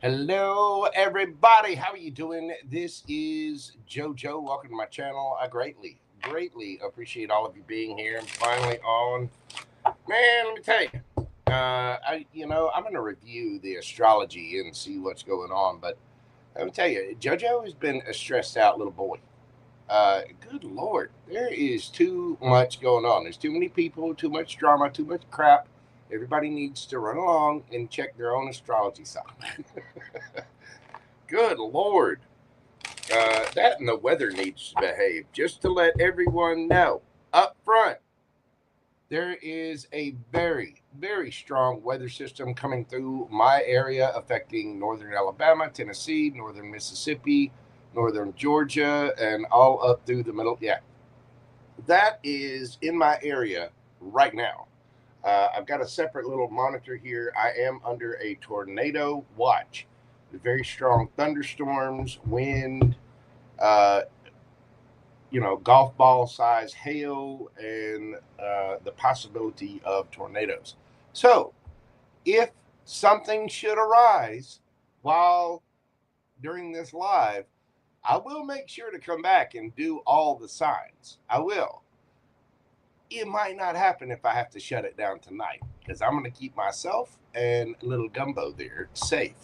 Hello, everybody. How are you doing? This is JoJo. Welcome to my channel. I greatly appreciate all of you being here. I'm finally on. Man, let me tell you. I'm going to review the astrology and see what's going on. But let me tell you, JoJo has been a stressed out little boy. Good Lord, there is too much going on. There's too many people, too much drama, too much crap. Everybody needs to run along and check their own astrology sign. Good Lord. That and the weather needs to behave. Just to let everyone know up front, there is a very strong weather system coming through my area, affecting northern Alabama, Tennessee, northern Mississippi, northern Georgia, and all up through the middle. Yeah, that is in my area right now. I've got a separate little monitor here. I am under a tornado watch. Very strong thunderstorms, wind, uh, golf ball size hail, and the possibility of tornadoes. So, if something should arise while during this live, I will make sure to come back and do all the signs. I will. It might not happen if I have to shut it down tonight, because I'm going to keep myself and little Gumbo there safe.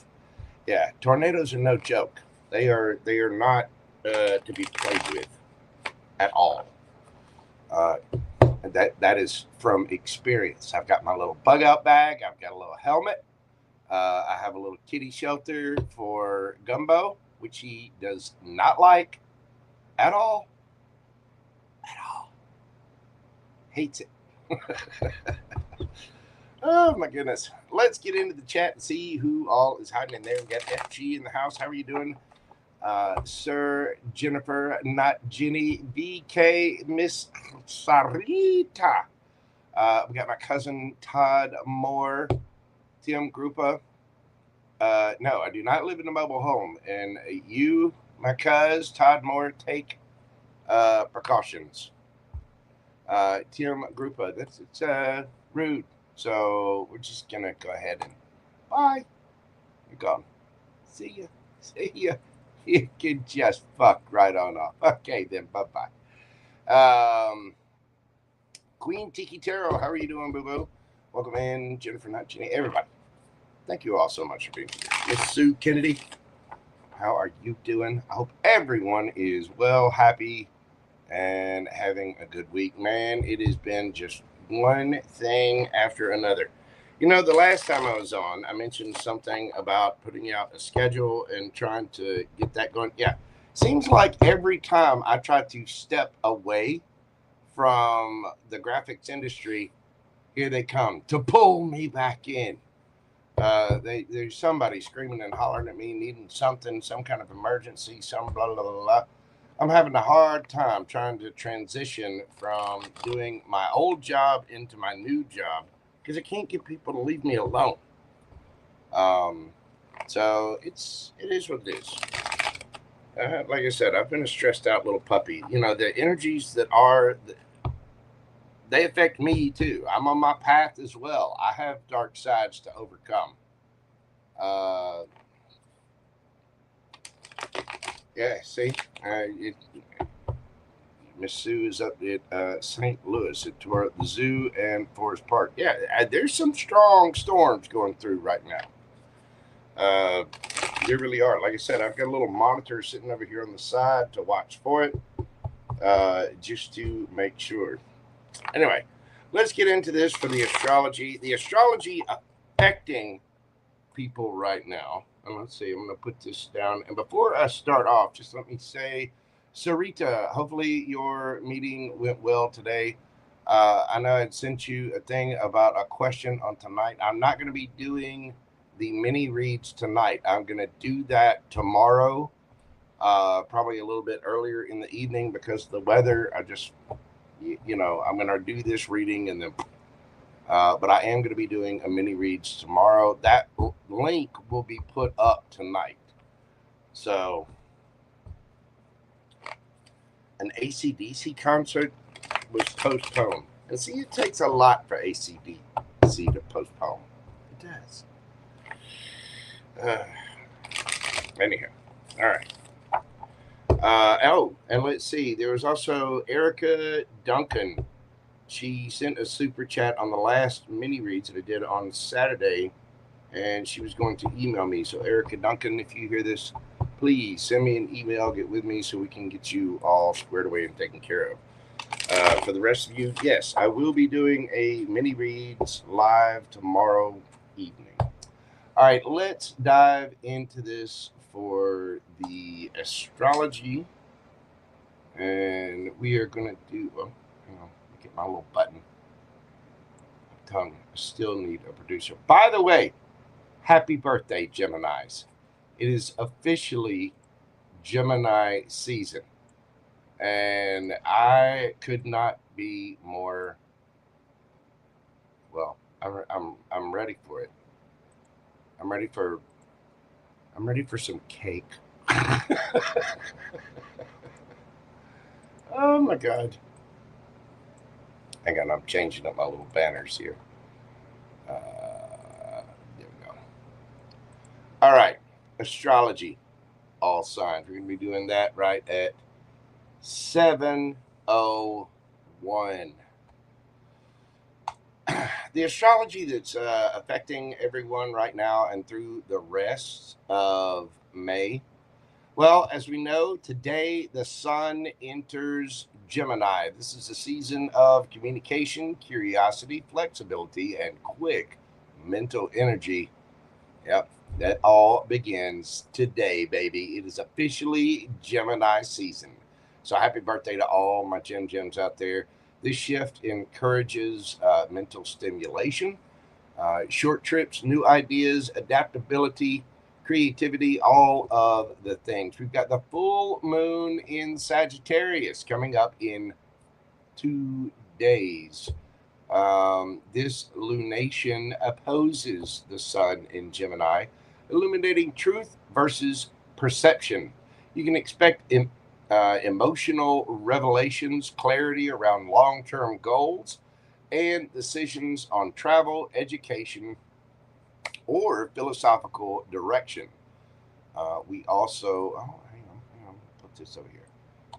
Yeah, tornadoes are no joke. They are not to be played with at all. That is from experience. I've got my little bug out bag. I've got a little helmet. I have a little kitty shelter for Gumbo, which he does not like at all. At all. Hates it. Oh my goodness. Let's get into the chat and see who all is hiding in there. We got FG in the house. How are you doing? Sir Jennifer, not Jenny, VK, Miss Sarita. We got my cousin Todd Moore, Tim Grupa. No, I do not live in a mobile home. And you, my cuz, Todd Moore, take precautions. Tim Grupa, it's rude. So we're just going to go ahead and bye. You're gone. See ya. See ya. You can just fuck right on off. Okay, then. Bye-bye. Queen Tiki Tarot, how are you doing, boo-boo? Welcome in, Jennifer, not Jenny. Everybody, thank you all so much for being here. Miss Sue Kennedy, how are you doing? I hope everyone is well, happy, and having a good week. Man, it has been just one thing after another. The last time I was on, I mentioned something about putting out a schedule and trying to get that going. Yeah, seems like every time I try to step away from the graphics industry, here they come to pull me back in. There's somebody screaming and hollering at me, needing something, some kind of emergency, some blah, blah, blah, blah. I'm having a hard time trying to transition from doing my old job into my new job because I can't get people to leave me alone. So it is what it is. Like I said, I've been a stressed out little puppy. The energies that they affect me too. I'm on my path as well. I have dark sides to overcome. Yeah, see, Miss Sue is up at St. Louis at the zoo and Forest Park. Yeah, there's some strong storms going through right now. There really are. Like I said, I've got a little monitor sitting over here on the side to watch for it, just to make sure. Anyway, let's get into this for the astrology. The astrology affecting people right now. And let's see, I'm going to put this down. And before I start off, just let me say, Sarita, hopefully your meeting went well today. I know I had sent you a thing about a question on tonight. I'm not going to be doing the mini reads tonight. I'm going to do that tomorrow, probably a little bit earlier in the evening because of the weather. I'm going to do this reading and then but I am going to be doing a mini reads tomorrow. That link will be put up tonight. So, an AC/DC concert was postponed. And see, it takes a lot for AC/DC to postpone. It does. Anyhow, all right. Oh, and let's see. There was also Erica Duncan. She sent a super chat on the last mini reads that I did on Saturday, and she was going to email me. So, Erica Duncan, if you hear this, please send me an email, get with me so we can get you all squared away and taken care of. For the rest of you, yes, I will be doing a mini reads live tomorrow evening. All right, let's dive into this for the astrology. And we are going to do, well, hang on, let me get my little button. Tongue, I still need a producer. By the way, happy birthday, Geminis. It is officially Gemini season. And I could not be more, well, I'm ready for it. I'm ready for some cake. Oh my God. Hang on, I'm changing up my little banners here. There we go. All right, astrology, all signs. We're going to be doing that right at 7:01. The astrology that's affecting everyone right now and through the rest of May. Well, as we know, today the sun enters Gemini. This is a season of communication, curiosity, flexibility, and quick mental energy. Yep, that all begins today, baby. It is officially Gemini season. So happy birthday to all my Gems out there. This shift encourages mental stimulation, short trips, new ideas, adaptability, creativity, all of the things. We've got the full moon in Sagittarius coming up in 2 days. This lunation opposes the sun in Gemini, illuminating truth versus perception. You can expect emotional revelations, clarity around long-term goals, and decisions on travel, education, or philosophical direction. We also, hang on, put this over here.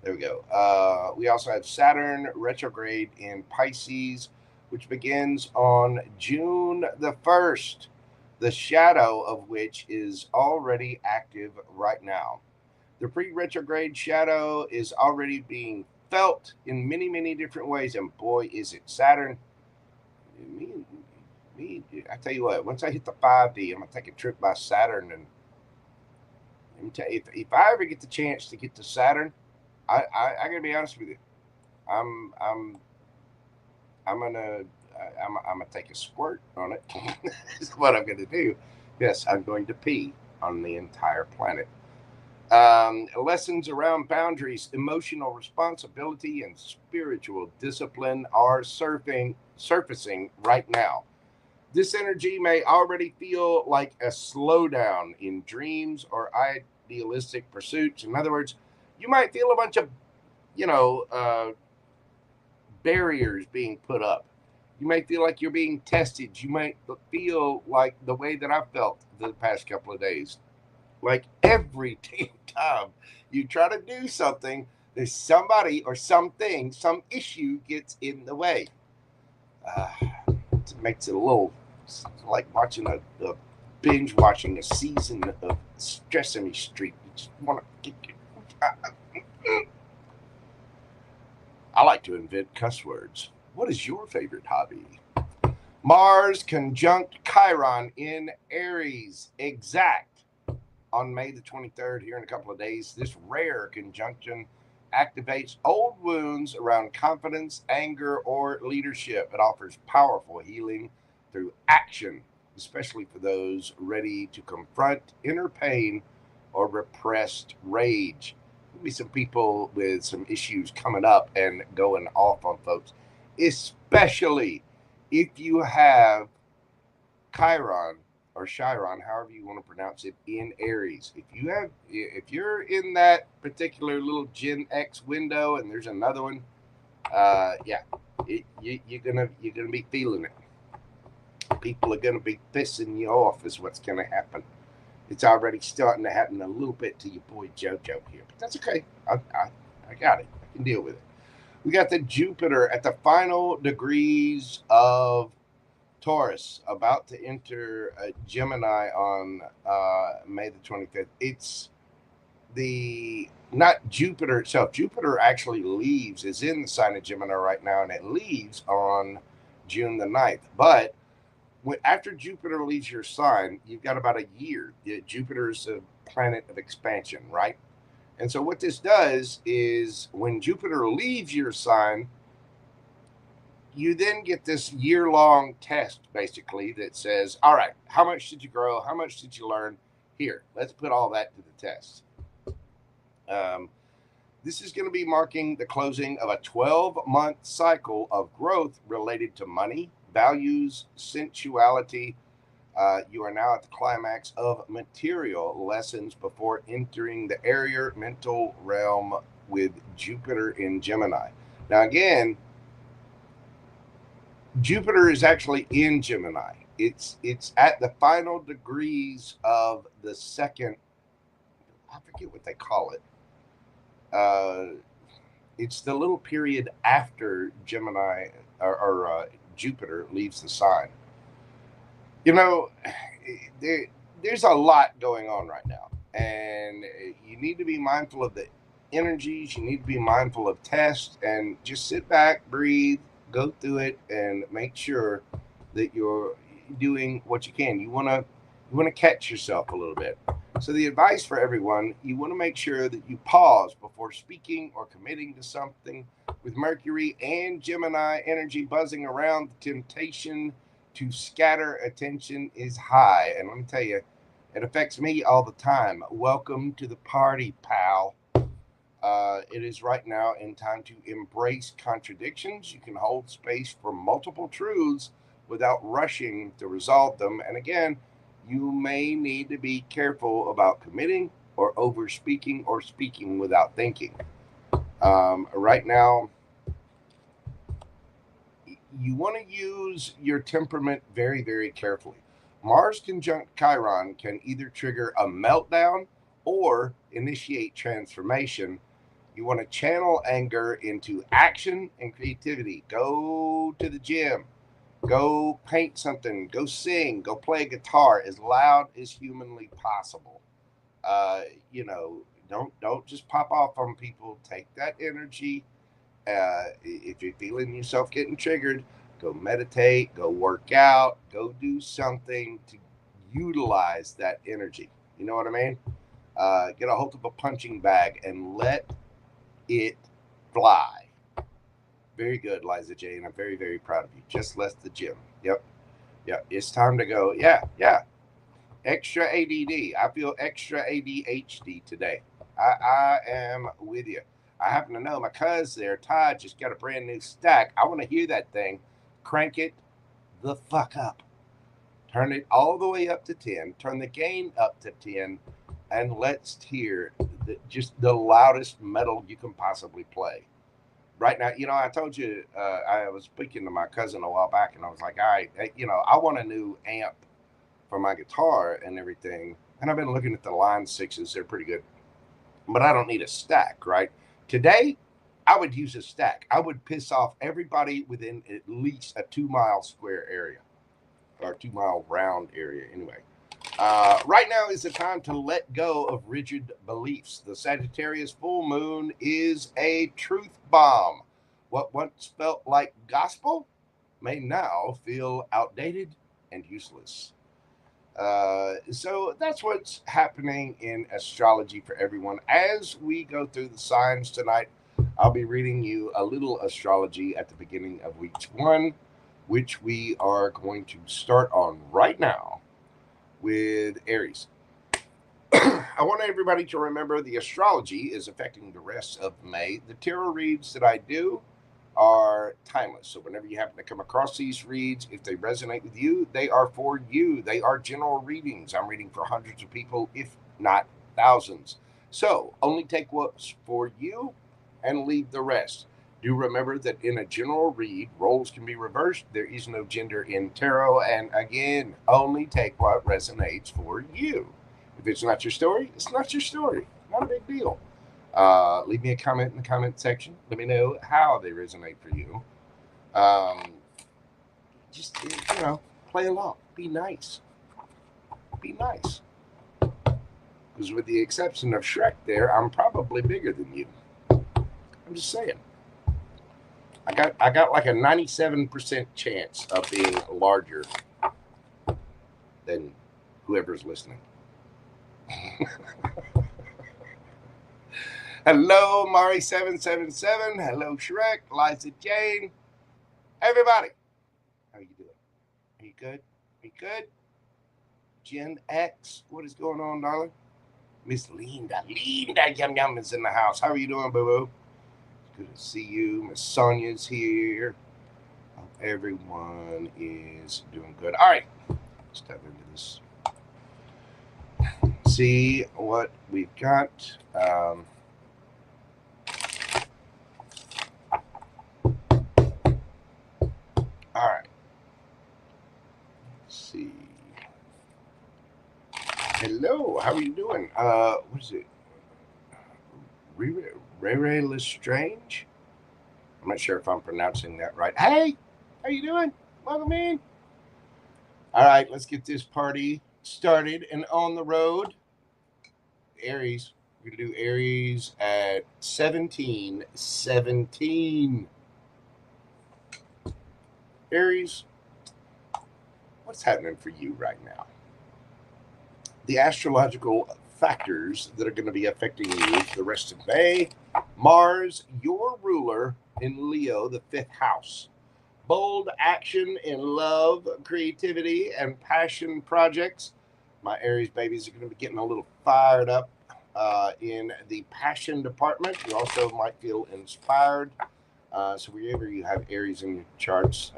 There we go. We also have Saturn retrograde in Pisces, which begins on June the 1st, the shadow of which is already active right now. The pre-retrograde shadow is already being felt in many, many different ways, and boy, is it Saturn. I tell you what, once I hit the 5D, I'm going to take a trip by Saturn, and let me tell you, if I ever get the chance to get to Saturn, I gotta be honest with you. I'm gonna take a squirt on it. Is what I'm gonna do. Yes, I'm going to pee on the entire planet. Lessons around boundaries, emotional responsibility, and spiritual discipline are surfacing right now. This energy may already feel like a slowdown in dreams or idealistic pursuits. In other words, you might feel a bunch of, barriers being put up. You may feel like you're being tested. You might feel like the way that I felt the past couple of days. Like every time you try to do something, there's somebody or something, some issue gets in the way. It makes it a little like watching a binge watching a season of Sesame Street. You just want to. I like to invent cuss words. What is your favorite hobby? Mars conjunct Chiron in Aries, exact on May the 23rd, here in a couple of days. This rare conjunction activates old wounds around confidence, anger, or leadership. It offers powerful healing through action, especially for those ready to confront inner pain or repressed rage. There'll be some people with some issues coming up and going off on folks, especially if you have Chiron or Chiron, however you want to pronounce it, in Aries. If you're in that particular little Gen X window, and there's another one, you're gonna be feeling it. People are gonna be pissing you off, is what's gonna happen. It's already starting to happen a little bit to your boy JoJo here, but that's okay. I got it. I can deal with it. We got the Jupiter at the final degrees of Taurus, about to enter Gemini on May the 25th. It's not Jupiter itself. Jupiter actually leaves, is in the sign of Gemini right now, and it leaves on June the 9th. But after Jupiter leaves your sign, you've got about a year. Jupiter is a planet of expansion, right? And so what this does is when Jupiter leaves your sign, you then get this year-long test, basically, that says, all right, how much did you grow? How much did you learn? Here, let's put all that to the test. This is going to be marking the closing of a 12-month cycle of growth related to money, values, sensuality. You are now at the climax of material lessons before entering the airier mental realm with Jupiter in Gemini. Now, again, Jupiter is actually in Gemini. It's at the final degrees of the second, I forget what they call it. It's the little period after Gemini or Jupiter leaves the sign. You know, there's a lot going on right now, and you need to be mindful of the energies. You need to be mindful of tests, and just sit back, breathe, go through it, and make sure that you're doing what you can. You want to catch yourself a little bit. So the advice for everyone, you want to make sure that you pause before speaking or committing to something. With Mercury and Gemini energy buzzing around, the temptation to scatter attention is high. And let me tell you, it affects me all the time. Welcome to the party, pal. It is right now in time to embrace contradictions. You can hold space for multiple truths without rushing to resolve them. And again, you may need to be careful about committing or over speaking or speaking without thinking. Right now, you want to use your temperament very, very carefully. Mars conjunct Chiron can either trigger a meltdown or initiate transformation. You want to channel anger into action and creativity. Go to the gym. Go paint something. Go sing. Go play guitar as loud as humanly possible. Don't just pop off on people. Take that energy. If you're feeling yourself getting triggered, go meditate. Go work out. Go do something to utilize that energy. You know what I mean? Get a hold of a punching bag and let it fly. Very good, Liza J, and I'm very, very proud of you. Just left the gym. Yep. It's time to go. Yeah. Extra ADD. I feel extra ADHD today. I am with you. I happen to know my cousin there, Todd, just got a brand new stack. I want to hear that thing. Crank it the fuck up. Turn it all the way up to 10. Turn the gain up to 10. And let's hear just the loudest metal you can possibly play. Right now, I told you, I was speaking to my cousin a while back, and I was like, all right, I want a new amp for my guitar and everything. And I've been looking at the Line 6s. They're pretty good. But I don't need a stack, right? Today, I would use a stack. I would piss off everybody within at least a 2-mile square area, or 2-mile round area, anyway. Right now is the time to let go of rigid beliefs. The Sagittarius full moon is a truth bomb. What once felt like gospel may now feel outdated and useless. So that's what's happening in astrology for everyone. As we go through the signs tonight, I'll be reading you a little astrology at the beginning of week 1, which we are going to start on right now with Aries. I want everybody to remember the astrology is affecting the rest of May. The tarot reads that I do are timeless. So whenever you happen to come across these reads, if they resonate with you, they are for you. They are general readings. I'm reading for hundreds of people, if not thousands. So only take what's for you and leave the rest. Do remember that in a general read, roles can be reversed. There is no gender in tarot. And again, only take what resonates for you. If it's not your story, it's not your story. Not a big deal. Leave me a comment in the comment section. Let me know how they resonate for you. Just, play along. Be nice. Be nice. Because with the exception of Shrek there, I'm probably bigger than you. I'm just saying. I got like a 97% chance of being larger than whoever's listening. Hello, Mari777. Hello, Shrek. Liza Jane. Everybody. How are you doing? Are you good? Are you good? Gen X. What is going on, darling? Miss Linda. Linda Yum Yum is in the house. How are you doing, boo-boo? Good to see you. Miss Sonia's here. Hope everyone is doing good. All right. Let's dive into this. See what we've got. All right. Let's see. Hello. How are you doing? What is it? Rere Lestrange? I'm not sure if I'm pronouncing that right. Hey, how you doing? Welcome in. All right, let's get this party started and on the road. Aries. We're going to do Aries at 17:17. Aries, what's happening for you right now? The astrological factors that are going to be affecting you for the rest of May. Mars, your ruler in Leo, the 5th house. Bold action in love, creativity, and passion projects. My Aries babies are going to be getting a little fired up in the passion department. You also might feel inspired. So wherever you have Aries in your charts,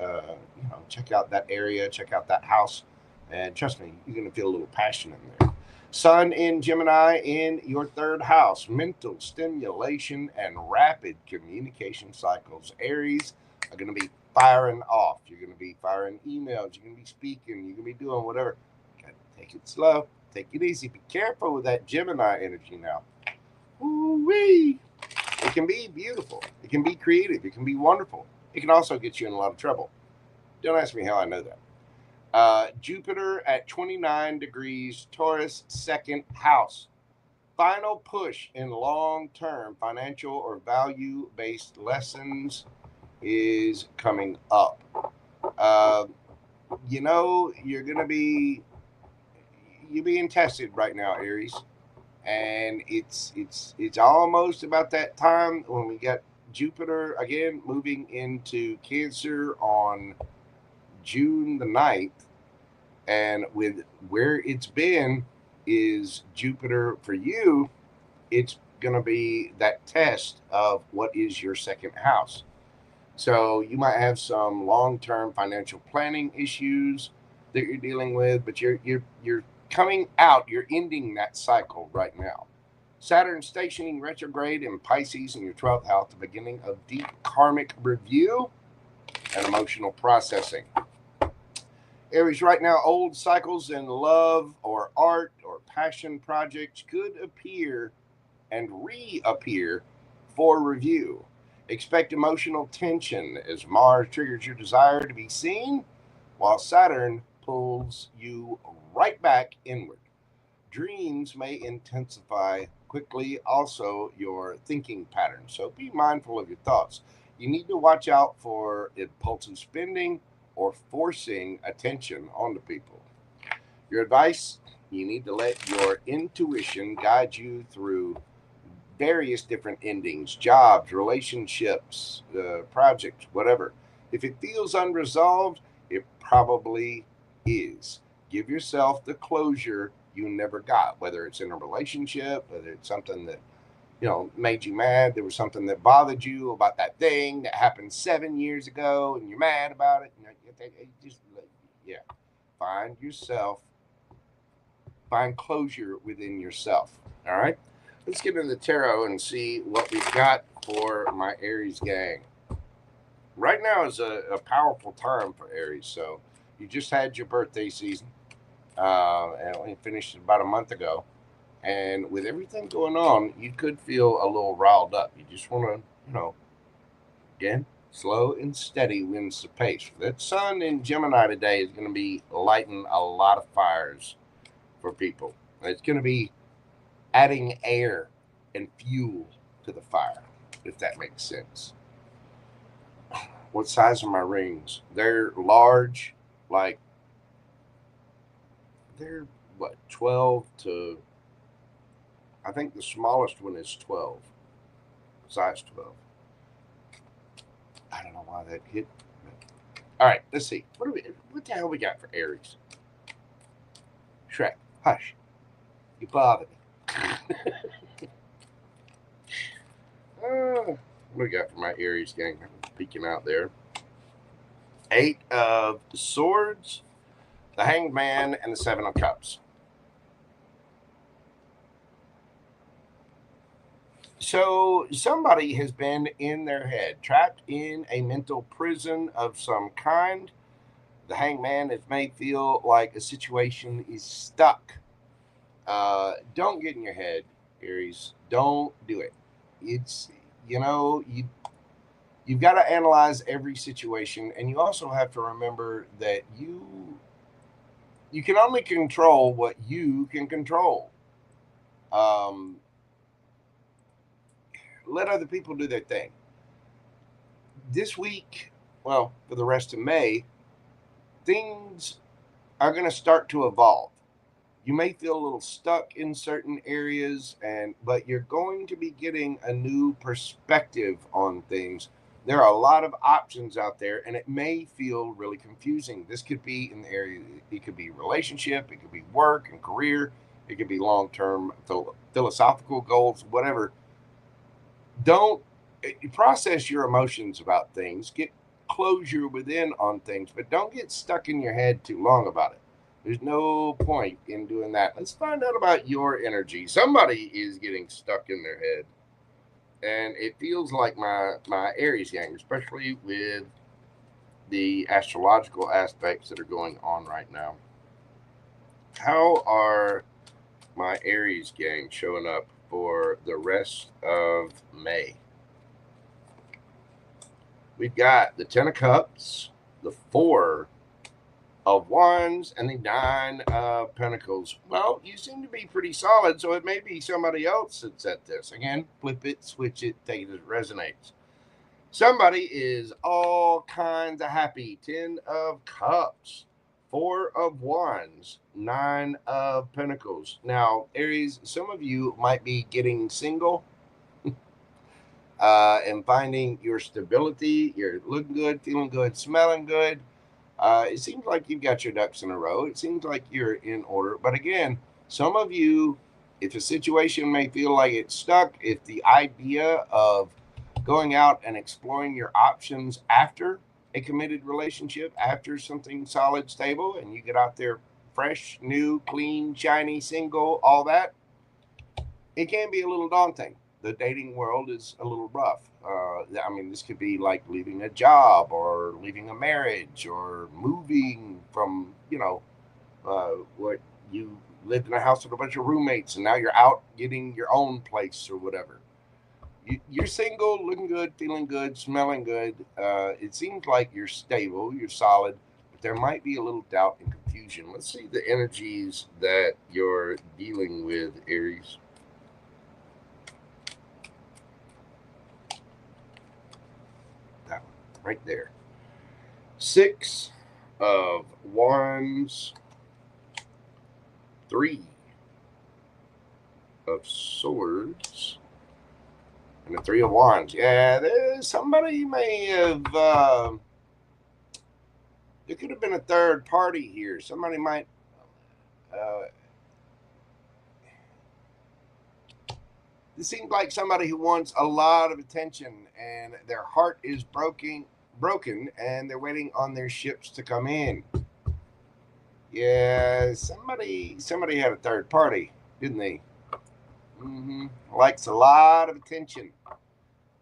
check out that area, check out that house, and trust me, you're going to feel a little passion in there. Sun in Gemini in your 3rd house. Mental stimulation and rapid communication cycles. Aries are going to be firing off. You're going to be firing emails. You're going to be speaking. You're going to be doing whatever. Gotta take it slow. Take it easy. Be careful with that Gemini energy now. Ooh-wee. It can be beautiful. It can be creative. It can be wonderful. It can also get you in a lot of trouble. Don't ask me how I know that. Jupiter at 29 degrees, Taurus, 2nd house. Final push in long-term financial or value-based lessons is coming up. You're being tested right now, Aries. And it's almost about that time when we got Jupiter again moving into Cancer on June the 9th. And with where it's been is Jupiter for you, it's going to be that test of what is your 2nd house. So you might have some long-term financial planning issues that you're dealing with, but you're coming out, you're ending that cycle right now. Saturn stationing retrograde in Pisces in your 12th house, the beginning of deep karmic review and emotional processing. Aries, right now, old cycles in love or art or passion projects could appear and reappear for review. Expect emotional tension as Mars triggers your desire to be seen, while Saturn pulls you right back inward. Dreams may intensify quickly, also your thinking patterns. So be mindful of your thoughts. You need to watch out for impulsive spending or forcing attention onto people. Your advice, you need to let your intuition guide you through various different endings, jobs, relationships, projects, whatever. If it feels unresolved, it probably is. Give yourself the closure you never got, whether it's in a relationship, whether it's something that made you mad. There was something that bothered you about that thing that happened 7 years ago, and you're mad about it. Find closure within yourself. All right, let's get into the tarot and see what we've got for my Aries gang. Right now is a powerful time for Aries. So you just had your birthday season, and we finished about a month ago. And with everything going on, you could feel a little riled up. You just want to, again, slow and steady wins the pace. That sun in Gemini today is going to be lighting a lot of fires for people. It's going to be adding air and fuel to the fire, if that makes sense. What size are my rings? They're large, like they're what, 12 to, I think the smallest one is 12, size 12. I don't know why that hit. All right, let's see. What the hell we got for Aries? Shrek, hush. You bother me. What do we got for my Aries gang? I'm peeking out there. 8 of Swords, the Hanged Man, and the 7 of Cups. So somebody has been in their head, trapped in a mental prison of some kind. The Hanged Man has made feel like a situation is stuck. Don't get in your head, Aries. Don't do it. It's, you've got to analyze every situation, and you also have to remember that you can only control what you can control. Let other people do their thing. This week, well, for the rest of May, things are going to start to evolve. You may feel a little stuck in certain areas, but you're going to be getting a new perspective on things. There are a lot of options out there, and it may feel really confusing. This could be in the area, it could be relationship, it could be work and career, it could be long-term philosophical goals, whatever. Don't process your emotions about things. Get closure within on things, but don't get stuck in your head too long about it. There's no point in doing that. Let's find out about your energy. Somebody is getting stuck in their head, and it feels like my Aries gang, especially with the astrological aspects that are going on right now. How are my Aries gang showing up for the rest of May? We've got the 10 of Cups, the 4 of Wands, and the 9 of Pentacles. Well, you seem to be pretty solid, so it may be somebody else that's at this. Again, flip it, switch it, take it as it resonates. Somebody is all kinds of happy. 10 of Cups, 4 of Wands, 9 of Pentacles. Now, Aries, some of you might be getting single and finding your stability. You're looking good, feeling good, smelling good. It seems like you've got your ducks in a row. It seems like you're in order. But again, some of you, if a situation may feel like it's stuck, if the idea of going out and exploring your options after a committed relationship, after something solid, stable, and you get out there fresh, new, clean, shiny, single, all that, it can be a little daunting. The dating world is a little rough. This could be like leaving a job or leaving a marriage or moving from, what you lived in a house with a bunch of roommates and now you're out getting your own place or whatever. You're single, looking good, feeling good, smelling good. It seems like you're stable, you're solid, but there might be a little doubt and confusion. Let's see the energies that you're dealing with, Aries. Right there. 6 of Wands, 3 of Swords, and the 3 of Wands. Yeah, somebody may have, there could have been a third party here. Somebody might, this seems like somebody who wants a lot of attention and their heart is broken and they're waiting on their ships to come in. Yeah, somebody had a third party, didn't they? Likes a lot of attention.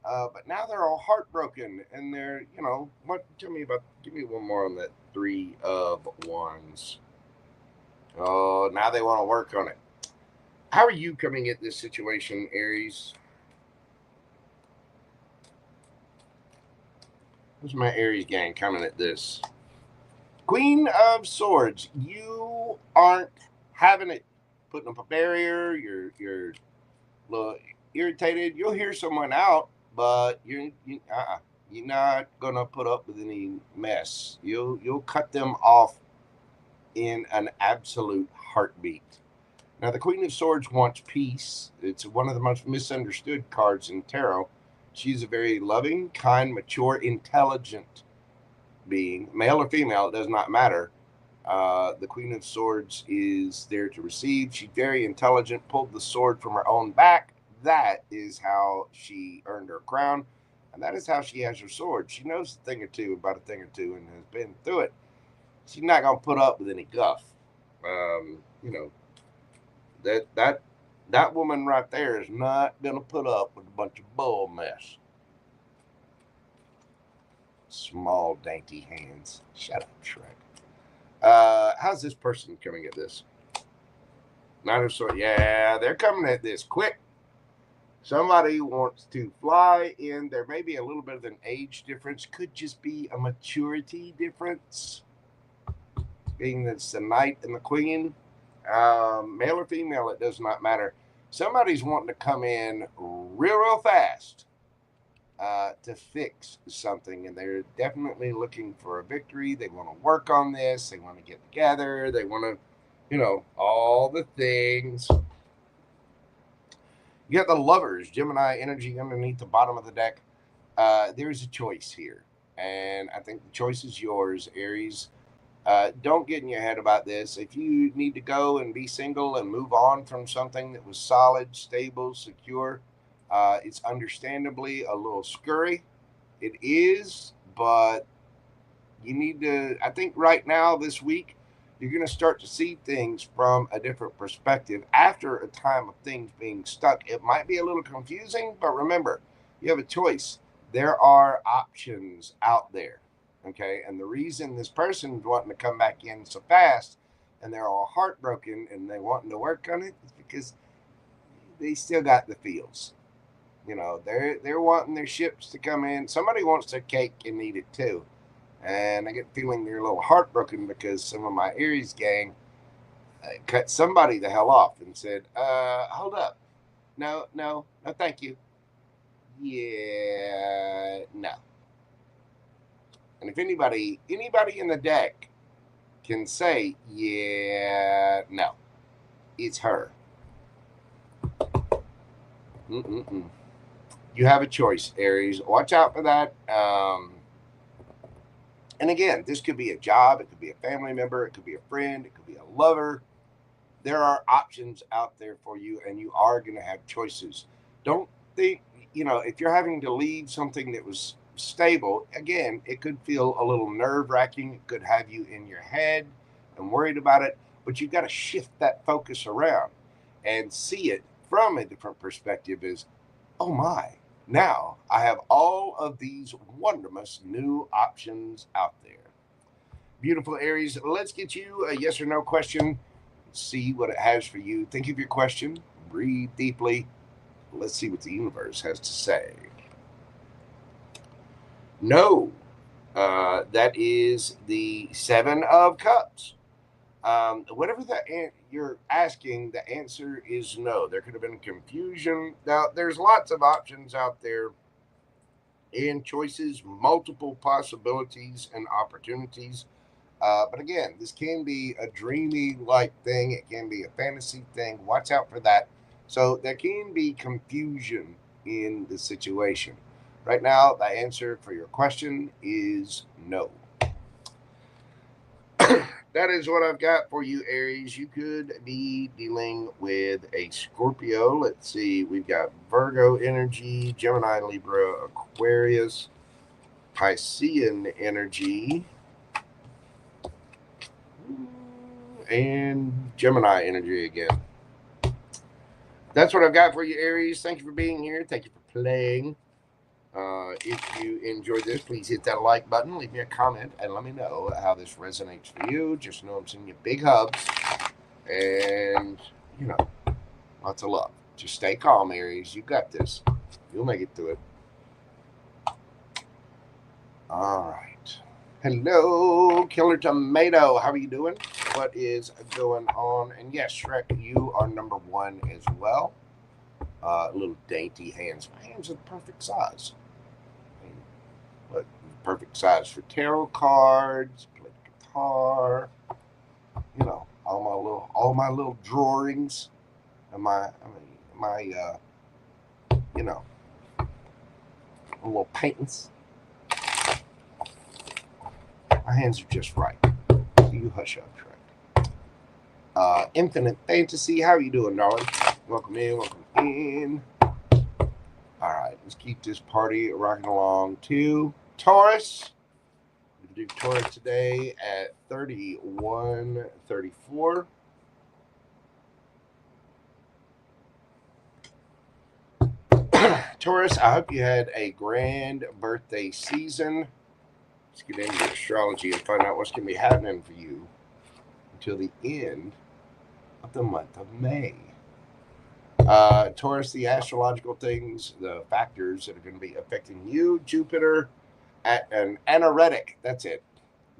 But now they're all heartbroken and they're, what? Give me one more on that 3 of Wands. Oh, now they want to work on it. How are you coming at this situation, Aries? Who's my Aries gang coming at this? Queen of Swords. You aren't having it. Putting up a barrier. You're a little irritated. You'll hear someone out, but you're not gonna put up with any mess. You'll cut them off in an absolute heartbeat. Now, the Queen of Swords wants peace. It's one of the most misunderstood cards in tarot. She's a very loving, kind, mature, intelligent being, male or female, it does not matter. The Queen of Swords is there to receive. She's very intelligent, pulled the sword from her own back. That is how she earned her crown, and that is how she has her sword. She knows a thing or two about a thing or two and has been through it. She's not going to put up with any guff. You know, that woman right there is not going to put up with a bunch of bull mess. Small, dainty hands. Shut up, Shrek. How's this person coming at this? Nine of Swords. Yeah, they're coming at this quick. Somebody wants to fly in. There may be a little bit of an age difference. Could just be a maturity difference. Being that it's the Knight and the Queen. Male or female, it does not matter. Somebody's wanting to come in real fast to fix something, and they're definitely looking for a victory. They want to work on this. They want to get together. They want to, all the things. You got the Lovers, Gemini energy underneath the bottom of the deck. There's a choice here, and I think the choice is yours, Aries. Don't get in your head about this. If you need to go and be single and move on from something that was solid, stable, secure, it's understandably a little scurry. It is, but you need to, I think right now, this week, you're going to start to see things from a different perspective after a time of things being stuck. It might be a little confusing, but remember, you have a choice. There are options out there. Okay, and the reason this person's wanting to come back in so fast and they're all heartbroken and they wanting to work on it is because they still got the feels. They're wanting their ships to come in. Somebody wants their cake and eat it too. And I get the feeling they're a little heartbroken because some of my Aries gang cut somebody the hell off and said, hold up. No, thank you. Yeah, no. And if anybody in the deck can say, yeah, no, it's her. You have a choice, Aries. Watch out for that. And again, this could be a job. It could be a family member. It could be a friend. It could be a lover. There are options out there for you, and you are going to have choices. Don't think, if you're having to leave something that was stable, again, it could feel a little nerve-wracking. It could have you in your head and worried about it, but you've got to shift that focus around and see it from a different perspective. Is, oh my, now I have all of these wonderful new options out there. Beautiful Aries, let's get you a yes or no question. See what it has for you. Think of your question, breathe deeply. Let's see what the universe has to say. No, that is the Seven of Cups. Whatever you're asking, the answer is no. There could have been confusion. Now, there's lots of options out there and choices, multiple possibilities and opportunities. But again, this can be a dreamy-like thing. It can be a fantasy thing. Watch out for that. So there can be confusion in the situation. Right now, the answer for your question is no. That is what I've got for you, Aries. You could be dealing with a Scorpio. Let's see. We've got Virgo energy, Gemini, Libra, Aquarius, Piscean energy, and Gemini energy again. That's what I've got for you, Aries. Thank you for being here. Thank you for playing. If you enjoyed this, please hit that like button, leave me a comment, and let me know how this resonates for you. Just know I'm sending you big hugs, and Lots of love. Just stay calm, Aries. You got this. You'll make it through it. All right. Hello, Killer Tomato. How are you doing? What is going on? And yes, Shrek, you are number 1 as well. Little dainty hands. My hands are the perfect size. What perfect size for tarot cards, play guitar, you know, all my little drawings and my you know, little paintings. My hands are just right. You hush up, Shrek. Infinite Fantasy, how are you doing, darling? Welcome in, welcome in. All right, let's keep this party rocking along to Taurus. We do Taurus today at 31:34. Taurus, I hope you had a grand birthday season. Let's get into astrology and find out what's going to be happening for you until the end of the month of May. Taurus, the astrological things, the factors that are going to be affecting you. Jupiter at an anoretic, that's it.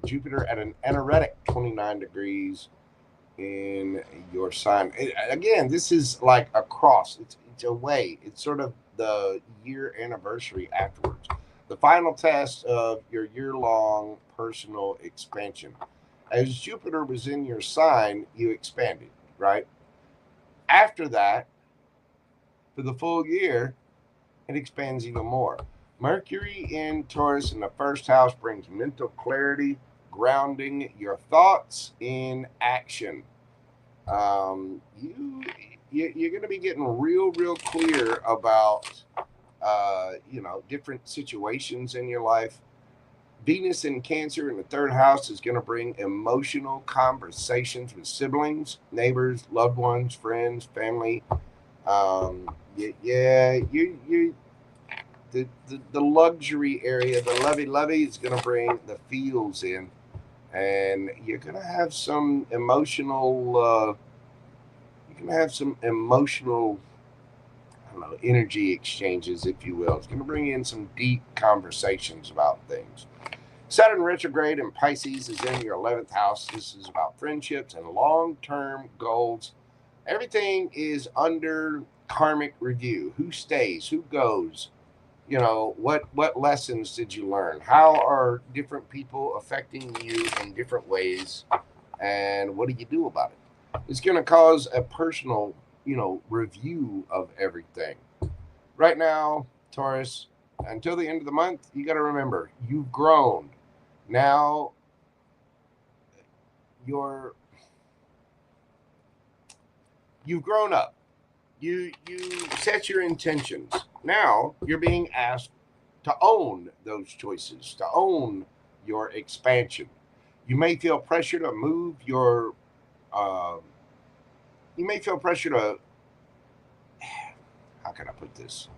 Jupiter at an anoretic 29 degrees in your sign. Again, this is like a cross. It's a way. It's sort of the year anniversary afterwards. The final test of your year-long personal expansion. As Jupiter was in your sign, you expanded, right? After that, for the full year, it expands even more. Mercury in Taurus in the first house brings mental clarity, grounding your thoughts in action. You're going to be getting real clear about different situations in your life. Venus in Cancer in the third house is going to bring emotional conversations with siblings, neighbors, loved ones, friends, family. The luxury area, the lovey is going to bring the feels in, and you're going to have some emotional. I don't know, energy exchanges, if you will. It's going to bring in some deep conversations about things. Saturn retrograde in Pisces is in your 11th house. This is about friendships and long-term goals. Everything is under karmic review. Who stays? Who goes? You know, what lessons did you learn? How are different people affecting you in different ways? And what do you do about it? It's going to cause a personal, review of everything. Right now, Taurus, until the end of the month, you got to remember, you've grown. Now, you've grown up. You set your intentions. Now, you're being asked to own those choices, to own your expansion. You may feel pressure to move your you may feel pressure to, how can I put this,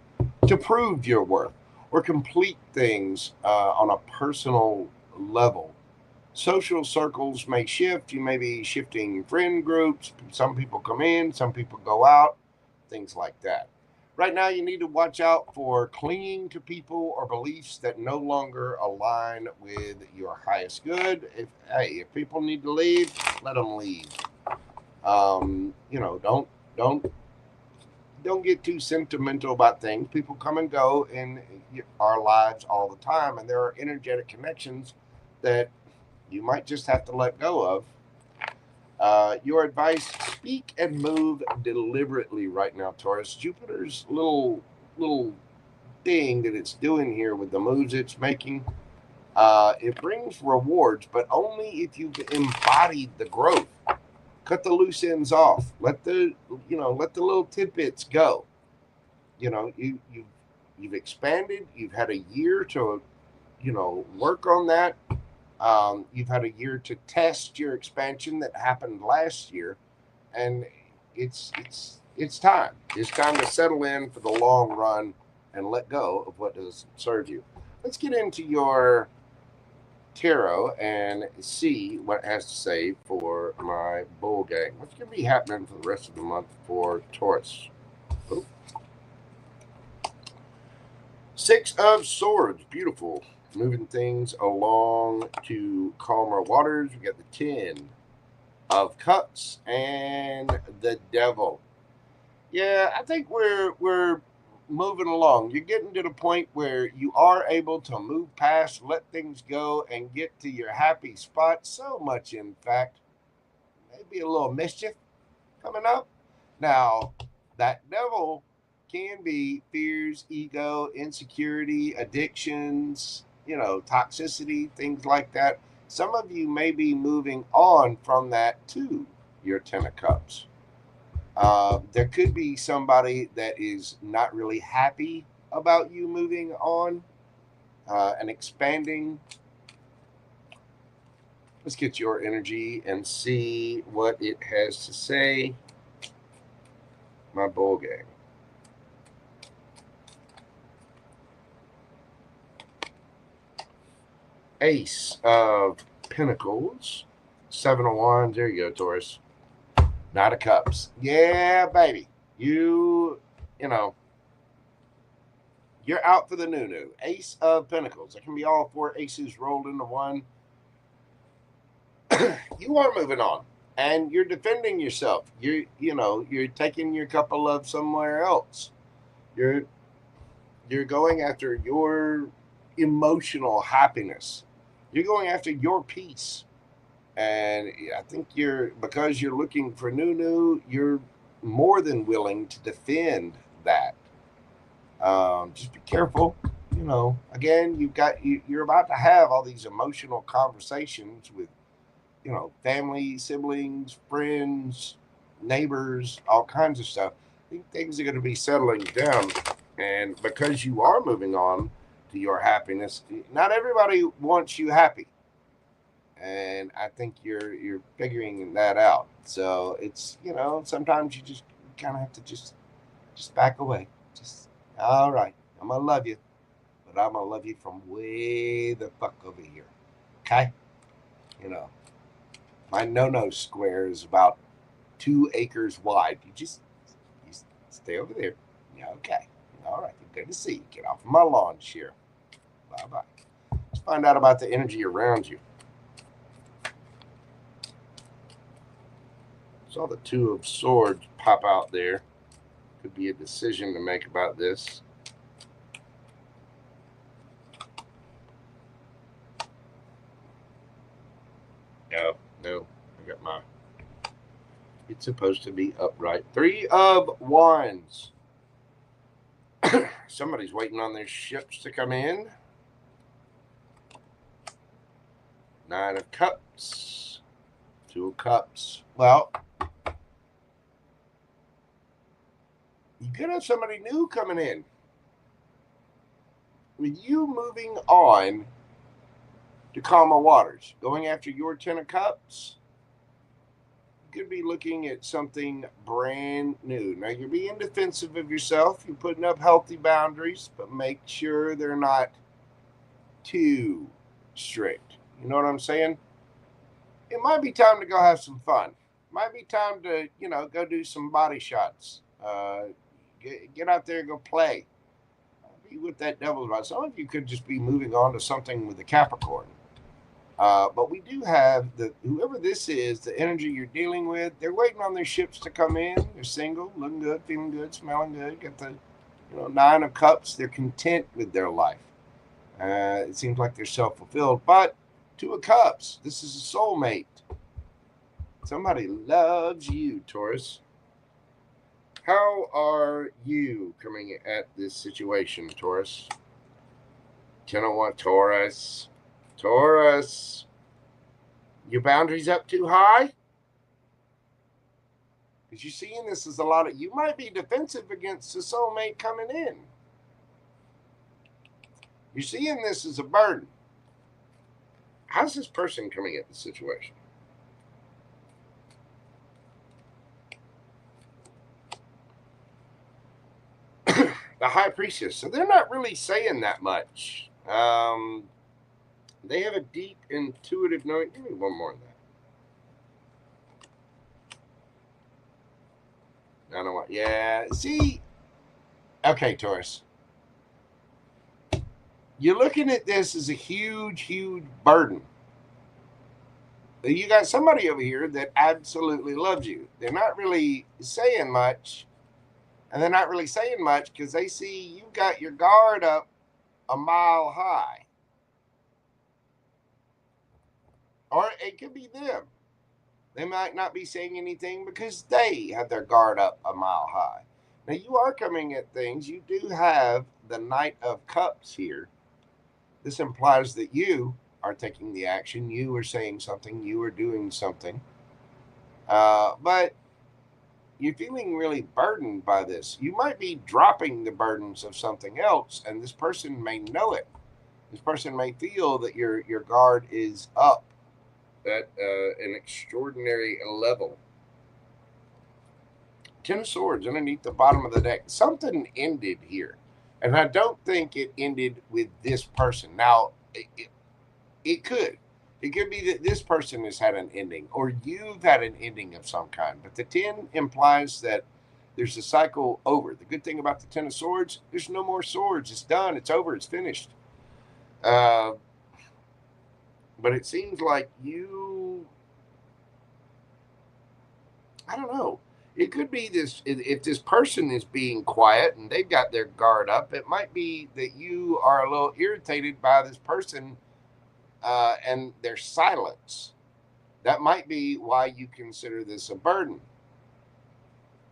to prove your worth or complete things on a personal level. Social circles may shift. You may be shifting friend groups. Some people come in, some people go out, things like that. Right now, you need to watch out for clinging to people or beliefs that no longer align with your highest good. If people need to leave, let them leave. Don't get too sentimental about things. People come and go in our lives all the time, and there are energetic connections that you might just have to let go of. Your advice: speak and move deliberately right now, Taurus. Jupiter's little thing that it's doing here with the moves it's making, it brings rewards, but only if you've embodied the growth. Cut the loose ends off. Let the little tidbits go. You've expanded. You've had a year to, work on that. You've had a year to test your expansion that happened last year, and it's time. It's time to settle in for the long run and let go of what doesn't serve you. Let's get into your tarot and see what it has to say for my bull gang. What's going to be happening for the rest of the month for Taurus? Oh. Six of Swords, beautiful. Moving things along to calmer waters. We got the 10 of Cups and the Devil. Yeah, I think we're moving along. You're getting to the point where you are able to move past, let things go, and get to your happy spot. So much, in fact, maybe a little mischief coming up. Now, that devil can be fears, ego, insecurity, addictions, toxicity, things like that. Some of you may be moving on from that to your 10 of Cups. There could be somebody that is not really happy about you moving on and expanding. Let's get your energy and see what it has to say, my bull gang. Ace of Pentacles, 7 of Wands. There you go, Taurus. Knight of Cups. Yeah, baby. You're out for the new. Ace of Pentacles. That can be all 4 aces rolled into one. You are moving on, and you're defending yourself. You're taking your cup of love somewhere else. You're going after your emotional happiness. You're going after your peace. And I think because you're looking for new, you're more than willing to defend that. Just be careful. Again, you're about to have all these emotional conversations with, family, siblings, friends, neighbors, all kinds of stuff. I think things are going to be settling down. And because you are moving on to your happiness, not everybody wants you happy. And I think you're figuring that out. So it's, sometimes you just kind of have to just back away. Just, all right, I'm going to love you, but I'm going to love you from way the fuck over here. Okay? My no-no square is about 2 acres wide. You stay over there. Yeah, okay. All right, good to see you. Get off of my lawn, Sheer. Bye-bye. Let's find out about the energy around you. Saw the 2 of Swords pop out there. Could be a decision to make about this. No. I got my... It's supposed to be upright. 3 of Wands. Somebody's waiting on their ships to come in. 9 of Cups. 2 of Cups. Well, you could have somebody new coming in. With you moving on to calmer waters, going after your 10 of Cups, you could be looking at something brand new. Now, you're being defensive of yourself. You're putting up healthy boundaries, but make sure they're not too strict. You know what I'm saying? It might be time to go have some fun. It might be time to, go do some body shots. Get out there and go play. Be with that devil's rod. Some of you could just be moving on to something with the Capricorn. But we do have whoever this is, the energy you're dealing with, they're waiting on their ships to come in. They're single, looking good, feeling good, smelling good. Got the 9 of Cups. They're content with their life. It seems like they're self-fulfilled. But 2 of Cups, this is a soulmate. Somebody loves you, Taurus. How are you coming at this situation, Taurus? 10 of Wands, Taurus. Taurus, your boundaries up too high? Because you're seeing this as a lot of... You might be defensive against the soulmate coming in. You're seeing this as a burden. How's this person coming at the situation? The High Priestess. So they're not really saying that much. They have a deep, intuitive knowing. Give me one more of that. I don't know what. Yeah. See. Okay, Taurus. You're looking at this as a huge, huge burden. You got somebody over here that absolutely loves you. They're not really saying much, and they're not really saying much because they see you got your guard up a mile high. Or it could be them. They might not be saying anything because they have their guard up a mile high. Now, you are coming at things. You do have the Knight of Cups here. This implies that you are taking the action. You are saying something. You are doing something. But you're feeling really burdened by this. You might be dropping the burdens of something else, and this person may know it. This person may feel that your guard is up at an extraordinary level. Ten of Swords underneath the bottom of the deck. Something ended here. And I don't think it ended with this person. Now, it could. It could be that this person has had an ending or you've had an ending of some kind. But the 10 implies that there's a cycle over. The good thing about the 10 of Swords, there's no more swords. It's done. It's over. It's finished. But it seems like you, I don't know. It could be this, if this person is being quiet and they've got their guard up, it might be that you are a little irritated by this person and their silence. That might be why you consider this a burden.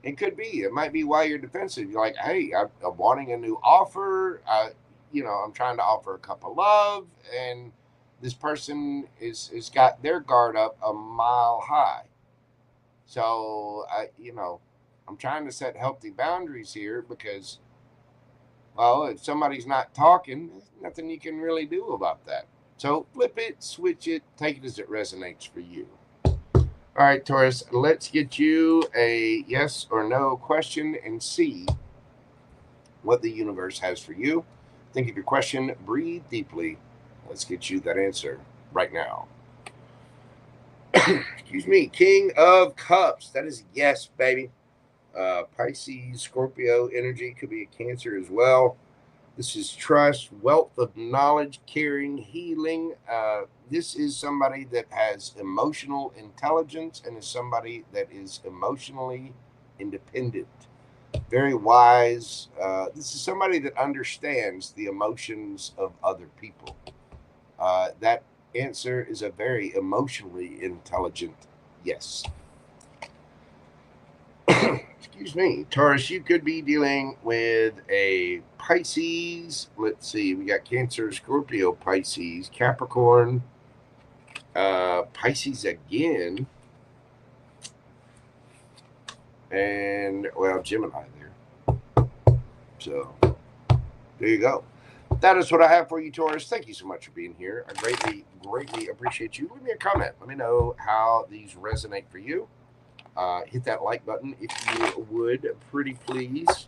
It could be. It might be why you're defensive. You're like, hey, I'm wanting a new offer. I'm trying to offer a cup of love, and this person is got their guard up a mile high. So, I'm trying to set healthy boundaries here because, well, if somebody's not talking, there's nothing you can really do about that. So flip it, switch it, take it as it resonates for you. All right, Taurus, let's get you a yes or no question and see what the universe has for you. Think of your question, breathe deeply. Let's get you that answer right now. Excuse me, King of Cups. That is yes, baby. Pisces, Scorpio energy could be a Cancer as well. This is trust, wealth of knowledge, caring, healing. This is somebody that has emotional intelligence and is somebody that is emotionally independent. Very wise. This is somebody that understands the emotions of other people. That answer is a very emotionally intelligent yes. Excuse me, Taurus, you could be dealing with a Pisces. Let's see, we got Cancer, Scorpio, Pisces, Capricorn, Pisces again, and, well, Gemini there. So, there you go. That is what I have for you, Taurus. Thank you so much for being here. I greatly, greatly appreciate you. Leave me a comment. Let me know how these resonate for you. Hit that like button if you would, pretty please.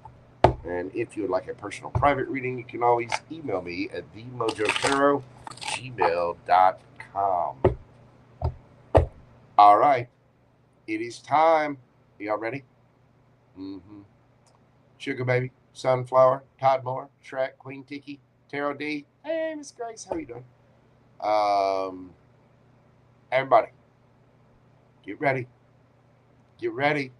And if you would like a personal private reading, you can always email me at themojotaro@gmail.com. All right. It is time. Y'all ready? Sugar Baby, Sunflower, Todd Moore, Shrek, Queen Tiki, Tarot D. Hey, Miss Grace, how are you doing? Everybody, get ready. Get ready.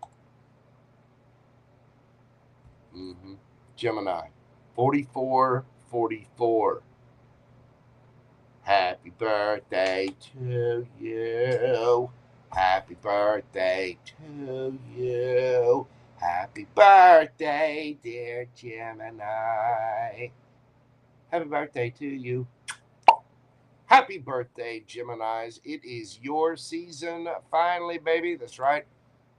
Gemini, 4444. Happy birthday to you. Happy birthday to you. Happy birthday, dear Gemini. Happy birthday to you. Happy birthday, Geminis. It is your season finally, baby. That's right.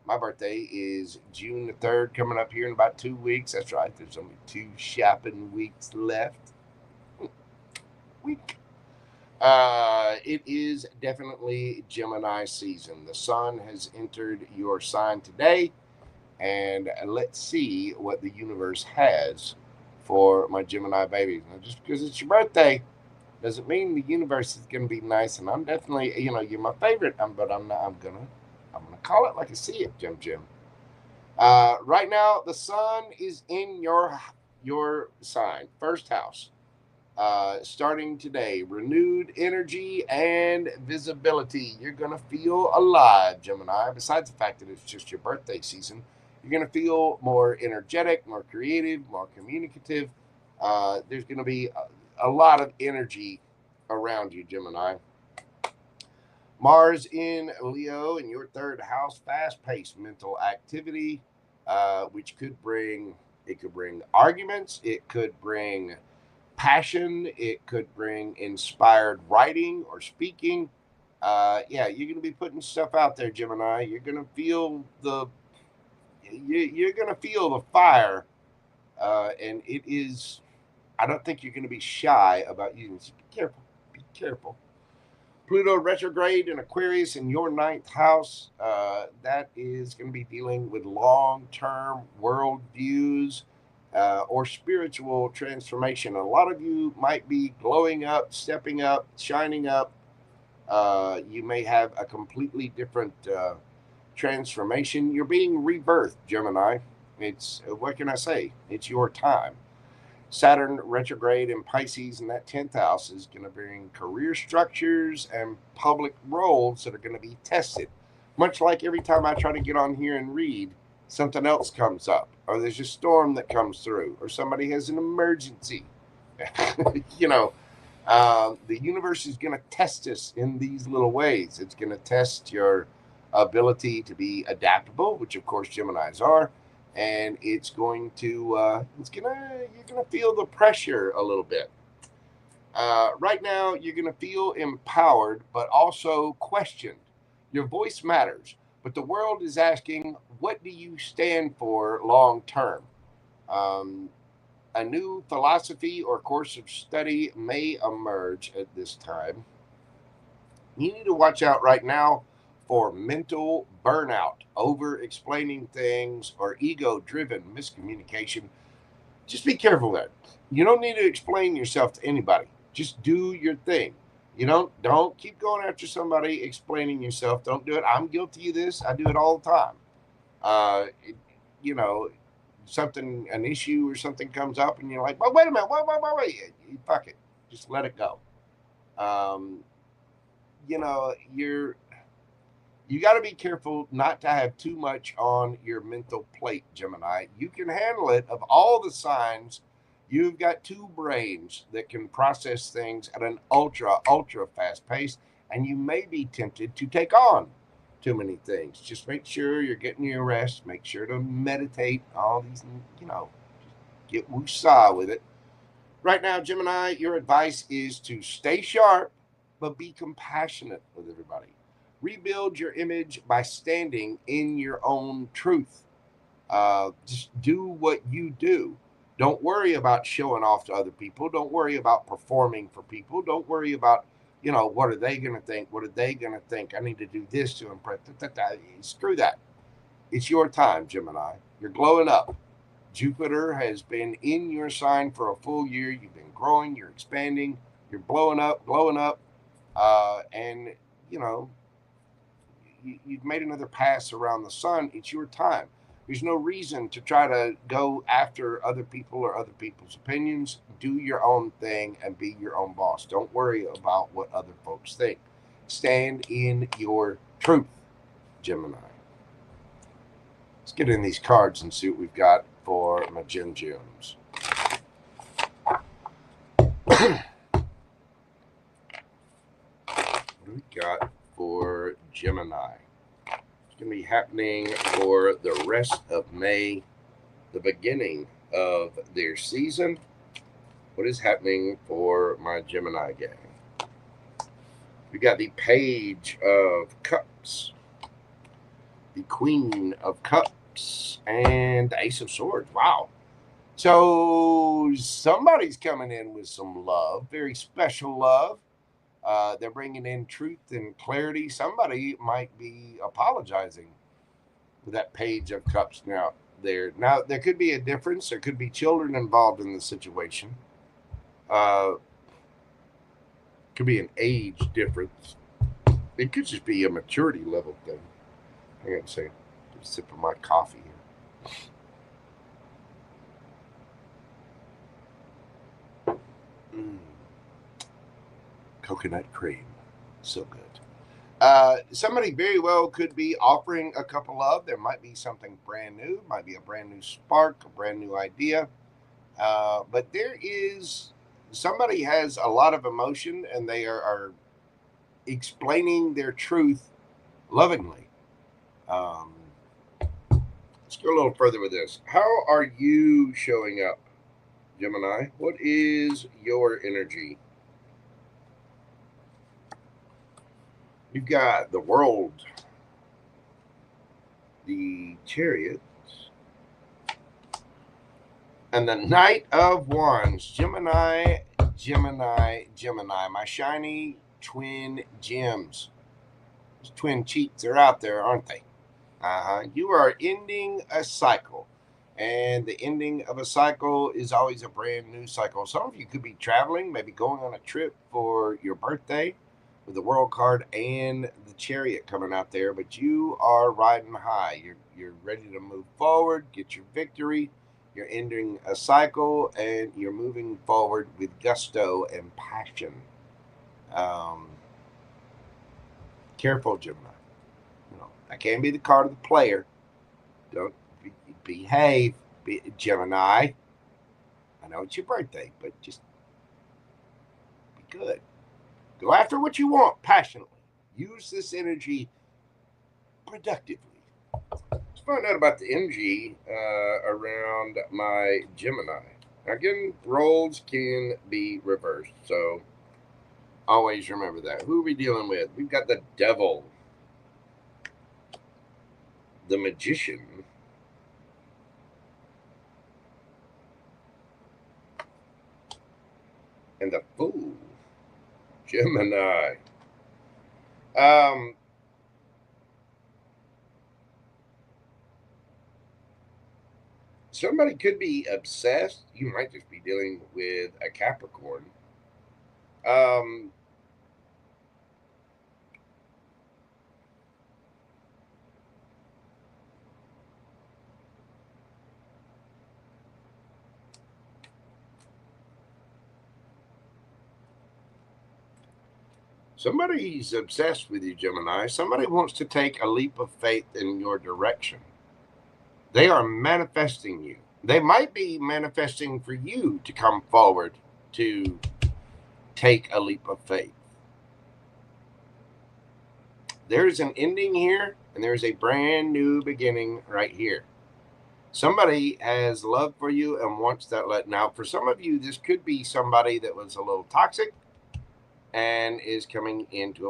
My birthday is June the 3rd, coming up here in about 2 weeks. That's right. There's only 2 shopping weeks left. It is definitely Gemini season. The sun has entered your sign today. And let's see what the universe has for my Gemini babies. Now, just because it's your birthday Doesn't mean the universe is going to be nice, and I'm definitely, you're my favorite. But I'm not. I'm gonna call it like I see it, Jim. Right now, the sun is in your sign, first house. Starting today, renewed energy and visibility. You're gonna feel alive, Gemini. Besides the fact that it's just your birthday season, you're gonna feel more energetic, more creative, more communicative. There's gonna be a lot of energy around you, Gemini. Mars in Leo in your third house, fast-paced mental activity, which could bring arguments. It could bring passion. It could bring inspired writing or speaking. Yeah, you're going to be putting stuff out there, Gemini. You're going to feel the fire, and it is. I don't think you're going to be shy about using. Be careful. Be careful. Pluto retrograde in Aquarius in your ninth house. That is going to be dealing with long-term world views or spiritual transformation. A lot of you might be glowing up, stepping up, shining up. You may have a completely different transformation. You're being rebirthed, Gemini. It's what can I say? It's your time. Saturn retrograde in Pisces in that 10th house is going to bring career structures and public roles that are going to be tested. Much like every time I try to get on here and read, something else comes up, or there's a storm that comes through, or somebody has an emergency. The universe is going to test us in these little ways. It's going to test your ability to be adaptable, which of course Geminis are. And it's going to, you're going to feel the pressure a little bit. Right now, you're going to feel empowered, but also questioned. Your voice matters, but the world is asking, what do you stand for long term? A new philosophy or course of study may emerge at this time. You need to watch out right now for mental burnout, over explaining things, or ego driven miscommunication. Just be careful there. You don't need to explain yourself to anybody. Just do your thing. Don't keep going after somebody explaining yourself. Don't do it. I'm guilty of this. I do it all the time. Uh, it, you know, an issue or something comes up, and you're like, well, wait a minute, wait. Fuck it. Just let it go. You got to be careful not to have too much on your mental plate, Gemini. You can handle it. Of all the signs, you've got two brains that can process things at an ultra fast pace, and you may be tempted to take on too many things. Just make sure you're getting your rest. Make sure to meditate. All these, get woosah with it. Right now, Gemini, your advice is to stay sharp, but be compassionate with everybody. Rebuild your image by standing in your own truth. Just do what you do. Don't worry about showing off to other people. Don't worry about performing for people. Don't worry about, what are they going to think? What are they going to think? I need to do this to impress. Screw that. It's your time, Gemini. You're glowing up. Jupiter has been in your sign for a full year. You've been growing. You're expanding. You're blowing up, glowing up. And, you've made another pass around the sun. It's your time. There's no reason to try to go after other people or other people's opinions. Do your own thing and be your own boss. Don't worry about what other folks think. Stand in your truth, Gemini. Let's get in these cards and see what we've got for my Gems. What do we got for Gemini? It's going to be happening for the rest of May, the beginning of their season. What is happening for my Gemini gang? We got the Page of Cups, the Queen of Cups, and the Ace of Swords. Wow. So somebody's coming in with some love, very special love. They're bringing in truth and clarity. Somebody might be apologizing with that Page of Cups. Now, there could be a difference. There could be children involved in the situation. Could be an age difference. It could just be a maturity level thing. Hang on a second. Just a sip of my coffee here. Coconut cream. So good. Somebody very well could be offering a couple of. There might be something brand new. Might be a brand new spark, a brand new idea. But there is somebody has a lot of emotion and they are explaining their truth lovingly. Let's go a little further with this. How are you showing up, Gemini? What is your energy? You've got the World, the Chariot, and the Knight of Wands. Gemini, Gemini, Gemini. My shiny twin gems. Those twin cheeks are out there, aren't they? You are ending a cycle. And the ending of a cycle is always a brand new cycle. Some of you could be traveling, maybe going on a trip for your birthday with the World card and the Chariot coming out there. But you are riding high. You're ready to move forward, get your victory. You're ending a cycle and you're moving forward with gusto and passion. Careful, Gemini. That can be the card of the player. Don't behave, Gemini. I know it's your birthday, but just be good. Go after what you want passionately. Use this energy productively. Let's find out about the energy around my Gemini. Again, roles can be reversed, so always remember that. Who are we dealing with? We've got the Devil, the Magician, and the Fool. Gemini. Somebody could be obsessed. You might just be dealing with a Capricorn. Somebody's obsessed with you, Gemini. Somebody wants to take a leap of faith in your direction. They are manifesting you. They might be manifesting for you to come forward to take a leap of faith. There's an ending here, and there's a brand new beginning right here. Somebody has love for you and wants that let. Now, for some of you, this could be somebody that was a little toxic and is coming in to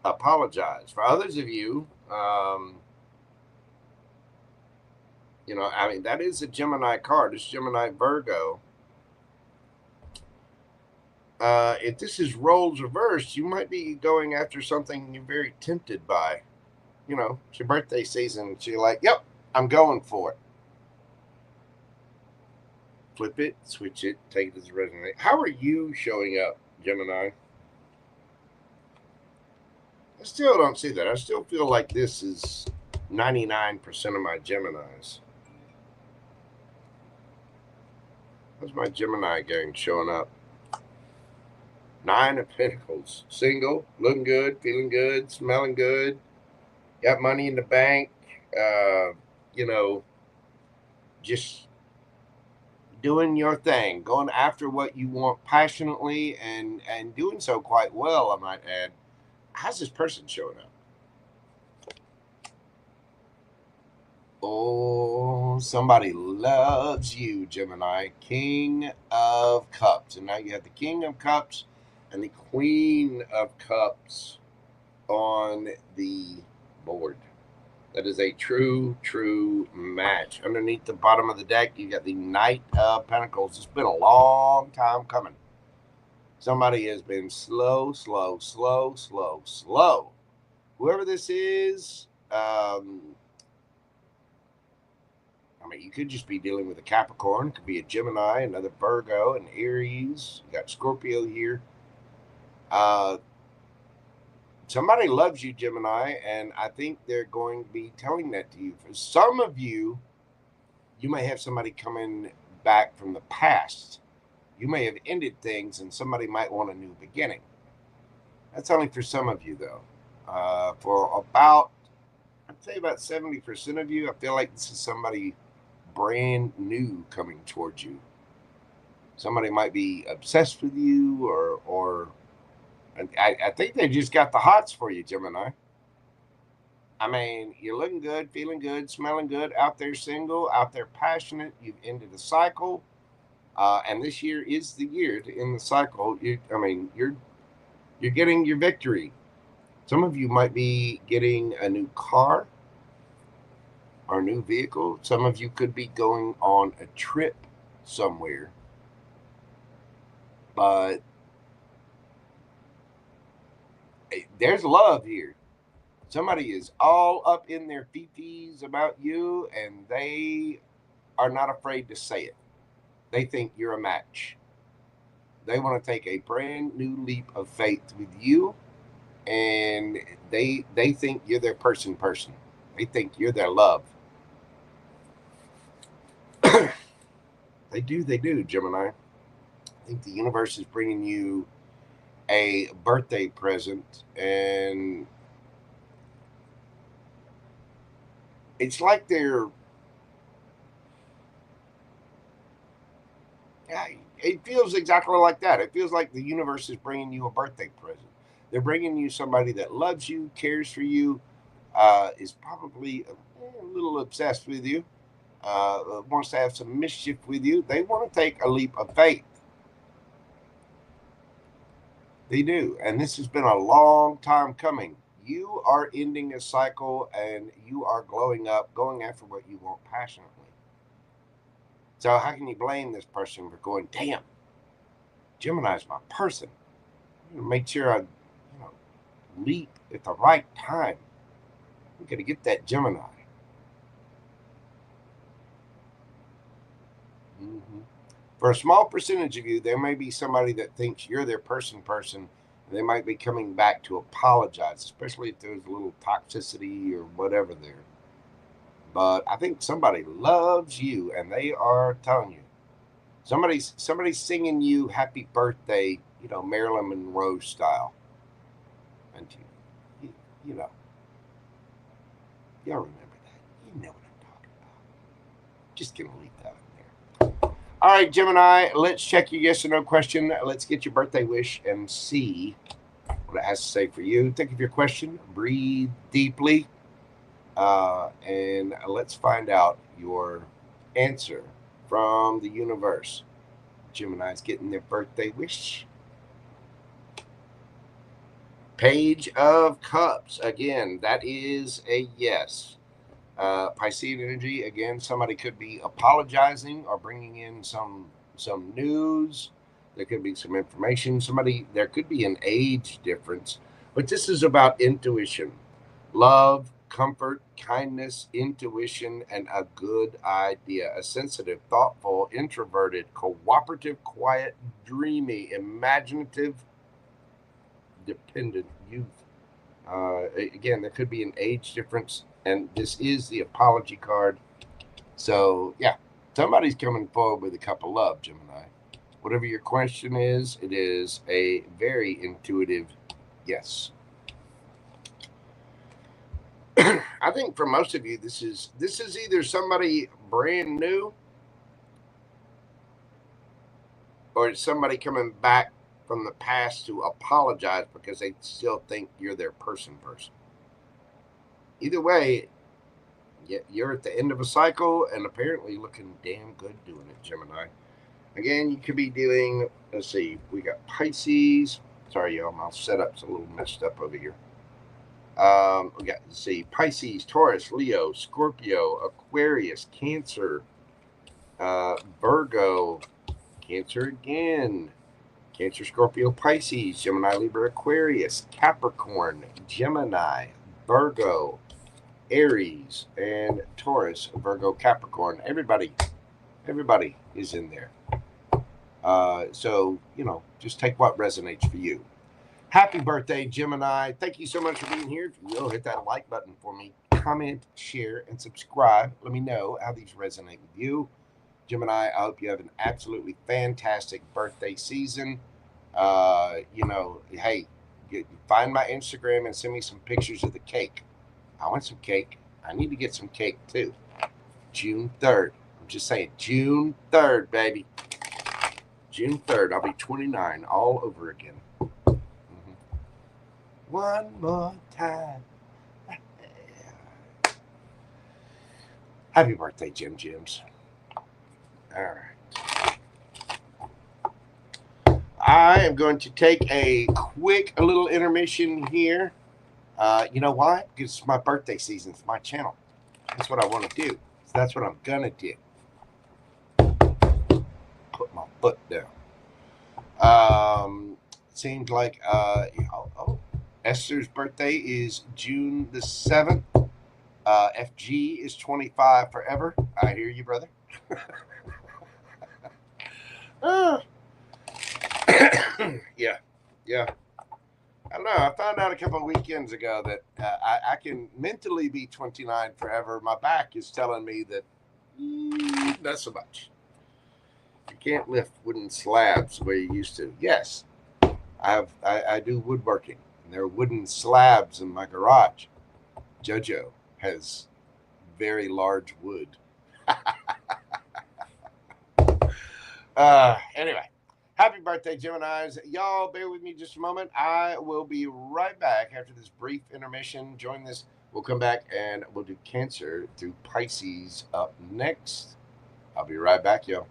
apologize. For others of you, that is a Gemini card. It's Gemini Virgo. If this is roles reversed, you might be going after something you're very tempted by. It's your birthday season. So you're like, yep, I'm going for it. Flip it, switch it, take it as a resonate. How are you showing up, Gemini? I still don't see that. I still feel like this is 99% of my Geminis. How's my Gemini gang showing up? 9 of Pentacles. Single, looking good, feeling good, smelling good. Got money in the bank. Just doing your thing. Going after what you want passionately and doing so quite well, I might add. How's this person showing up? Oh, somebody loves you, Gemini. King of Cups. And now you have the King of Cups and the Queen of Cups on the board. That is a true match. Underneath the bottom of the deck, you got the Knight of Pentacles. It's been a long time coming. Somebody has been slow. Whoever this is, you could just be dealing with a Capricorn. Could be a Gemini, another Virgo, an Aries. You got Scorpio here. Somebody loves you, Gemini, and I think they're going to be telling that to you. For some of you, you may have somebody coming back from the past. You may have ended things, and somebody might want a new beginning. That's only for some of you, though. For about, I'd say about 70% of you, I feel like this is somebody brand new coming towards you. Somebody might be obsessed with you, or I think they just got the hots for you, Gemini. I mean, you're looking good, feeling good, smelling good, out there single, out there passionate. You've ended the cycle, and this year is the year to end the cycle. You're getting your victory. Some of you might be getting a new car or a new vehicle. Some of you could be going on a trip somewhere, but there's love here. Somebody is all up in their fifis about you, and they are not afraid to say it. They think you're a match. They want to take a brand new leap of faith with you, and they think you're their person. They think you're their love. They do, Gemini. I think the universe is bringing you a birthday present, and it's like they're, yeah, it feels exactly like that. It feels like the universe is bringing you a birthday present. They're bringing you somebody that loves you, cares for you, is probably a little obsessed with you, wants to have some mischief with you. They want to take a leap of faith. They do. And this has been a long time coming. You are ending a cycle, and you are glowing up, going after what you want passionately. So how can you blame this person for going, damn, Gemini's my person? I'm gonna make sure I, leap at the right time. I'm gonna get that Gemini. Mm-hmm. For a small percentage of you, there may be somebody that thinks you're their person. And they might be coming back to apologize, especially if there's a little toxicity or whatever there. But I think somebody loves you, and they are telling you. Somebody's singing you happy birthday, Marilyn Monroe style. And you know, y'all remember that. You know what I'm talking about. Just gonna leave that in there. All right, Gemini, let's check your yes or no question. Let's get your birthday wish and see what it has to say for you. Think of your question, breathe deeply, and let's find out your answer from the universe. Gemini's getting their birthday wish. Page of Cups. Again, that is a yes. Piscean energy. Again, somebody could be apologizing or bringing in some news. There could be some information. There could be an age difference, but this is about intuition, love, comfort, kindness, intuition, and a good idea. A sensitive, thoughtful, introverted, cooperative, quiet, dreamy, imaginative, dependent youth. Again, there could be an age difference, and this is the apology card. So, yeah, somebody's coming forward with a cup of love, Gemini. Whatever your question is, it is a very intuitive yes. I think for most of you, this is either somebody brand new, or it's somebody coming back from the past to apologize because they still think you're their person. Either way, you're at the end of a cycle, and apparently looking damn good doing it, Gemini. Again, you could be dealing, let's see, we got Pisces. Sorry, y'all, my setup's a little messed up over here. We got, let's see, Pisces, Taurus, Leo, Scorpio, Aquarius, Cancer, Virgo, Cancer again, Cancer, Scorpio, Pisces, Gemini, Libra, Aquarius, Capricorn, Gemini, Virgo, Aries, and Taurus, Virgo, Capricorn. Everybody is in there. So, just take what resonates for you. Happy birthday, Gemini. Thank you so much for being here. If you will, hit that like button for me. Comment, share, and subscribe. Let me know how these resonate with you. Gemini, I hope you have an absolutely fantastic birthday season. Hey, find my Instagram and send me some pictures of the cake. I want some cake. I need to get some cake too. June 3rd. I'm just saying, June 3rd, baby. June 3rd, I'll be 29 all over again. One more time. Happy birthday, Jim Jims. All right. I am going to take a little intermission here. You know why? Because it's my birthday season. It's my channel. That's what I want to do. So that's what I'm going to do. Put my foot down. Seems like, Esther's birthday is June the 7th. FG is 25 forever. I hear you, brother. Yeah. I don't know. I found out a couple of weekends ago that I can mentally be 29 forever. My back is telling me that not so much. You can't lift wooden slabs the way you used to. Yes, I do woodworking, and there are wooden slabs in my garage. JoJo has very large wood. Anyway, happy birthday, Geminis. Y'all bear with me just a moment. I will be right back after this brief intermission. Join this. We'll come back and we'll do Cancer through Pisces up next. I'll be right back, y'all.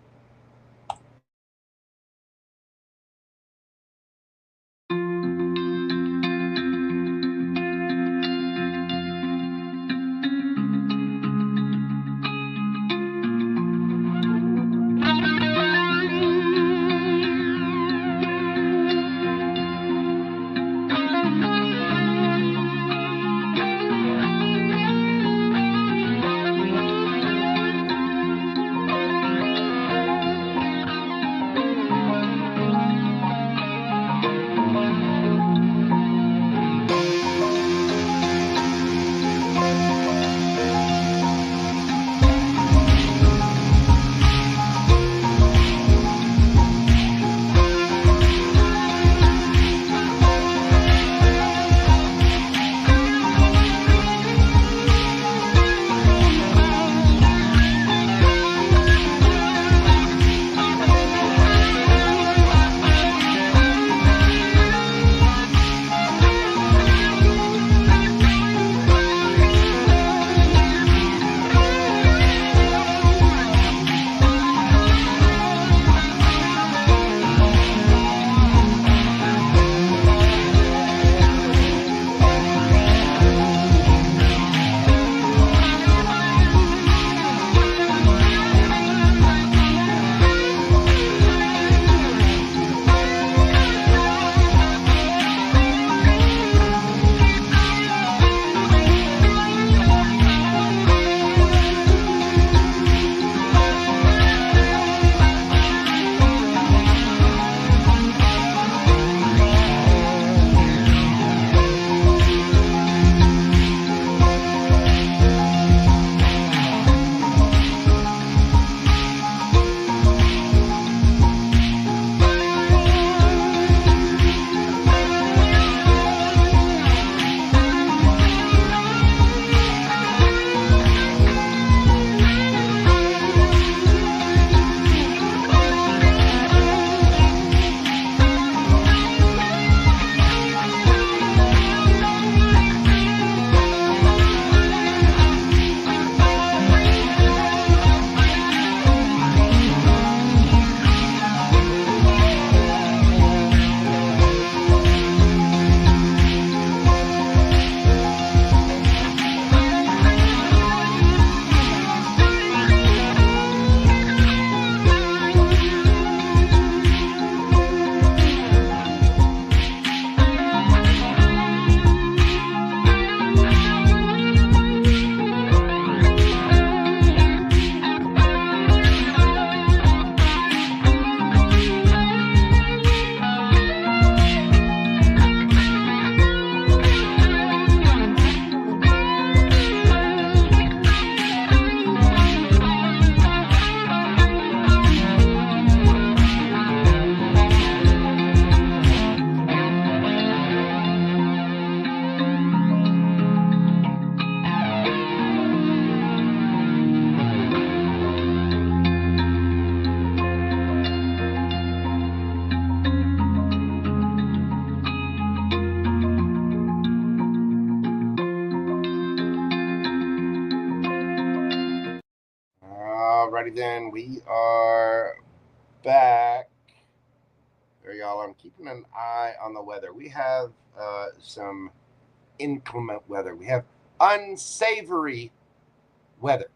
then. We are back. There, y'all. I'm keeping an eye on the weather. We have some inclement weather. We have unsavory weather.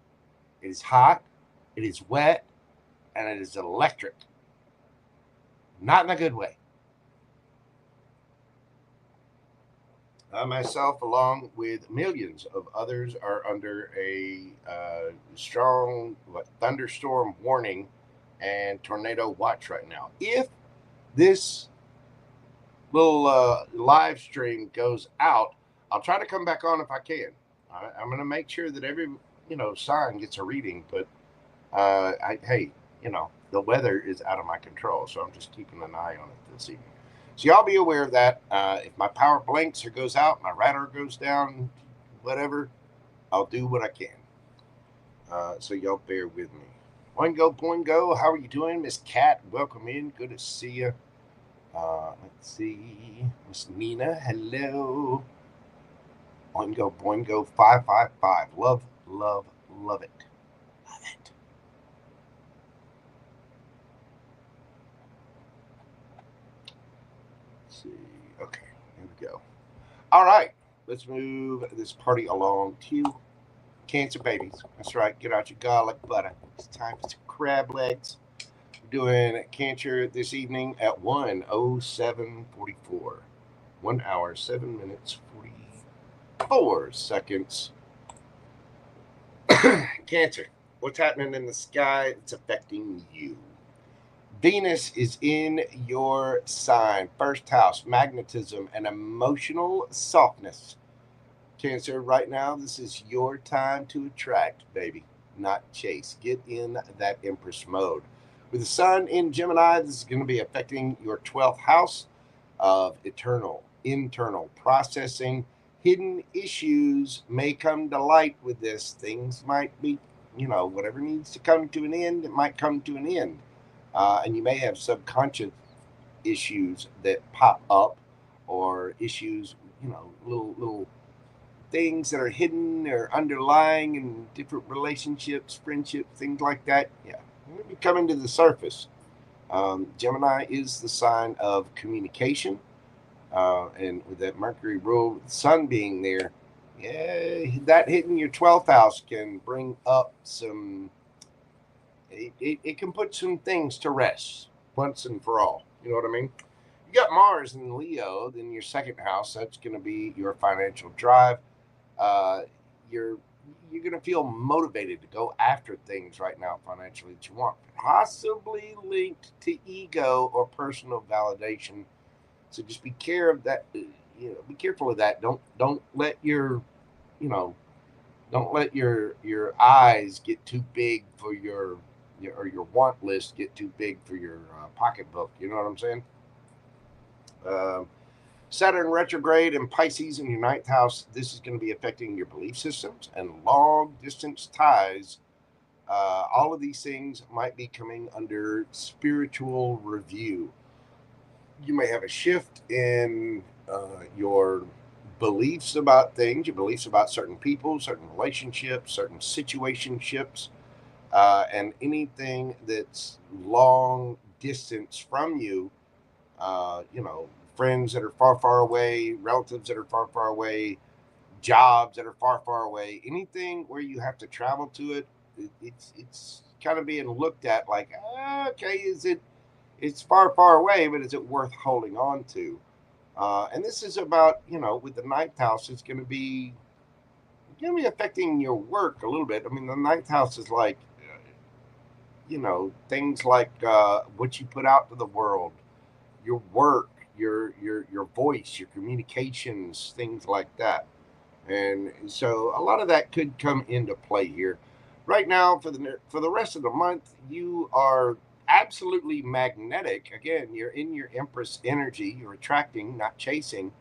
It is hot, it is wet, and it is electric. Not in a good way. I myself, along with millions of others, are under a strong thunderstorm warning and tornado watch right now. If this little live stream goes out, I'll try to come back on if I can. I'm going to make sure that every sign gets a reading, but hey, the weather is out of my control, so I'm just keeping an eye on it this evening. So y'all be aware of that. If my power blinks or goes out, my radar goes down, whatever, I'll do what I can. So y'all bear with me. Boingo, how are you doing, Miss Cat? Welcome in. Good to see you. Let's see. Miss Nina, hello. Boingo 555. Love it. Love it. See. Okay, here we go. All right, let's move this party along to Cancer babies. That's right. Get out your garlic butter. It's time for some crab legs. We're doing Cancer this evening at 1:07:44. 1 hour, 7 minutes, 44 seconds. Cancer. What's happening in the sky? It's affecting you. Venus is in your sign, first house, magnetism and emotional softness. Cancer, right now, this is your time to attract, baby, not chase. Get in that Empress mode. With the sun in Gemini, this is going to be affecting your 12th house of internal processing. Hidden issues may come to light with this. Things might be, whatever needs to come to an end, it might come to an end. And you may have subconscious issues that pop up, or issues, little things that are hidden or underlying in different relationships, friendships, things like that. Yeah, they'll be coming to the surface. Gemini is the sign of communication. And with that Mercury rule, the sun being there, yeah, that hitting your 12th house can bring up some... It can put some things to rest once and for all. You know what I mean? You got Mars in Leo, then your second house. That's going to be your financial drive. You're going to feel motivated to go after things right now financially that you want, possibly linked to ego or personal validation. So just be careful of that. Be careful of that. Don't let your eyes get too big for your want list get too big for your pocketbook. You know what I'm saying? Saturn retrograde and Pisces in your 9th house. This is going to be affecting your belief systems and long distance ties. All of these things might be coming under spiritual review. You may have a shift in your beliefs about things, your beliefs about certain people, certain relationships, certain situationships. And anything that's long distance from you, friends that are far away, relatives that are far away, jobs that are far away, anything where you have to travel to it, it's kind of being looked at like, okay, it's far away, but is it worth holding on to? And this is about, with the 9th house, it's going to be affecting your work a little bit. I mean, the 9th house is like, things like what you put out to the world, your work, your voice, your communications, things like that. And so a lot of that could come into play here. Right now, for the rest of the month, you are absolutely magnetic. Again, you're in your Empress energy. You're attracting, not chasing.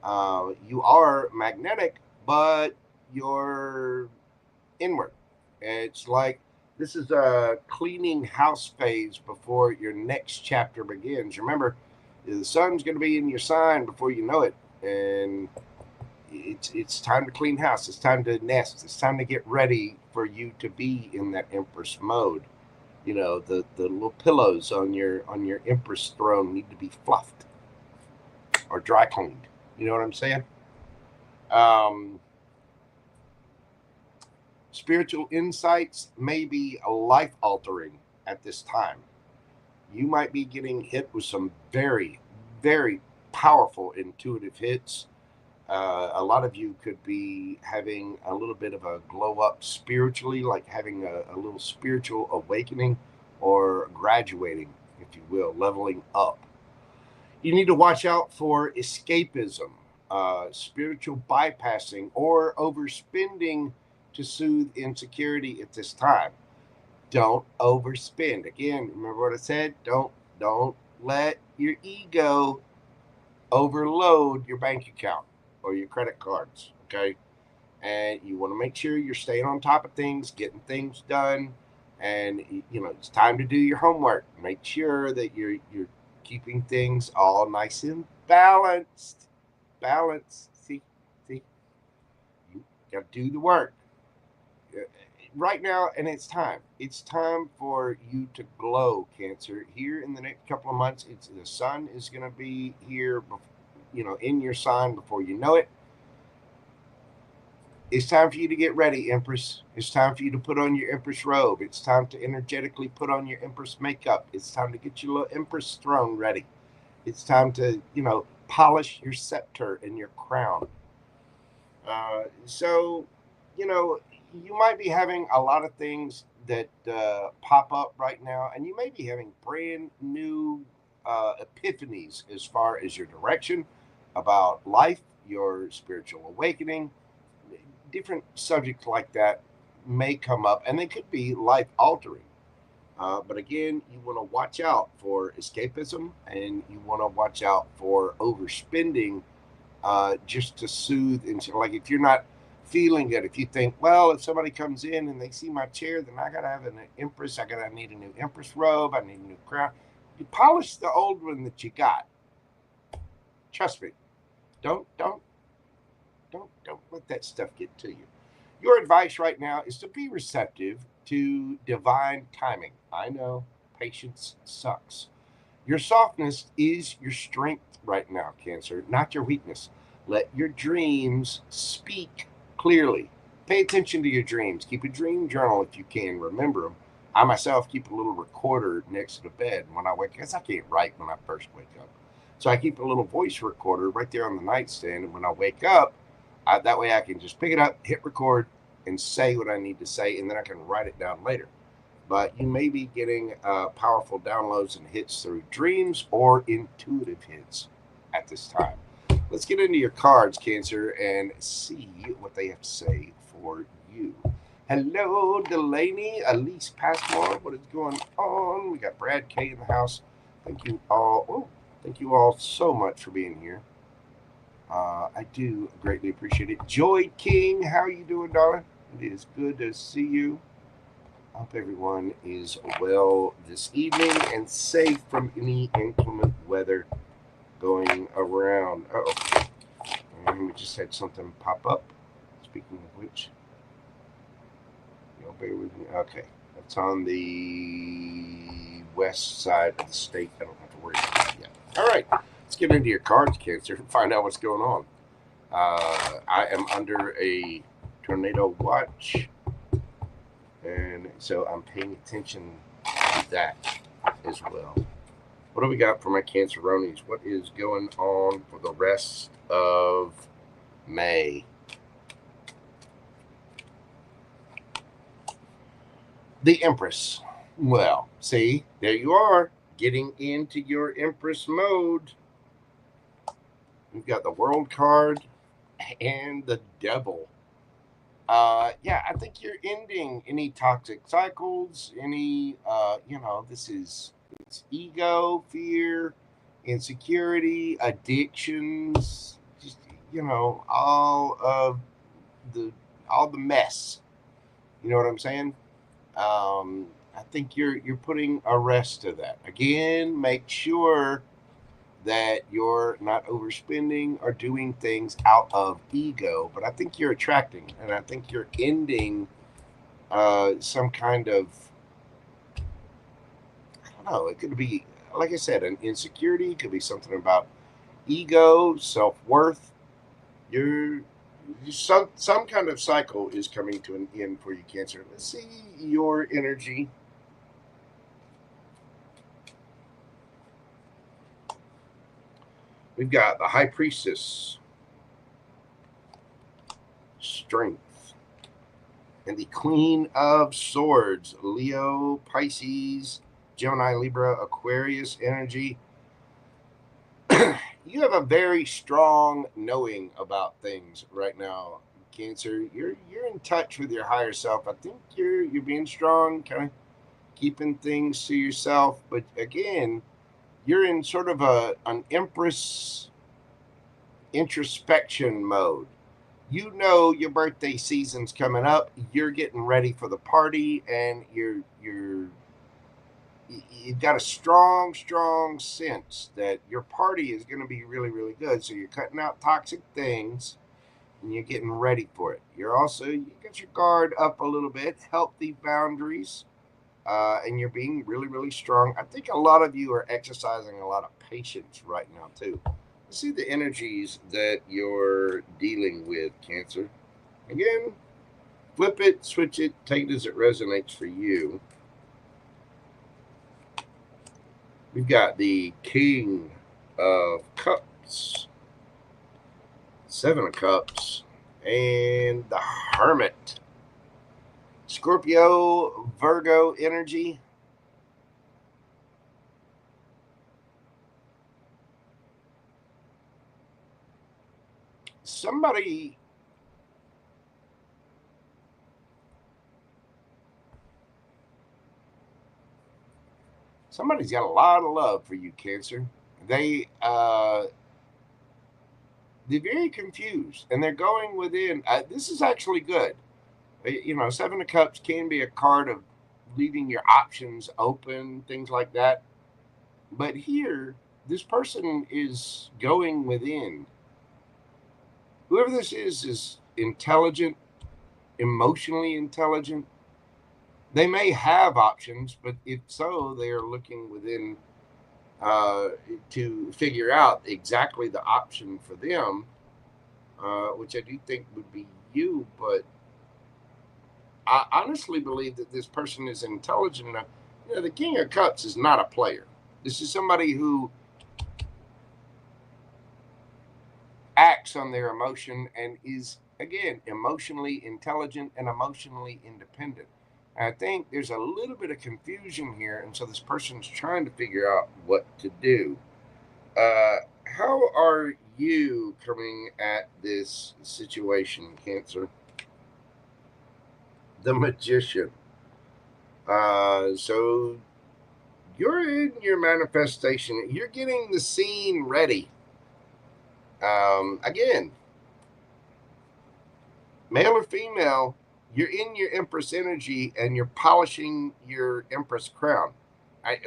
You are magnetic, but you're inward. It's like this is a cleaning house phase before your next chapter begins. Remember, the sun's going to be in your sign before you know it, and it's time to clean house. It's time to nest. It's time to get ready for you to be in that Empress mode. You know, the little pillows on your Empress throne need to be fluffed or dry cleaned. You know what I'm saying? Spiritual insights may be life altering at this time. You might be getting hit with some very, very powerful intuitive hits. A lot of you could be having a little bit of a glow up spiritually, like having a little spiritual awakening or graduating, if you will, leveling up. You need to watch out for escapism, spiritual bypassing, or overspending to soothe insecurity at this time. Don't overspend. Again, remember what I said? Don't let your ego overload your bank account or your credit cards. Okay. And you want to make sure you're staying on top of things, getting things done. And you know, it's time to do your homework. Make sure that you're keeping things all nice and balanced. See, you got to do the work right now, and it's time. It's time for you to glow, Cancer. Here in the next couple of months, it's the sun is going to be here, you know, in your sign before you know it. It's time for you to get ready, Empress. It's time for you to put on your Empress robe. It's time to energetically put on your Empress makeup. It's time to get your little Empress throne ready. It's time to, you know, polish your scepter and your crown. So, you know, you might be having a lot of things that pop up right now, and you may be having brand new epiphanies as far as your direction about life, your spiritual awakening. Different subjects like that may come up, and they could be life altering. But again, you want to watch out for escapism, and you want to watch out for overspending just to soothe. And like, if you're not feeling good, if you think, well, if somebody comes in and they see my chair, then I gotta have an Empress. I need a new Empress robe. I need a new crown. You polish the old one that you got. Trust me. Don't let that stuff get to you. Your advice right now is to be receptive to divine timing. I know patience sucks. Your softness is your strength right now, Cancer, not your weakness. Let your dreams speak clearly. Pay attention to your dreams. Keep a dream journal if you can. Remember them. I myself keep a little recorder next to the bed when I wake up, because I can't write when I first wake up. So I keep a little voice recorder right there on the nightstand. And when I wake up, that way I can just pick it up, hit record, and say what I need to say, and then I can write it down later. But you may be getting powerful downloads and hits through dreams or intuitive hits at this time. Let's get into your cards, Cancer, and see what they have to say for you. Hello, Delaney, Elise Passmore. What is going on? We got Brad K in the house. Thank you all. Oh, thank you all so much for being here. I do greatly appreciate it. Joy King, how are you doing, darling? It is good to see you. I hope everyone is well this evening and safe from any inclement weather going around. Uh-oh. And we just had something pop up. Speaking of which, bear with me. Okay. That's on the west side of the state. I don't have to worry about that yet. All right. Let's get into your cards, Cancer, and find out what's going on. I am under a tornado watch, and so I'm paying attention to that as well. What do we got for my Canceronies? What is going on for the rest of May? The Empress. Well, see, there you are, getting into your Empress mode. We've got the World card and the Devil. Yeah, I think you're ending any toxic cycles, any, it's ego, fear, insecurity, addictions, just, all the mess. You know what I'm saying? I think you're putting a rest to that. Again, make sure that you're not overspending or doing things out of ego, but I think you're attracting, and I think you're ending some kind of don't know. It could be, like I said, an insecurity. It could be something about ego, self-worth. You're some kind of cycle is coming to an end for you, Cancer. Let's see your energy. We've got the High Priestess, Strength, and the Queen of Swords, Leo, Pisces, Gemini, Libra, Aquarius energy. You have a very strong knowing about things right now, Cancer. You're in touch with your higher self. I think you're being strong, kind of keeping things to yourself. But again, you're in sort of an Empress introspection mode. You know your birthday season's coming up. You're getting ready for the party, and you've got a strong sense that your party is going to be really, really good. So you're cutting out toxic things and you're getting ready for it. You get your guard up a little bit, healthy boundaries, and you're being really, really strong. I think a lot of you are exercising a lot of patience right now, too. Let's see the energies that you're dealing with, Cancer. Again, flip it, switch it, take it as it resonates for you. We've got the King of Cups, Seven of Cups, and the Hermit. Scorpio, Virgo energy. Somebody's got a lot of love for you, Cancer. They're very confused, and they're going within. This is actually good. Seven of Cups can be a card of leaving your options open, things like that. But here, this person is going within. Whoever this is intelligent, emotionally intelligent. They may have options, but if so, they are looking within to figure out exactly the option for them, which I do think would be you. But I honestly believe that this person is intelligent enough. The King of Cups is not a player. This is somebody who acts on their emotion and is, again, emotionally intelligent and emotionally independent. And I think there's a little bit of confusion here, and so this person's trying to figure out what to do. How are you coming at this situation, Cancer? The Magician. So you're in your manifestation. You're getting the scene ready. Again, male or female, you're in your Empress energy and you're polishing your Empress crown.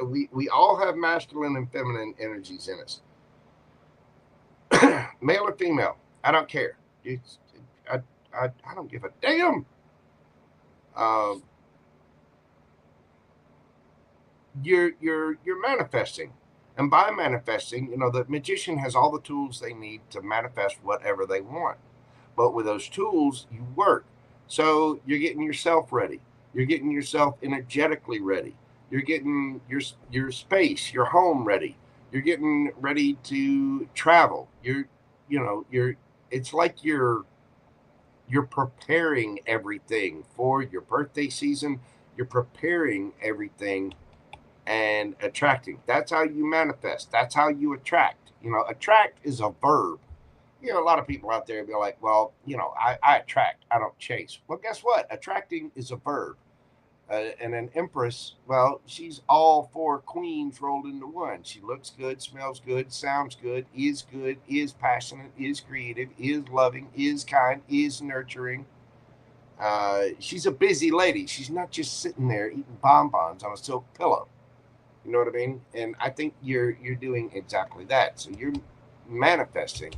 We all have masculine and feminine energies in us. Male or female, I don't care. I don't give a damn. You're manifesting, and by manifesting, the magician has all the tools they need to manifest whatever they want. But with those tools, you work. So you're getting yourself ready. You're getting yourself energetically ready. You're getting your space, your home ready. You're getting ready to travel. It's like you're preparing everything for your birthday season. You're preparing everything and attracting. That's how you manifest. That's how you attract. Attract is a verb. A lot of people out there be like, well, I attract, I don't chase. Well, guess what? Attracting is a verb. And an empress, well, she's all four queens rolled into one. She looks good, smells good, sounds good, is passionate, is creative, is loving, is kind, is nurturing. She's a busy lady. She's not just sitting there eating bonbons on a silk pillow. You know what I mean? And I think you're doing exactly that. So you're manifesting,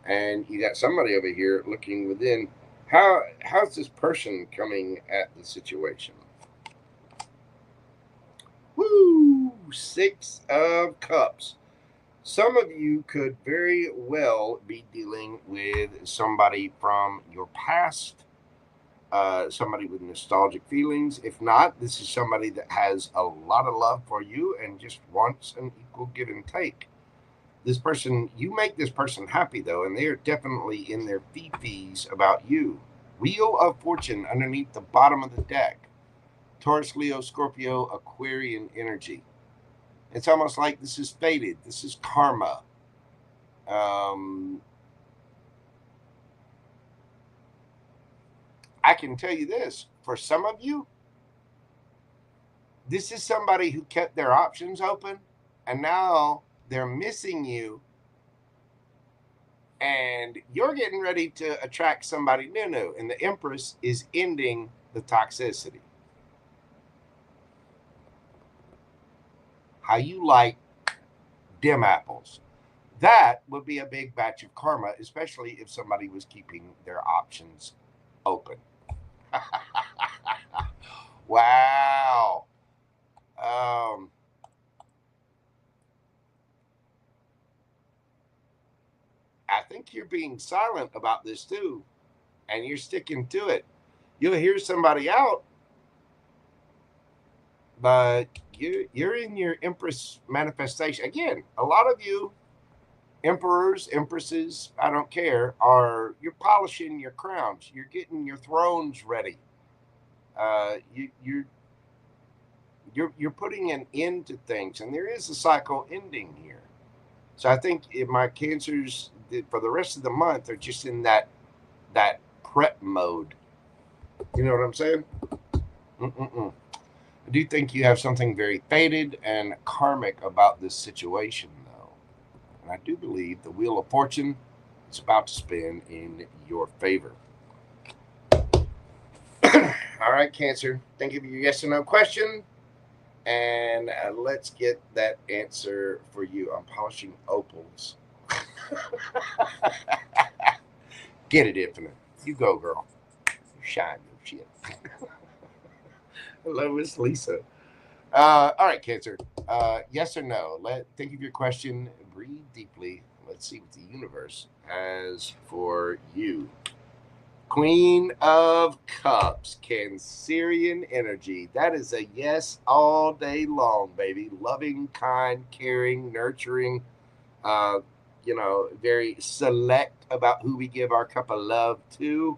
and you got somebody over here looking within. How's this person coming at the situation? Woo! Six of Cups. Some of you could very well be dealing with somebody from your past, somebody with nostalgic feelings. If not, this is somebody that has a lot of love for you and just wants an equal give and take. This person, you make this person happy though, and they are definitely in their fee-fees about you. Wheel of Fortune underneath the bottom of the deck. Taurus, Leo, Scorpio, Aquarian energy. It's almost like this is fated. This is karma. I can tell you this, for some of you, this is somebody who kept their options open and now they're missing you and you're getting ready to attract somebody new. And the Empress is ending the toxicity. How you like dim apples. That would be a big batch of karma, especially if somebody was keeping their options open. Wow. I think you're being silent about this too, and you're sticking to it. You'll hear somebody out, but you're in your Empress manifestation. Again, a lot of you emperors, empresses, I don't care, you're polishing your crowns. You're getting your thrones ready. You're putting an end to things, and there is a cycle ending here. So I think if my Cancers for the rest of the month are just in that prep mode. You know what I'm saying? I do think you have something very fated and karmic about this situation, though. And I do believe the Wheel of Fortune is about to spin in your favor. All right, Cancer. Think of your yes or no question. And let's get that answer for you. I'm polishing opals. Get it, Infinite. You go, girl. You shine your shit. Hello, Miss Lisa. All right, Cancer. Yes or no? Think of your question. Breathe deeply. Let's see what the universe has for you. Queen of Cups, Cancerian energy. That is a yes all day long, baby. Loving, kind, caring, nurturing. Very select about who we give our cup of love to.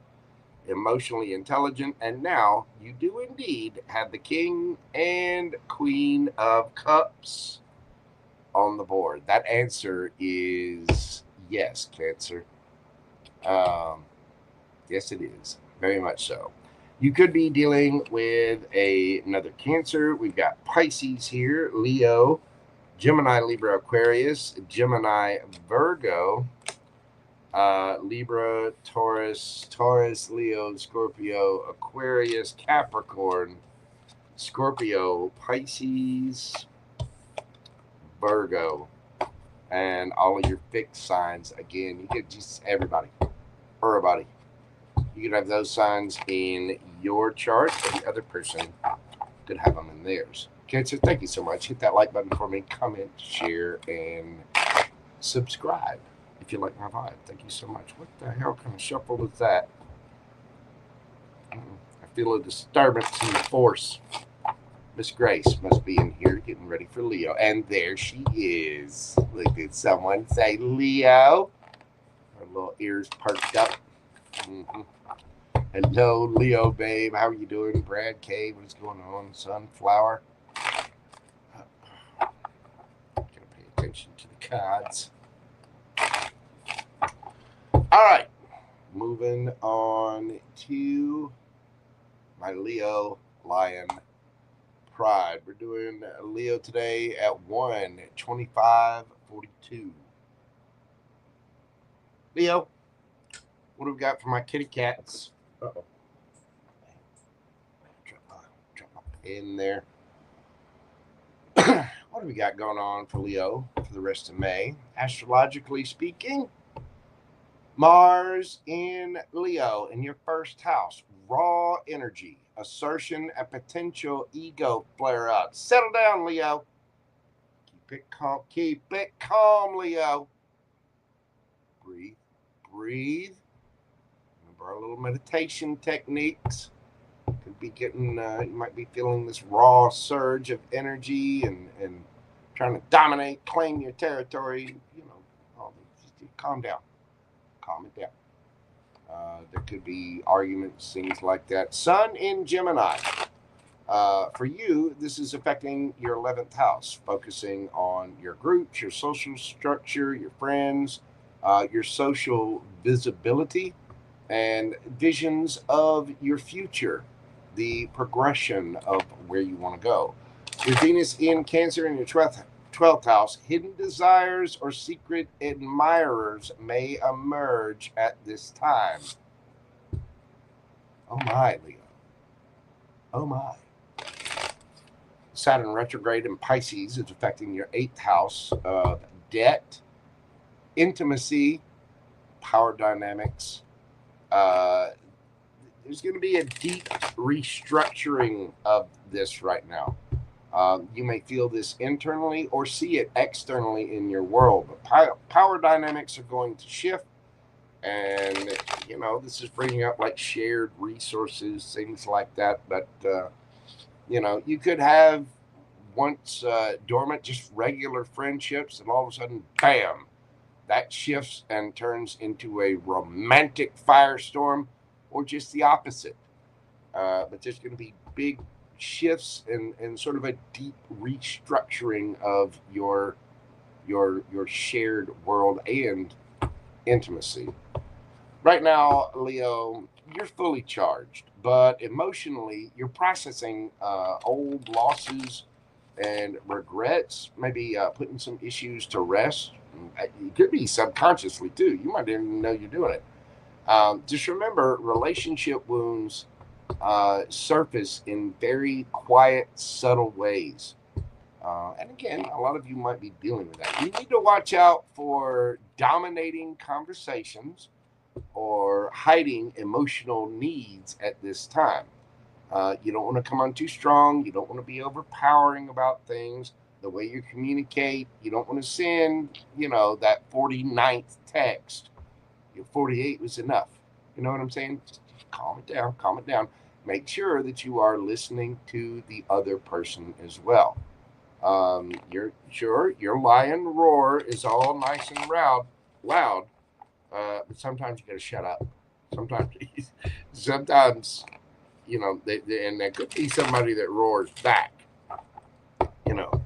Emotionally intelligent. And now you do indeed have the King and Queen of Cups on the board. That answer is yes, Cancer. Yes, it is. Very much so. You could be dealing with another Cancer. We've got Pisces here, Leo, Gemini, Libra, Aquarius, Gemini, Virgo, Libra, Taurus, Leo, Scorpio, Aquarius, Capricorn, Scorpio, Pisces, Virgo, and all of your fixed signs. Again, you get just everybody. You could have those signs in your chart, or the other person could have them in theirs. Cancer, thank you so much. Hit that like button for me, comment, share, and subscribe if you like my vibe. Thank you so much. What the hell kind of shuffle is that? I feel a disturbance in the force. Miss Grace must be in here getting ready for Leo. And there she is. Look, did someone say Leo? Her little ears perked up. Hello, Leo, babe. How are you doing? Brad K, what is going on? Sunflower. Gotta pay attention to the cards. All right. Moving on to my Leo Lion Pride. We're doing Leo today at 1:25:42. Leo, what do we got for my kitty cats? Uh-oh. Drop my pen there. What do we got going on for Leo for the rest of May? Astrologically speaking, Mars in Leo in your first house. Raw energy, assertion, and potential ego flare up. Settle down, Leo. Keep it calm, Leo. Breathe. Breathe. Remember our little meditation techniques. Could be getting, you might be feeling this raw surge of energy and trying to dominate, claim your territory. You know, just calm down. Calm it down. There could be arguments, things like that. Sun in Gemini. For you, this is affecting your 11th house, focusing on your groups, your social structure, your friends, your social visibility, and visions of your future, the progression of where you want to go. Your Venus in Cancer in your 12th house, hidden desires or secret admirers may emerge at this time. Oh my, Leo. Oh my. Saturn retrograde in Pisces is affecting your 8th house of debt, intimacy, power dynamics. There's going to be a deep restructuring of this right now. You may feel this internally or see it externally in your world, but power dynamics are going to shift. And, you know, this is bringing up like shared resources, things like that. But, you know, you could have once dormant, just regular friendships, and all of a sudden, bam, that shifts and turns into a romantic firestorm, or just the opposite. But there's going to be big shifts and sort of a deep restructuring of your shared world and intimacy. Right now, Leo, you're fully charged, but emotionally, you're processing old losses and regrets, maybe putting some issues to rest. It could be subconsciously too. You might even know you're doing it. Just remember, relationship wounds surface in very quiet, subtle ways. And again, a lot of you might be dealing with that. You need to watch out for dominating conversations or hiding emotional needs at this time. You don't want to come on too strong. You don't want to be overpowering about things. The way you communicate, you don't want to send, you know, that 49th text. Your 48 was enough. You know what I'm saying? Just calm it down, calm it down. Make sure that you are listening to the other person as well. You're sure your lion roar is all nice and loud, but sometimes you got to shut up. Sometimes, you know, and there could be somebody that roars back. You know,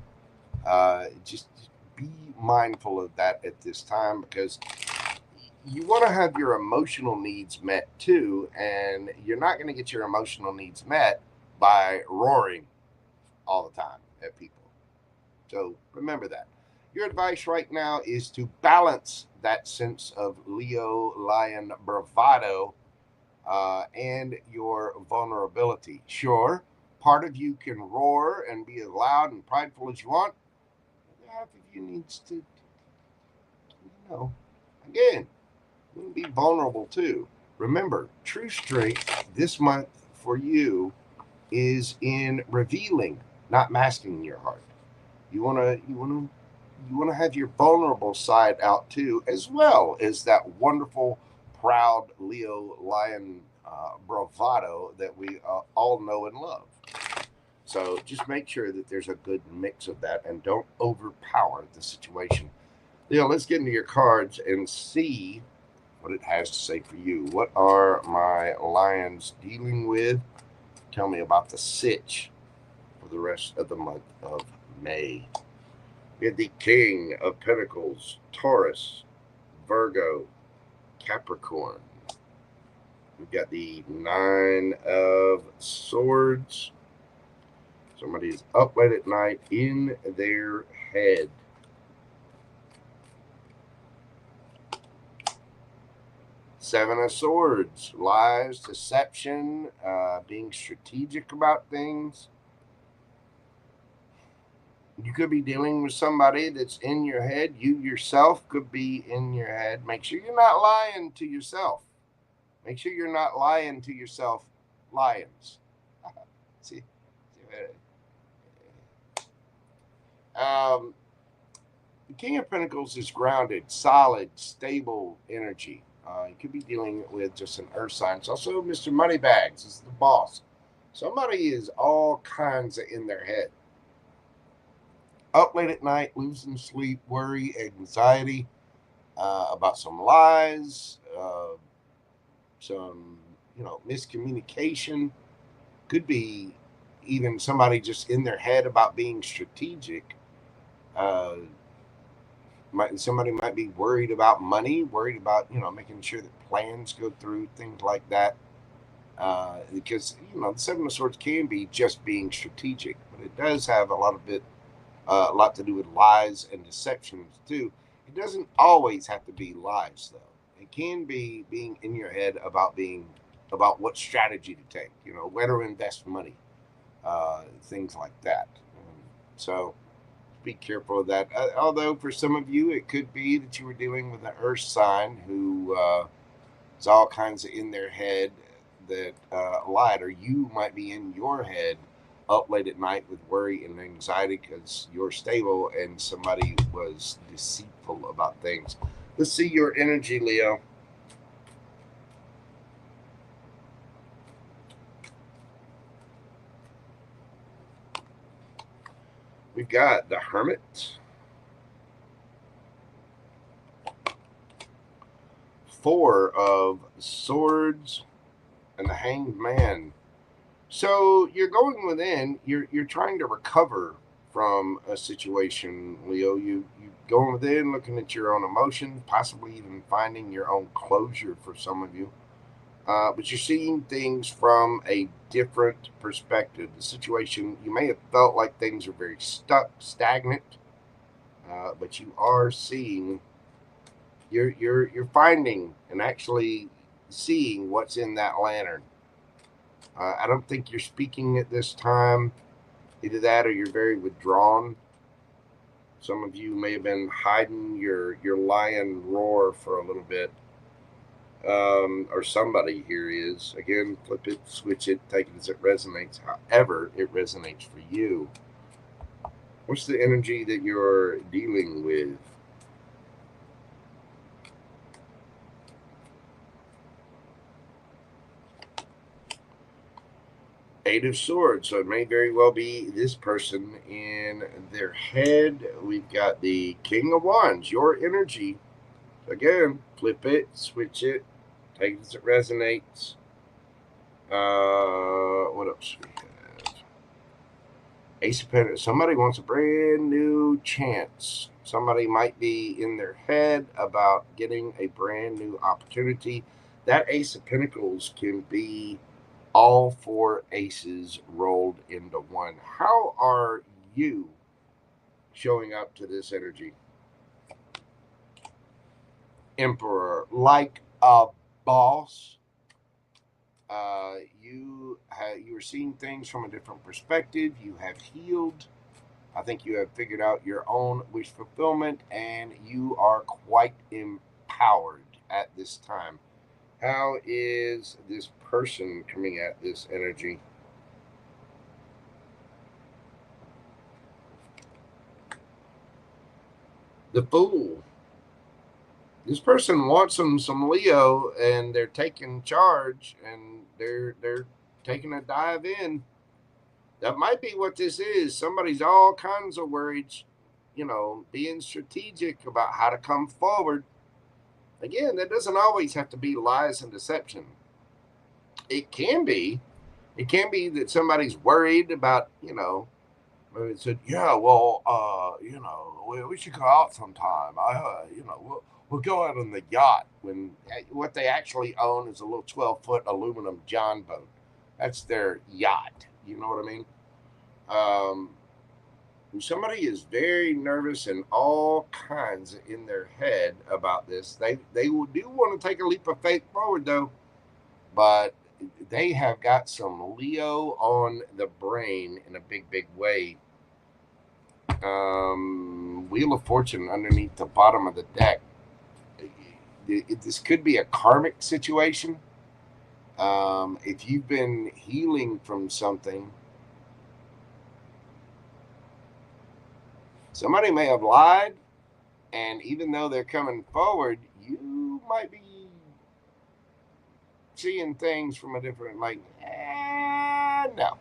just be mindful of that at this time, because you want to have your emotional needs met too, and you're not going to get your emotional needs met by roaring all the time at people. So remember that. Your advice right now is to balance that sense of Leo lion bravado and your vulnerability. Sure, part of you can roar and be as loud and prideful as you want. Half of you needs to, you know, again, be vulnerable too. Remember, true strength this month for you is in revealing, not masking your heart. You want to have your vulnerable side out too, as well as that wonderful, proud Leo lion bravado that we all know and love. So just make sure that there's a good mix of that, and don't overpower the situation. Leo, let's get into your cards and see what it has to say for you. What are my lions dealing with? Tell me about the sitch for the rest of the month of May. We have the King of Pentacles, Taurus, Virgo, Capricorn. We've got the Nine of Swords. Somebody is up late at night in their head. Seven of Swords, lies, deception, being strategic about things. You could be dealing with somebody that's in your head. You yourself could be in your head. Make sure you're not lying to yourself. Make sure you're not lying to yourself, lions. See, King of Pentacles is grounded, solid, stable energy. You could be dealing with just an earth sign. It's also Mr. Moneybags. It's the boss. Somebody is all kinds of in their head. Up late at night, losing sleep, worry, anxiety about some lies, some miscommunication. Could be even somebody just in their head about being strategic. Somebody might be worried about money, worried about making sure that plans go through, things like that. Because the Seven of Swords can be just being strategic, but it does have a lot to do with lies and deceptions too. It doesn't always have to be lies, though. It can be being in your head about what strategy to take, where to invest money, things like that. So be careful of that. Although for some of you, it could be that you were dealing with an earth sign who is all kinds of in their head that lied, or you might be in your head up late at night with worry and anxiety because you're stable and somebody was deceitful about things. Let's see your energy, Leo. We've got the Hermit, Four of Swords, and the Hanged Man. So you're going within. You're trying to recover from a situation, Leo. You going within, looking at your own emotions, possibly even finding your own closure for some of you. But you're seeing things from a different perspective. The situation, you may have felt like things are very stuck, stagnant, but you are seeing. You're finding and actually seeing what's in that lantern. I don't think you're speaking at this time. Either that or you're very withdrawn. Some of you may have been hiding your lion roar for a little bit. Or somebody here is. Again, flip it, switch it, take it as it resonates, however it resonates for you. What's the energy that you're dealing with? Eight of Swords. So it may very well be this person in their head. We've got the King of Wands, your energy. Again, flip it, switch it, take it as it resonates. What else we have? Ace of Pentacles. Somebody wants a brand new chance. Somebody might be in their head about getting a brand new opportunity. That Ace of Pentacles can be all four aces rolled into one. How are you showing up to this energy? Emperor, like a boss. You are seeing things from a different perspective. You have healed. I think you have figured out your own wish fulfillment, and you are quite empowered at this time. How is this person coming at this energy? The Fool. This person wants some Leo, and they're taking charge, and they're taking a dive in. That might be what this is. Somebody's all kinds of worried, being strategic about how to come forward. Again, that doesn't always have to be lies and deception. It can be. It can be that somebody's worried about, it said, yeah, well, we should go out sometime. We'll go out on the yacht when what they actually own is a little 12-foot aluminum John boat. That's their yacht. You know what I mean? Somebody is very nervous and all kinds in their head about this. They do want to take a leap of faith forward, though, but they have got some Leo on the brain in a big way. Wheel of Fortune underneath the bottom of the deck. This could be a karmic situation. If you've been healing from something, somebody may have lied. And even though they're coming forward, you might be seeing things from a different, like, no.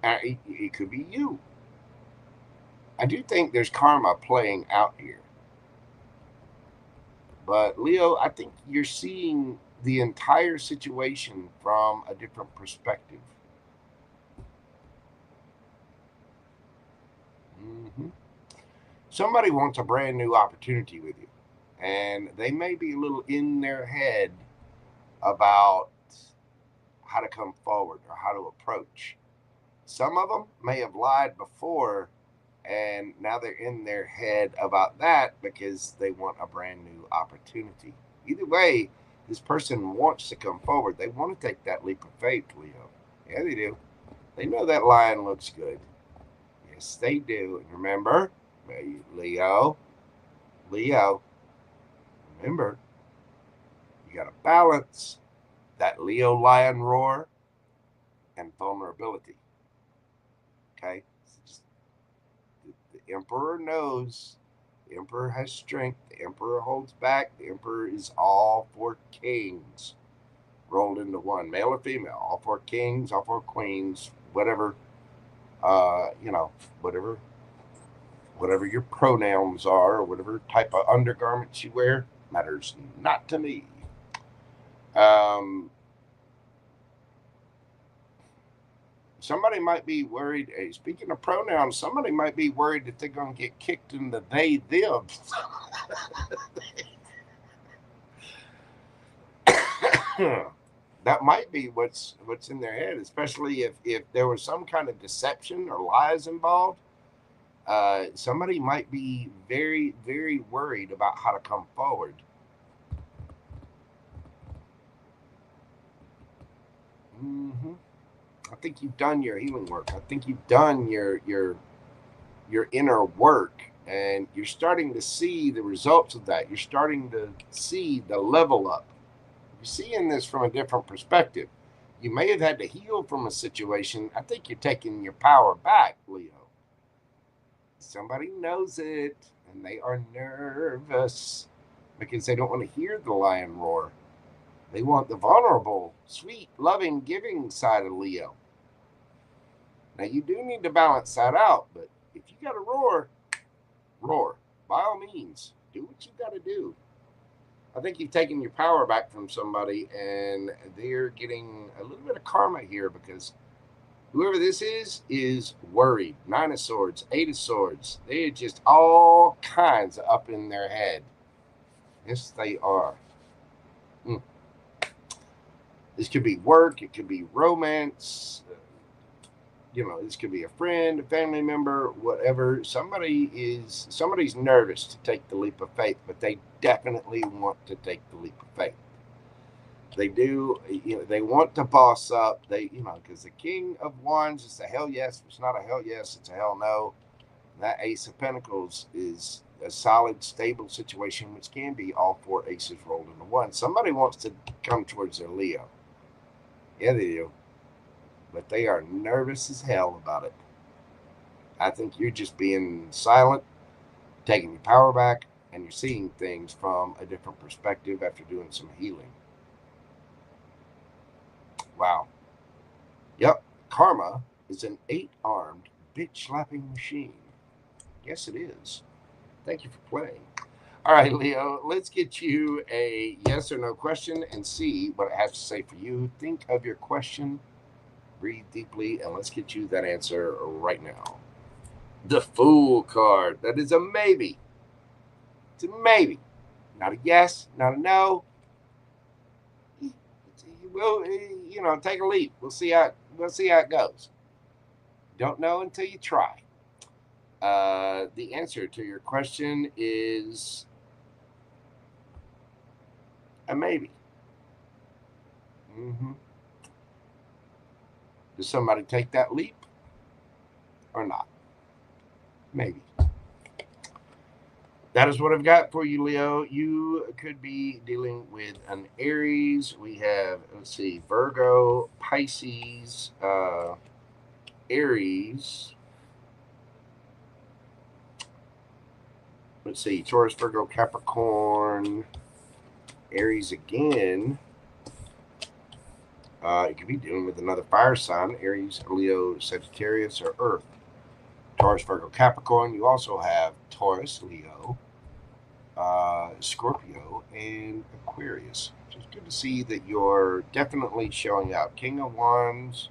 It could be you. I do think there's karma playing out here. But Leo, I think you're seeing the entire situation from a different perspective. Mm-hmm. Somebody wants a brand new opportunity with you, and they may be a little in their head about how to come forward or how to approach. Some of them may have lied before, and now they're in their head about that because they want a brand new opportunity. Either way, this person wants to come forward. They want to take that leap of faith, Leo. Yeah, they do. They know that lion looks good. Yes, they do. And remember, Leo, remember, you got to balance that Leo lion roar and vulnerability. Okay? Just, the Emperor knows. The Emperor has strength. The Emperor holds back. The Emperor is all four kings rolled into one, male or female, all four kings, all four queens, whatever, whatever your pronouns are, or whatever type of undergarments you wear, matters not to me. Somebody might be worried. Hey, speaking of pronouns, somebody might be worried that they're going to get kicked in the they them. That might be what's in their head, especially if there was some kind of deception or lies involved. Somebody might be very, very worried about how to come forward. Mm-hmm. I think you've done your healing work. I think you've done your inner work, and you're starting to see the results of that. You're starting to see the level up. You're seeing this from a different perspective. You may have had to heal from a situation. I think you're taking your power back, Leo. Somebody knows it, and they are nervous because they don't want to hear the lion roar. They want the vulnerable, sweet, loving, giving side of Leo. Now, you do need to balance that out, but if you got to roar, roar. By all means, do what you got to do. I think you've taken your power back from somebody, and they're getting a little bit of karma here because whoever this is worried. 9 of Swords, 8 of Swords. They're just all kinds of up in their head. Yes, they are. This could be work. It could be romance. This could be a friend, a family member, whatever. Somebody's nervous to take the leap of faith, but they definitely want to take the leap of faith. They do, they want to boss up. Because the King of Wands is a hell yes. If it's not a hell yes, it's a hell no. And that Ace of Pentacles is a solid, stable situation, which can be all 4 aces rolled into one. Somebody wants to come towards their Leo. Yeah, they do. But they are nervous as hell about it. I think you're just being silent, taking your power back, and you're seeing things from a different perspective after doing some healing. Wow. Yep. Karma is an 8-armed bitch-slapping machine. Yes, it is. Thank you for playing. All right, Leo, let's get you a yes or no question and see what it has to say for you. Think of your question, breathe deeply, and let's get you that answer right now. The Fool card. That is a maybe. It's a maybe. Not a yes, not a no. We'll, take a leap. We'll see how it goes. Don't know until you try. The answer to your question is a maybe. Mm-hmm. Does somebody take that leap or not? Maybe. That is what I've got for you, Leo. You could be dealing with an Aries. We have, let's see, Virgo, Pisces, Aries, Let's see, Taurus, Virgo, Capricorn, Aries again. You could be dealing with another fire sign, Aries, Leo, Sagittarius, or Earth. Taurus, Virgo, Capricorn. You also have Taurus, Leo, Scorpio, and Aquarius. So it's good to see that you're definitely showing up. King of Wands,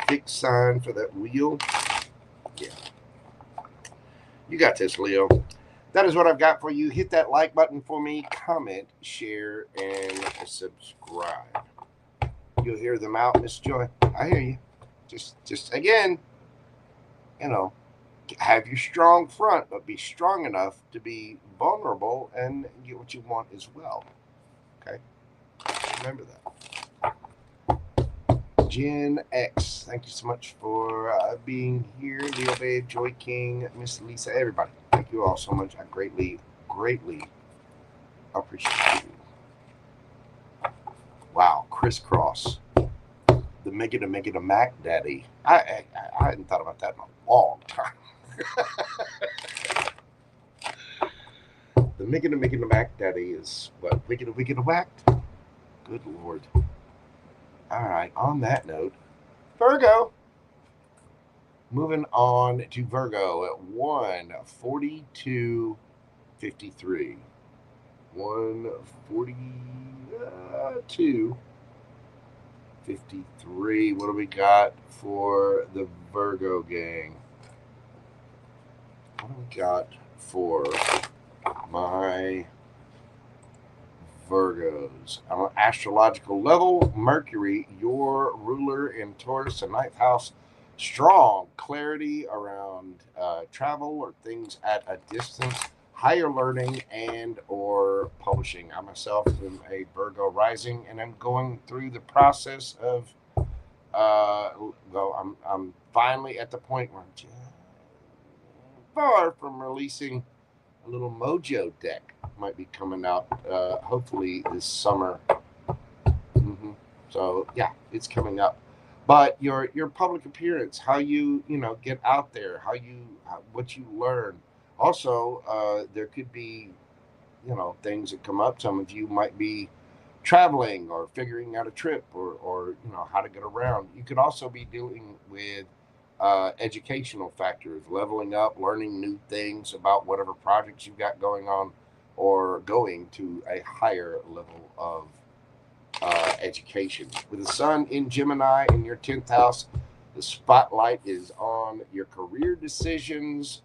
fixed sign for that wheel. Yeah. You got this, Leo. That is what I've got for you. Hit that like button for me, comment, share, and subscribe. You'll hear them out, Miss Joy. I hear you. Just again, you know, have your strong front, but be strong enough to be vulnerable and get what you want as well. Okay? Remember that. Gen X, thank you so much for being here. Leo Babe, Joy King, Miss Lisa, everybody. Thank you all so much. I greatly, greatly appreciate you. Wow, crisscross. The Make It a Mac Daddy. I hadn't thought about that in a long time. The Make It a Mac Daddy is what? Wicked a whacked? Good Lord. All right, on that note, Virgo. Moving on to Virgo at 1:42:53. 1:42:53. What do we got for the Virgo gang? What do we got for my Virgos? On an astrological level, Mercury, your ruler in Taurus, the 9th house, strong clarity around travel or things at a distance, higher learning, and or publishing. I myself am a Virgo rising, and I'm going through the process of well, I'm finally at the point where I'm just far from releasing a little Mojo deck. Might be coming out hopefully this summer. So yeah, it's coming up. But your public appearance, how you get out there, what you learn. Also, there could be things that come up. Some of you might be traveling or figuring out a trip or how to get around. You could also be dealing with educational factors, leveling up, learning new things about whatever projects you've got going on, or going to a higher level of education. With the sun in Gemini in your 10th house, the spotlight is on your career decisions,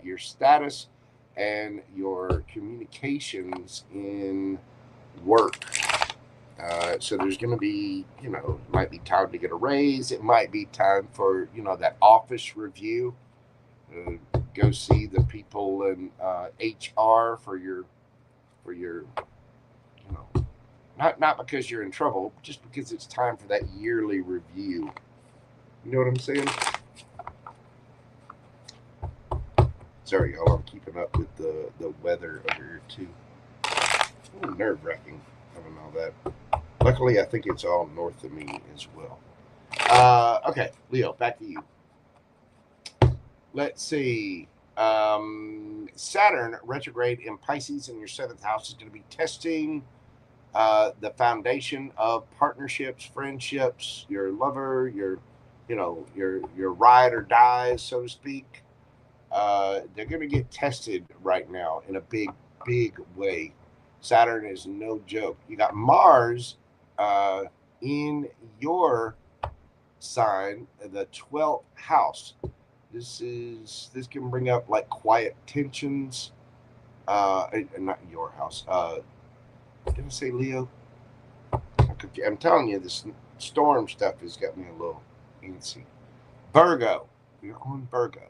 your status, and your communications in work. So there's going to be, it might be time to get a raise. It might be time for, that office review. Go see the people in HR for your, not because you're in trouble, just because it's time for that yearly review. You know what I'm saying? Sorry, y'all. I'm keeping up with the weather over here too. Nerve-wracking having all that. Luckily, I think it's all north of me as well. Okay, Leo, back to you. Let's see. Saturn retrograde in Pisces in your 7th house is going to be testing the foundation of partnerships, friendships, your lover, your ride or dies, so to speak. They're going to get tested right now in a big, big way. Saturn is no joke. You got Mars in your sign, the 12th house. This can bring up like quiet tensions. Not your house. Did I say Leo? I'm telling you, this storm stuff has got me a little antsy. Virgo. You're on Virgo.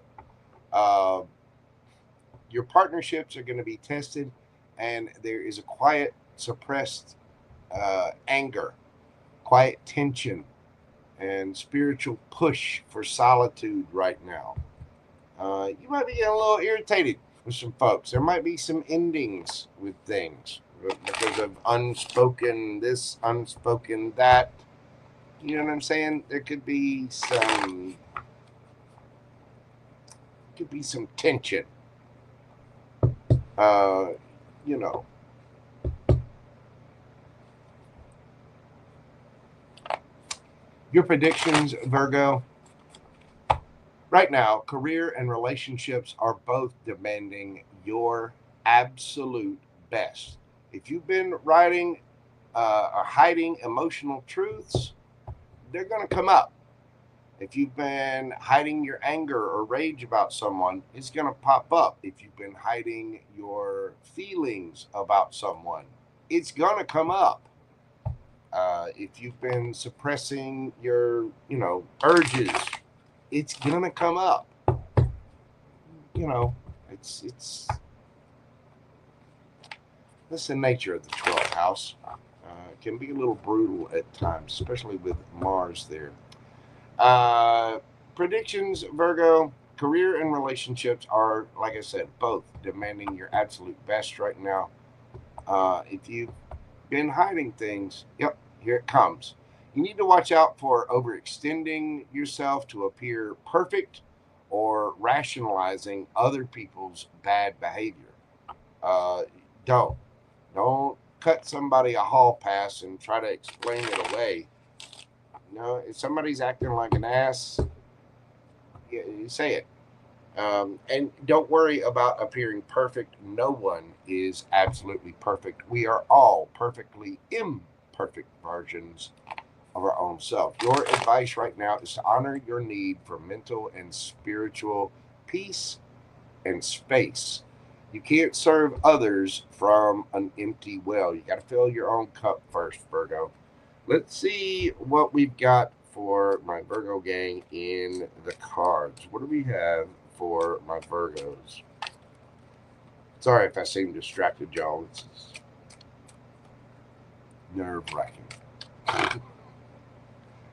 Your partnerships are going to be tested, and there is a quiet, suppressed anger, quiet tension, and spiritual push for solitude right now. You might be getting a little irritated with some folks. There might be some endings with things because of unspoken this, unspoken that. You know what I'm saying? There could be some Could be some tension. You know. Your predictions, Virgo. Right now, career and relationships are both demanding your absolute best. If you've been writing or hiding emotional truths, they're going to come up. If you've been hiding your anger or rage about someone, it's going to pop up. If you've been hiding your feelings about someone, it's going to come up. If you've been suppressing your, urges, it's going to come up. It's that's the nature of the 12th house. It can be a little brutal at times, especially with Mars there. Predictions, Virgo. Career and relationships are, like I said, both demanding your absolute best right now. If you've been hiding things, yep, here it comes. You need to watch out for overextending yourself to appear perfect or rationalizing other people's bad behavior. Don't cut somebody a hall pass and try to explain it away. If somebody's acting like an ass, you say it. And don't worry about appearing perfect. No one is absolutely perfect. We are all perfectly imperfect versions of our own self. Your advice right now is to honor your need for mental and spiritual peace and space. You can't serve others from an empty well. You got to fill your own cup first, Virgo. Let's see what we've got for my Virgo gang in the cards. What do we have for my Virgos? Sorry if I seem distracted, y'all. It's nerve-wracking.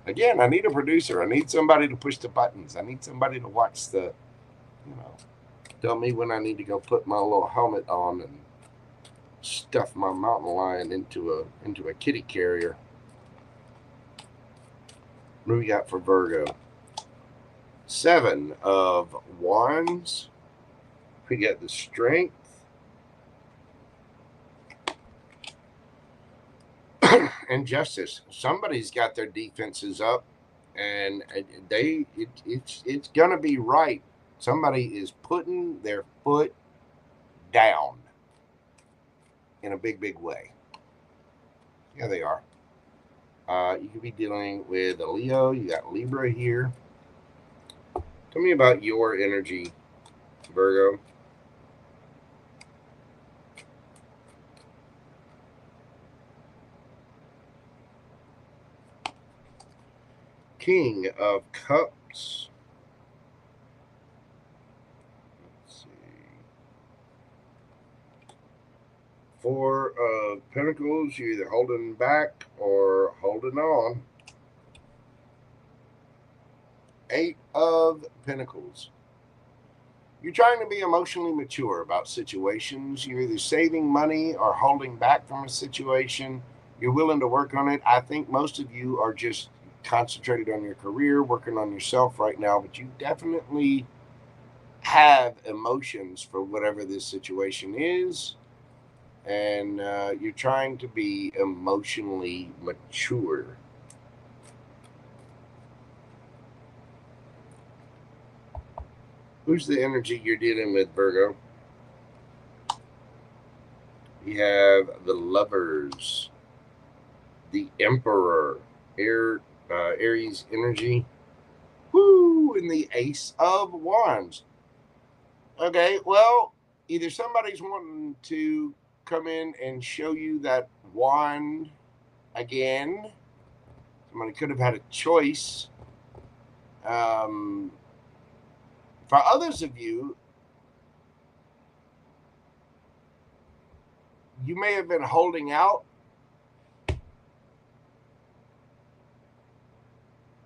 Again, I need a producer. I need somebody to push the buttons. I need somebody to watch the, tell me when I need to go put my little helmet on and stuff my mountain lion into a kitty carrier. What do we got for Virgo? 7 of Wands. We got the Strength. And Justice. Somebody's got their defenses up, and it's gonna be right. Somebody is putting their foot down in a big way. Yeah, they are. You could be dealing with a Leo. You got Libra here. Tell me about your energy, Virgo. King of Cups. Let's see. 4 of Pentacles. You're either holding back or holding on. 8 of Pentacles. You're trying to be emotionally mature about situations. You're either saving money or holding back from a situation. You're willing to work on it. I think most of you are just concentrated on your career, working on yourself right now, but you definitely have emotions for whatever this situation is, and you're trying to be emotionally mature. Who's the energy you're dealing with, Virgo? We have the Lovers, the Emperor, Aries energy, woo, and the Ace of Wands. Okay, well, either somebody's wanting to come in and show you that wand again. Somebody could have had a choice. For others of you, you may have been holding out,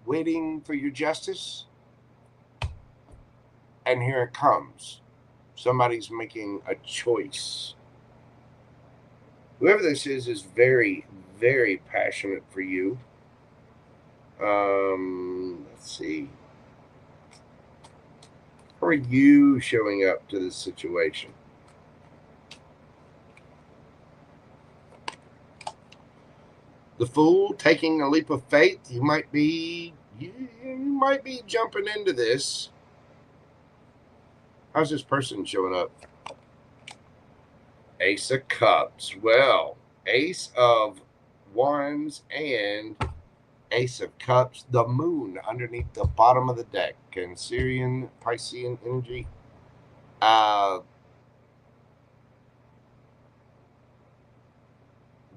waiting for your justice, and here it comes. Somebody's making a choice. Whoever this is very, very passionate for you. Let's see. How are you showing up to this situation? The Fool, taking a leap of faith. You might be jumping into this. How's this person showing up? Ace of Cups. Well, Ace of Wands and Ace of Cups. The Moon underneath the bottom of the deck. Cancerian, Piscean energy.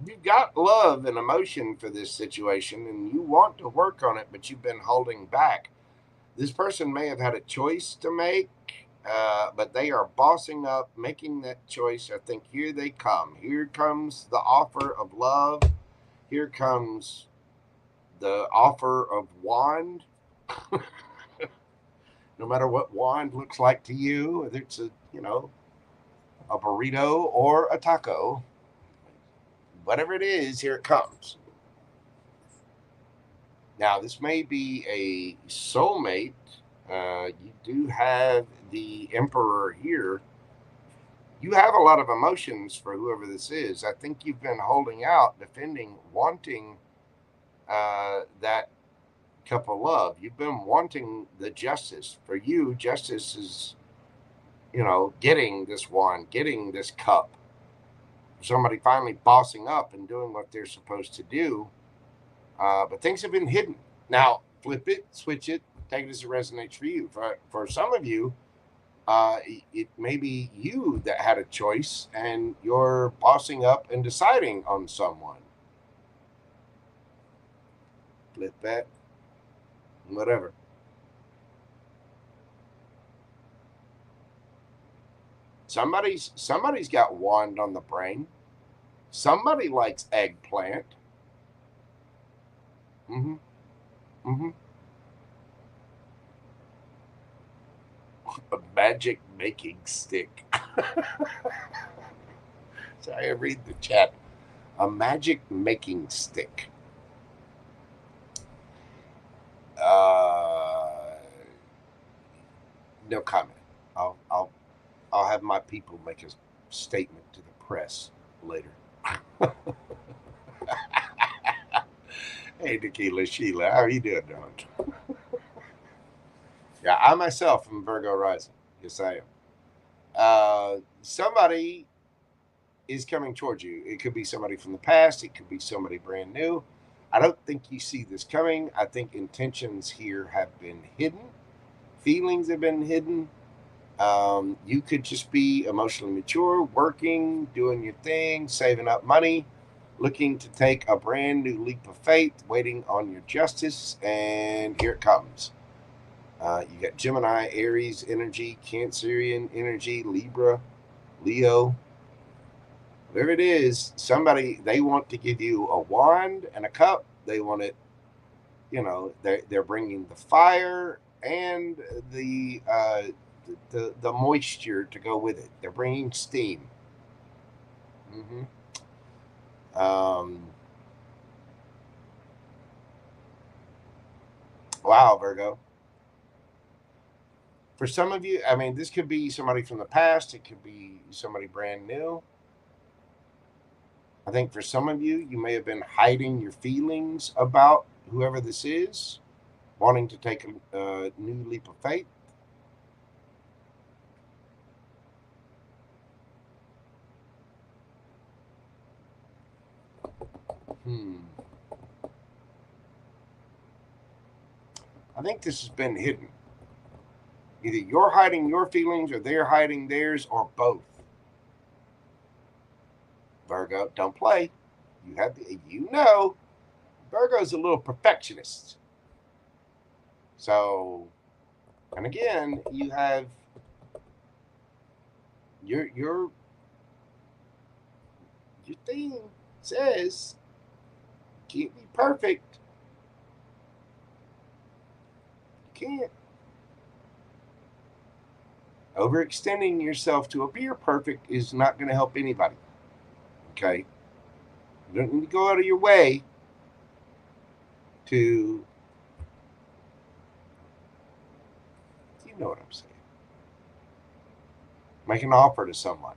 You've got love and emotion for this situation and you want to work on it, but you've been holding back. This person may have had a choice to make, but they are bossing up, making that choice. I think here they come. Here comes the offer of love. Here comes the offer of wand. No matter what wand looks like to you, whether it's a burrito or a taco, whatever it is, here it comes. Now, this may be a soulmate. You do have the Emperor here. You have a lot of emotions for whoever this is. I think you've been holding out, defending, wanting that cup of love. You've been wanting the justice. For you, justice is, getting this wand, getting this cup. Somebody finally bossing up and doing what they're supposed to do. But things have been hidden. Now, flip it, switch it, take it as it resonates for you. For some of you, it may be you that had a choice and you're bossing up and deciding on someone. Flip that, whatever. Somebody's got wand on the brain. Somebody likes eggplant. A magic making stick. Sorry, I read the chat. A magic making stick. No comment. I'll have my people make a statement to the press later. Hey, Tequila Sheila, how are you doing, darling? Yeah, I myself am Virgo rising. Yes, I am. Somebody is coming towards you. It could be somebody from the past. It could be somebody brand new. I don't think you see this coming. I think intentions here have been hidden. Feelings have been hidden. You could just be emotionally mature, working, doing your thing, saving up money, looking to take a brand new leap of faith, waiting on your justice, and here it comes. You got Gemini, Aries energy, Cancerian energy, Libra, Leo. Whatever it is, somebody, they want to give you a wand and a cup. They want it, they're bringing the fire and the moisture to go with it. They're bringing steam. Wow, Virgo. For some of you, I mean, this could be somebody from the past. It could be somebody brand new. I think for some of you, you may have been hiding your feelings about whoever this is, wanting to take a new leap of faith. I think this has been hidden. Either you're hiding your feelings or they're hiding theirs or both. Virgo, don't play. Virgo's a little perfectionist. So, and again, you have your thing says can't be perfect. You can't. Overextending yourself to appear perfect is not going to help anybody. Okay? You don't need to go out of your way to, you know what I'm saying. Make an offer to someone.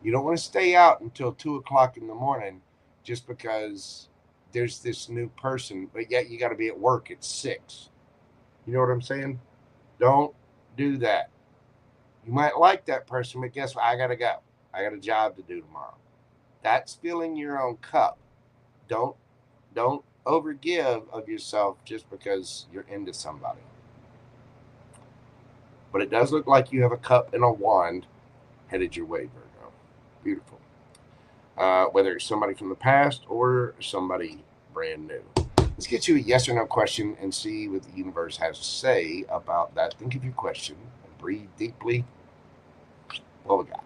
You don't want to stay out until 2 o'clock in the morning just because there's this new person, but yet you got to be at work at 6. You know what I'm saying? Don't do that. You might like that person, but guess what? I got to go. I got a job to do tomorrow. That's filling your own cup. Don't overgive of yourself just because you're into somebody. But it does look like you have a cup and a wand headed your way, Virgo. Beautiful. Whether it's somebody from the past or somebody brand new. Let's get you a yes or no question and see what the universe has to say about that. Think of your question and breathe deeply. What we got?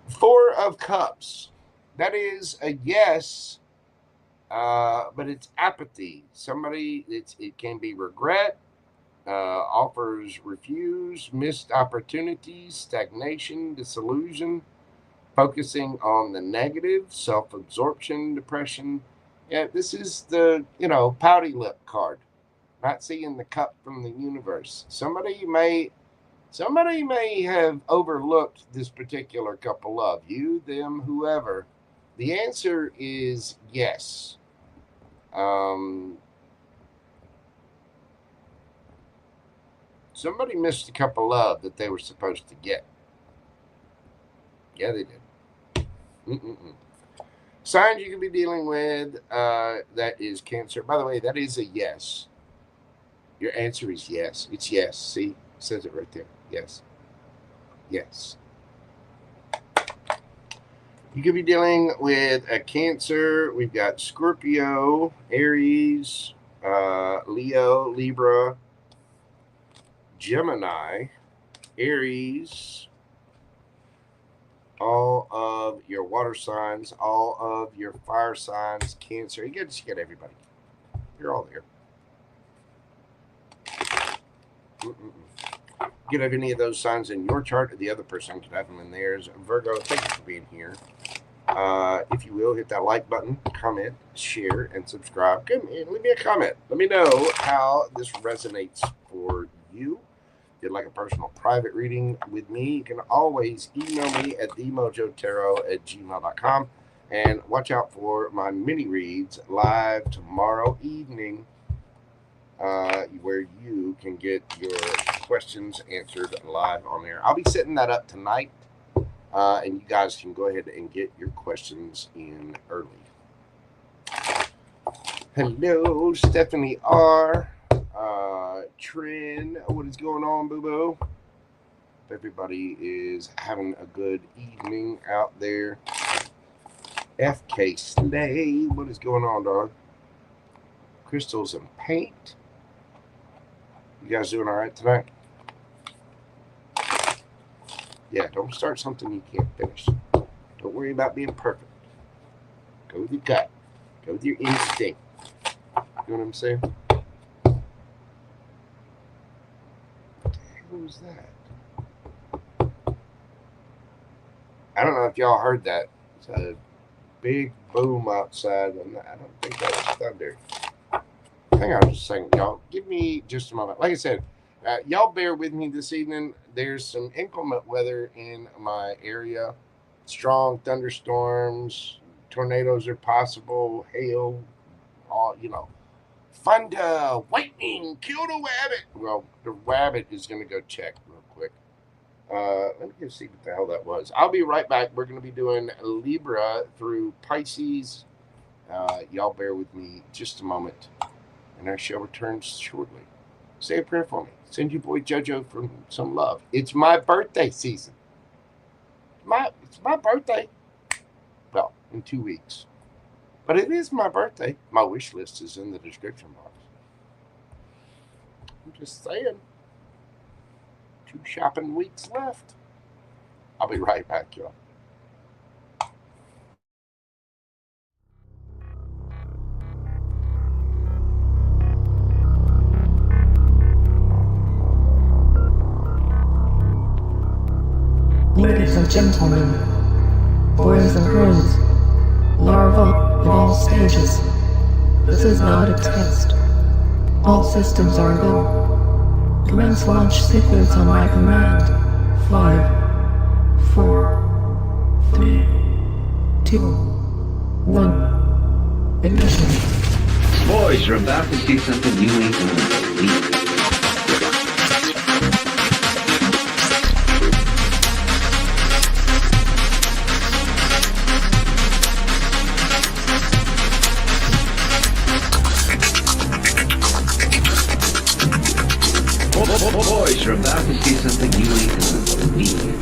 4 of Cups. That is a yes, but it's apathy. Somebody, it can be regret, offers refused, missed opportunities, stagnation, disillusion, focusing on the negative, self-absorption, depression. Yeah, this is the, pouty lip card. Not seeing the cup from the universe. Somebody may have overlooked this particular couple of you, them, whoever. The answer is yes. Somebody missed a couple of that they were supposed to get. Yeah, they did. Signs you could be dealing with, that is Cancer. By the way, that is a yes. Your answer is yes. It's yes. See, it says it right there. Yes. Yes. You could be dealing with a Cancer. We've got Scorpio, Aries, Leo, Libra, Gemini, Aries, all of your water signs, all of your fire signs, Cancer. You get everybody. You're all there. You could have any of those signs in your chart, or the other person could have them in theirs. Virgo, thank you for being here. If you will, hit that like button, comment, share, and subscribe. Leave me a comment. Let me know how this resonates for you. If you'd like a personal private reading with me, you can always email me at themojotarot@gmail.com. And watch out for my mini reads live tomorrow evening, where you can get your questions answered live on there. I'll be setting that up tonight, and you guys can go ahead and get your questions in early. Hello, Stephanie R. Trin, what is going on, boo-boo? Everybody is having a good evening out there. FK Slay, what is going on, dog? Crystals and paint. You guys doing all right tonight? Yeah, don't start something you can't finish. Don't worry about being perfect. Go with your gut. Go with your instinct. You know what I'm saying? What was that? I don't know if y'all heard that. It's a big boom outside, and I don't think that was thunder. Hang on just a second, y'all. Give me just a moment. Like I said, y'all bear with me this evening. There's some inclement weather in my area. Strong thunderstorms, tornadoes are possible, hail, all, thunder, lightning, kill the rabbit. Well, the rabbit is going to go check real quick. Let me go see what the hell that was. I'll be right back. We're going to be doing Libra through Pisces. Y'all bear with me just a moment, and I shall return shortly. Say a prayer for me. Send your boy JoJo from some love. It's my birthday season. It's my birthday. Well, in 2 weeks. But it is my birthday. My wish list is in the description box. I'm just saying. 2 shopping weeks left. I'll be right back, y'all. Ladies and gentlemen, boys and girls, larvae in all stages. This is not a test. All systems are go. Commence launch sequence on my command. 5, 4, 3, 2, 1. Ignition. Boys, you're about to see something you ain't gonna believe. Boys, you're about to see something you ain't gonna believe.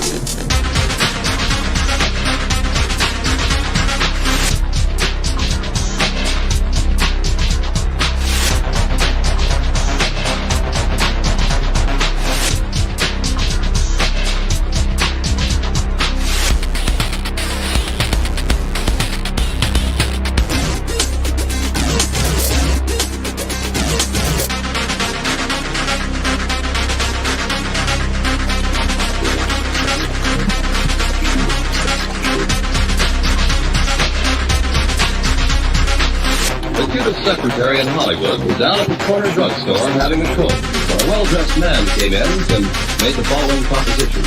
Secretary in Hollywood was down at the corner drugstore having a coke when a well-dressed man came in and made the following proposition.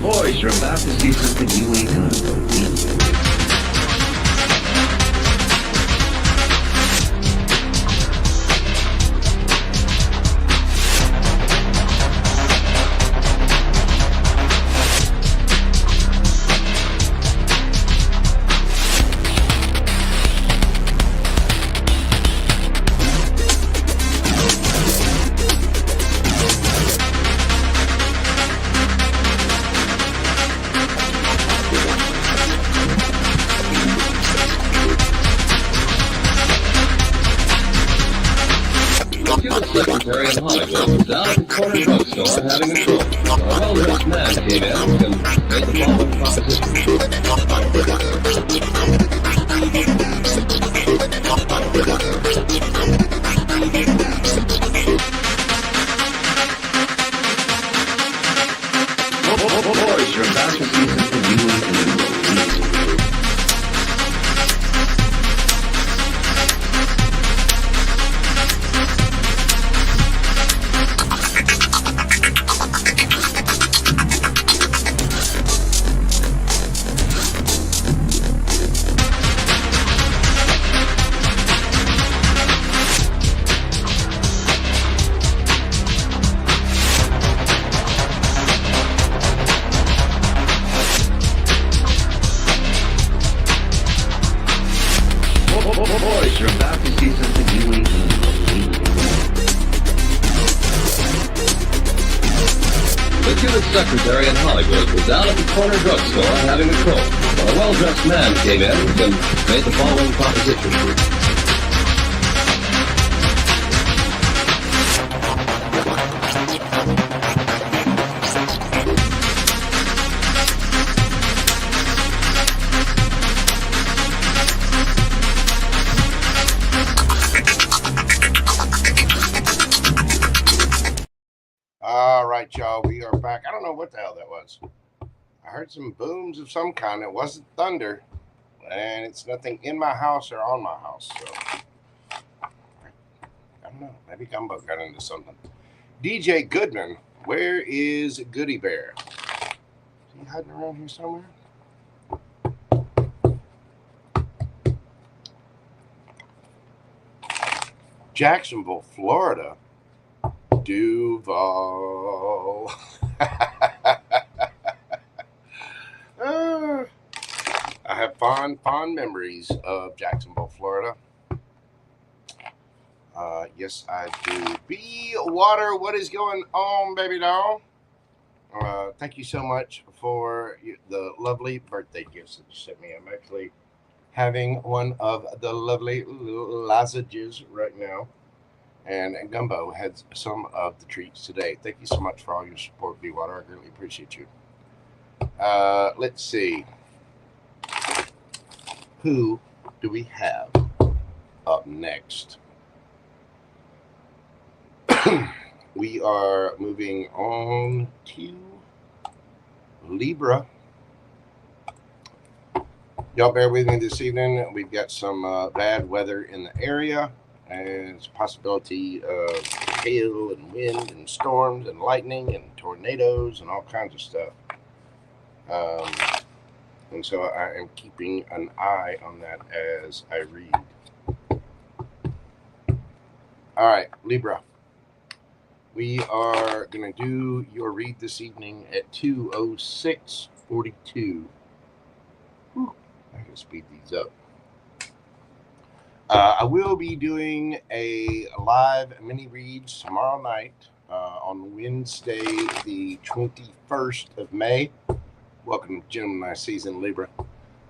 Boys, you're about to see something you ain't gonna believe. Secretary in Hollywood was down at the corner drugstore having a coke when a well-dressed man came in and made the following proposition. Boys, you're about to see something you ain't gonna believe. Boys, you're about to see something you ain't gonna believe. The Cuban secretary in Hollywood was down at the corner drugstore having a coke when a well-dressed man came in and made the following proposition. All right, y'all, we are back. I don't know what the hell that was. I heard some booms of some kind. It wasn't thunder, and it's nothing in my house or on my house. So I don't know. Maybe Gumbo got into something. DJ Goodman, where is Goody Bear? Is he hiding around here somewhere? Jacksonville, Florida. Duval. I have fond memories of Jacksonville, Florida. Yes, I do. B Water, what is going on, baby doll? Thank you so much for the lovely birthday gifts that you sent me. I'm actually having one of the lovely lozenges right now. And Gumbo had some of the treats today. Thank you so much for all your support, B-Water. I really appreciate you. Let's see. Who do we have up next? We are moving on to Libra. Y'all bear with me this evening. We've got some bad weather in the area, and it's a possibility of hail and wind and storms and lightning and tornadoes and all kinds of stuff. And so I am keeping an eye on that as I read. All right, Libra. We are going to do your read this evening at 2:06:42. I can speed these up. I will be doing a live mini reads tomorrow night on Wednesday, the 21st of May. Welcome to Gemini season, Libra.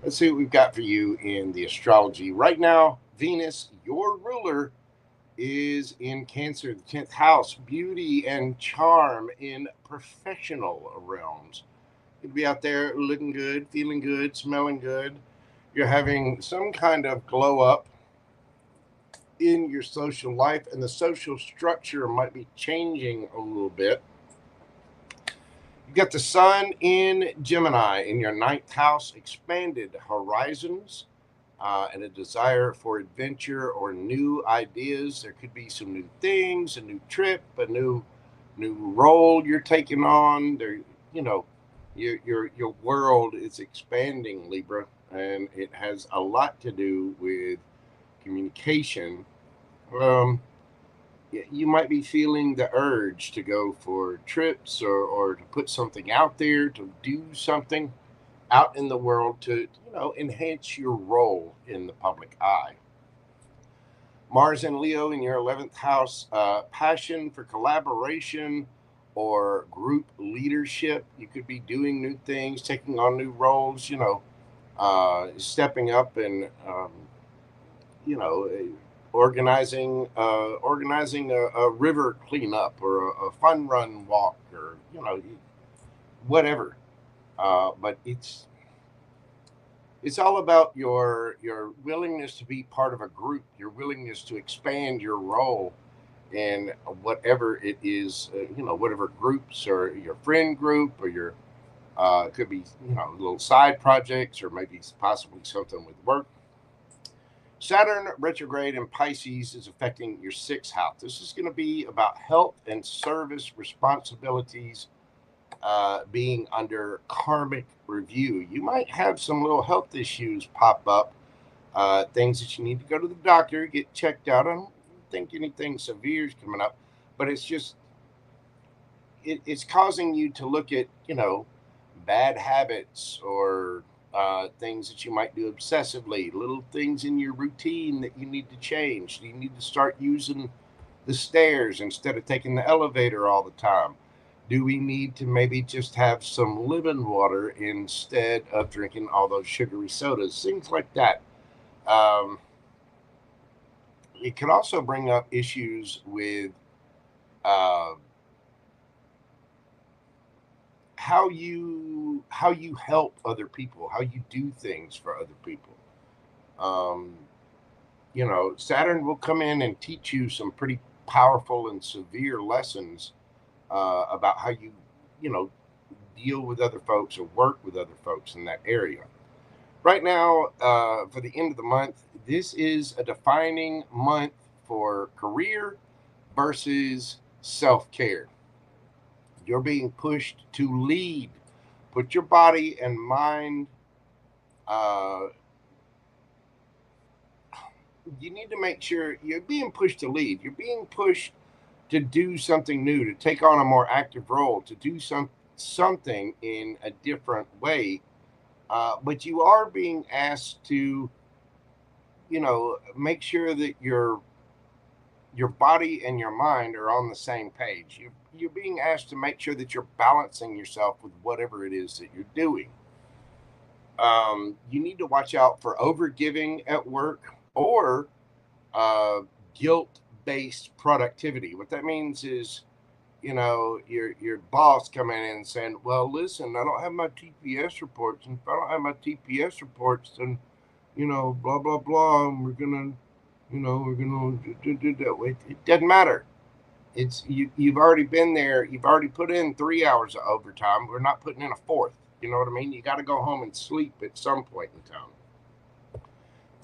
Let's see what we've got for you in the astrology. Right now, Venus, your ruler, is in Cancer, the 10th house, beauty and charm in professional realms. You'll be out there looking good, feeling good, smelling good. You're having some kind of glow up in your social life, and the social structure might be changing a little bit. You got the sun in Gemini in your 9th house, expanded horizons, and a desire for adventure or new ideas. There could be some new things, a new trip, a new role you're taking on. There, your world is expanding, Libra, and it has a lot to do with communication. You might be feeling the urge to go for trips or to put something out there, to do something out in the world to, enhance your role in the public eye. Mars and Leo in your 11th house, passion for collaboration or group leadership. You could be doing new things, taking on new roles, stepping up and, organizing a river cleanup or a fun run walk or, whatever. But it's all about your willingness to be part of a group, your willingness to expand your role in whatever it is, whatever groups or your friend group or your it could be, little side projects or maybe possibly something with work. Saturn retrograde in Pisces is affecting your 6th house. This is going to be about health and service responsibilities being under karmic review. You might have some little health issues pop up, things that you need to go to the doctor, get checked out. I don't think anything severe is coming up, but it's just, it's causing you to look at, bad habits or things that you might do obsessively, little things in your routine that you need to change. You need to start using the stairs instead of taking the elevator all the time. Do we need to maybe just have some lemon water instead of drinking all those sugary sodas? Things like that. It can also bring up issues with how you help other people, how you do things for other people. Saturn will come in and teach you some pretty powerful and severe lessons about how you deal with other folks or work with other folks in that area. Right now, for the end of the month, this is a defining month for career versus self-care. You're being pushed to lead. Put your body and mind. You need to make sure you're being pushed to lead. You're being pushed to do something new, to take on a more active role, to do something in a different way. But you are being asked to, make sure that your body and your mind are on the same page. You're being asked to make sure that you're balancing yourself with whatever it is that you're doing. You need to watch out for overgiving at work or guilt-based productivity. What that means is, your boss coming in and saying, well, listen, I don't have my TPS reports. And if I don't have my TPS reports, then, blah, blah, blah, and we're going to do that way. It doesn't matter. It's you've already been there. You've already put in 3 hours of overtime. We're not putting in a fourth. You know what I mean? You got to go home and sleep at some point in time.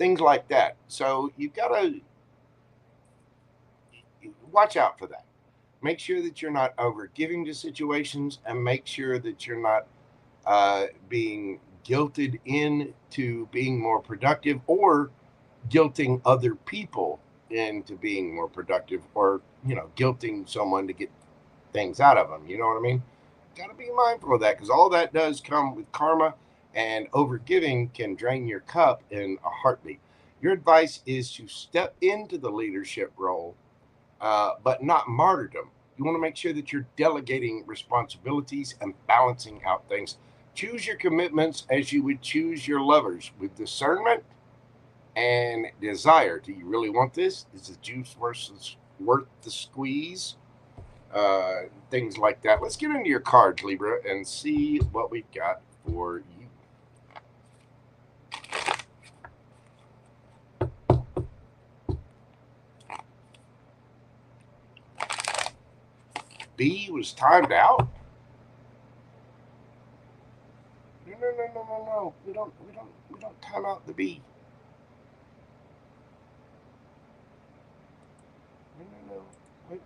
things like that. So you've got to watch out for that. Make sure that you're not over giving to situations, and make sure that you're not being guilted into being more productive, or guilting other people into being more productive, or guilting someone to get things out of them. You know what I mean? Got to be mindful of that, because all that does come with karma, and overgiving can drain your cup in a heartbeat. Your advice is to step into the leadership role, but not martyrdom. You want to make sure that you're delegating responsibilities and balancing out things. Choose your commitments as you would choose your lovers, with discernment and desire. Do you really want this? Is the juice worth the squeeze? Things like that. Let's get into your cards, Libra, and see what we've got for you. B was timed out. No. We don't time out the B. No. Wait.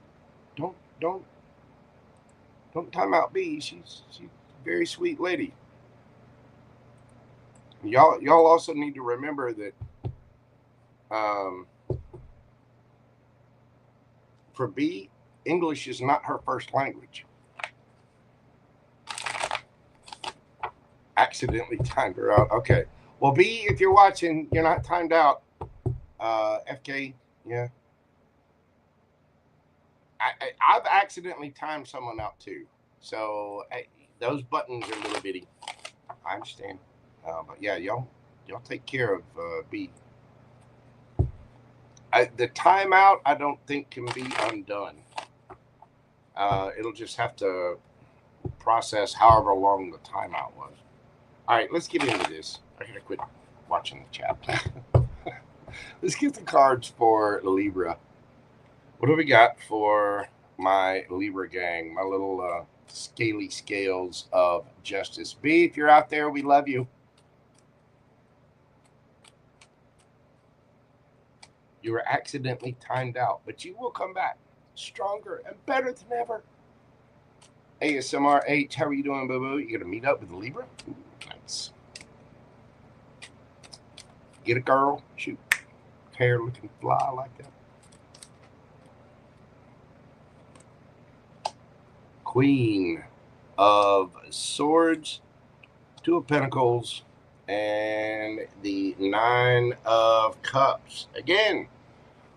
Don't time out B. She's a very sweet lady. Y'all also need to remember that for B, English is not her first language. Accidentally timed her out. Okay. Well, B, if you're watching, you're not timed out. FK, yeah. I've accidentally timed someone out too. So those buttons are a little bitty. I understand. But yeah, y'all take care of B. The timeout, I don't think can be undone. It'll just have to process however long the timeout was. All right, let's get into this. I gotta quit watching the chat. Let's get the cards for Libra. What do we got for my Libra gang? My little scaly scales of justice. B, if you're out there, we love you. You were accidentally timed out, but you will come back stronger and better than ever. ASMR H, how are you doing, boo-boo? You gonna meet up with Libra? Ooh, nice. Get a girl, shoot. Hair looking fly like that. Queen of Swords, Two of Pentacles, and the Nine of Cups. Again,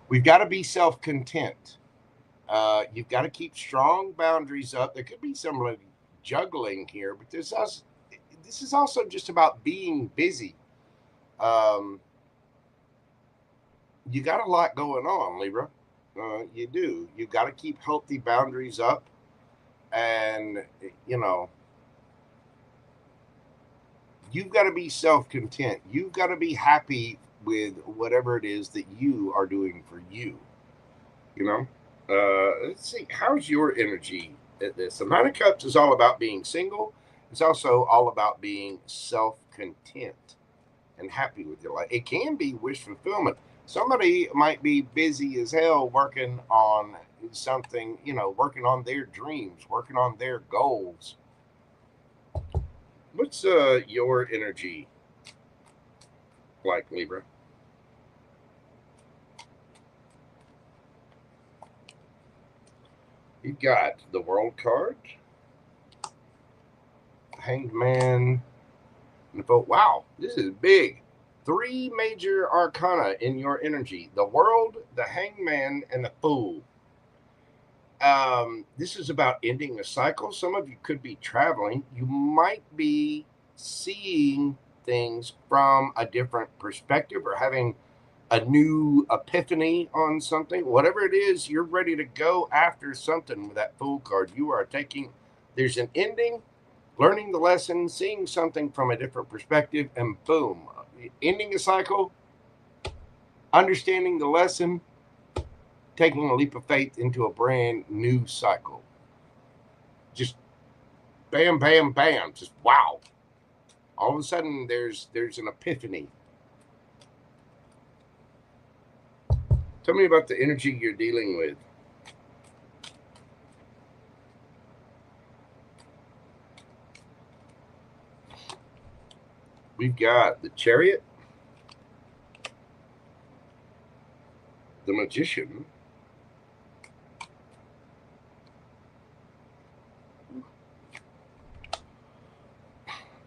we've got to be self-content. You've got to keep strong boundaries up. There could be some like juggling here, but this is also just about being busy. You got a lot going on, Libra. You do. You've got to keep healthy boundaries up, and you've got to be self-content. You've got to be happy with whatever it is that you are doing for you. Let's see. How's your energy at this? The Nine of Cups is all about being single. It's also all about being self-content and happy with your life. It can be wish fulfillment. Somebody might be busy as hell working on something, working on their dreams, working on their goals. What's your energy like, Libra? You've got the World card, Hanged Man, and the vote. Wow, this is big. 3 major arcana in your energy: the World, the Hanged Man, and the Fool. This is about ending a cycle. Some of you could be traveling. You might be seeing things from a different perspective, or having a new epiphany on something. Whatever it is, you're ready to go after something with that Fool card. You are there's an ending, learning the lesson, seeing something from a different perspective, and boom, ending a cycle, understanding the lesson, taking a leap of faith into a brand new cycle. Just bam, bam, bam. Just wow. All of a sudden, there's an epiphany. Tell me about the energy you're dealing with. We've got the Chariot, the Magician,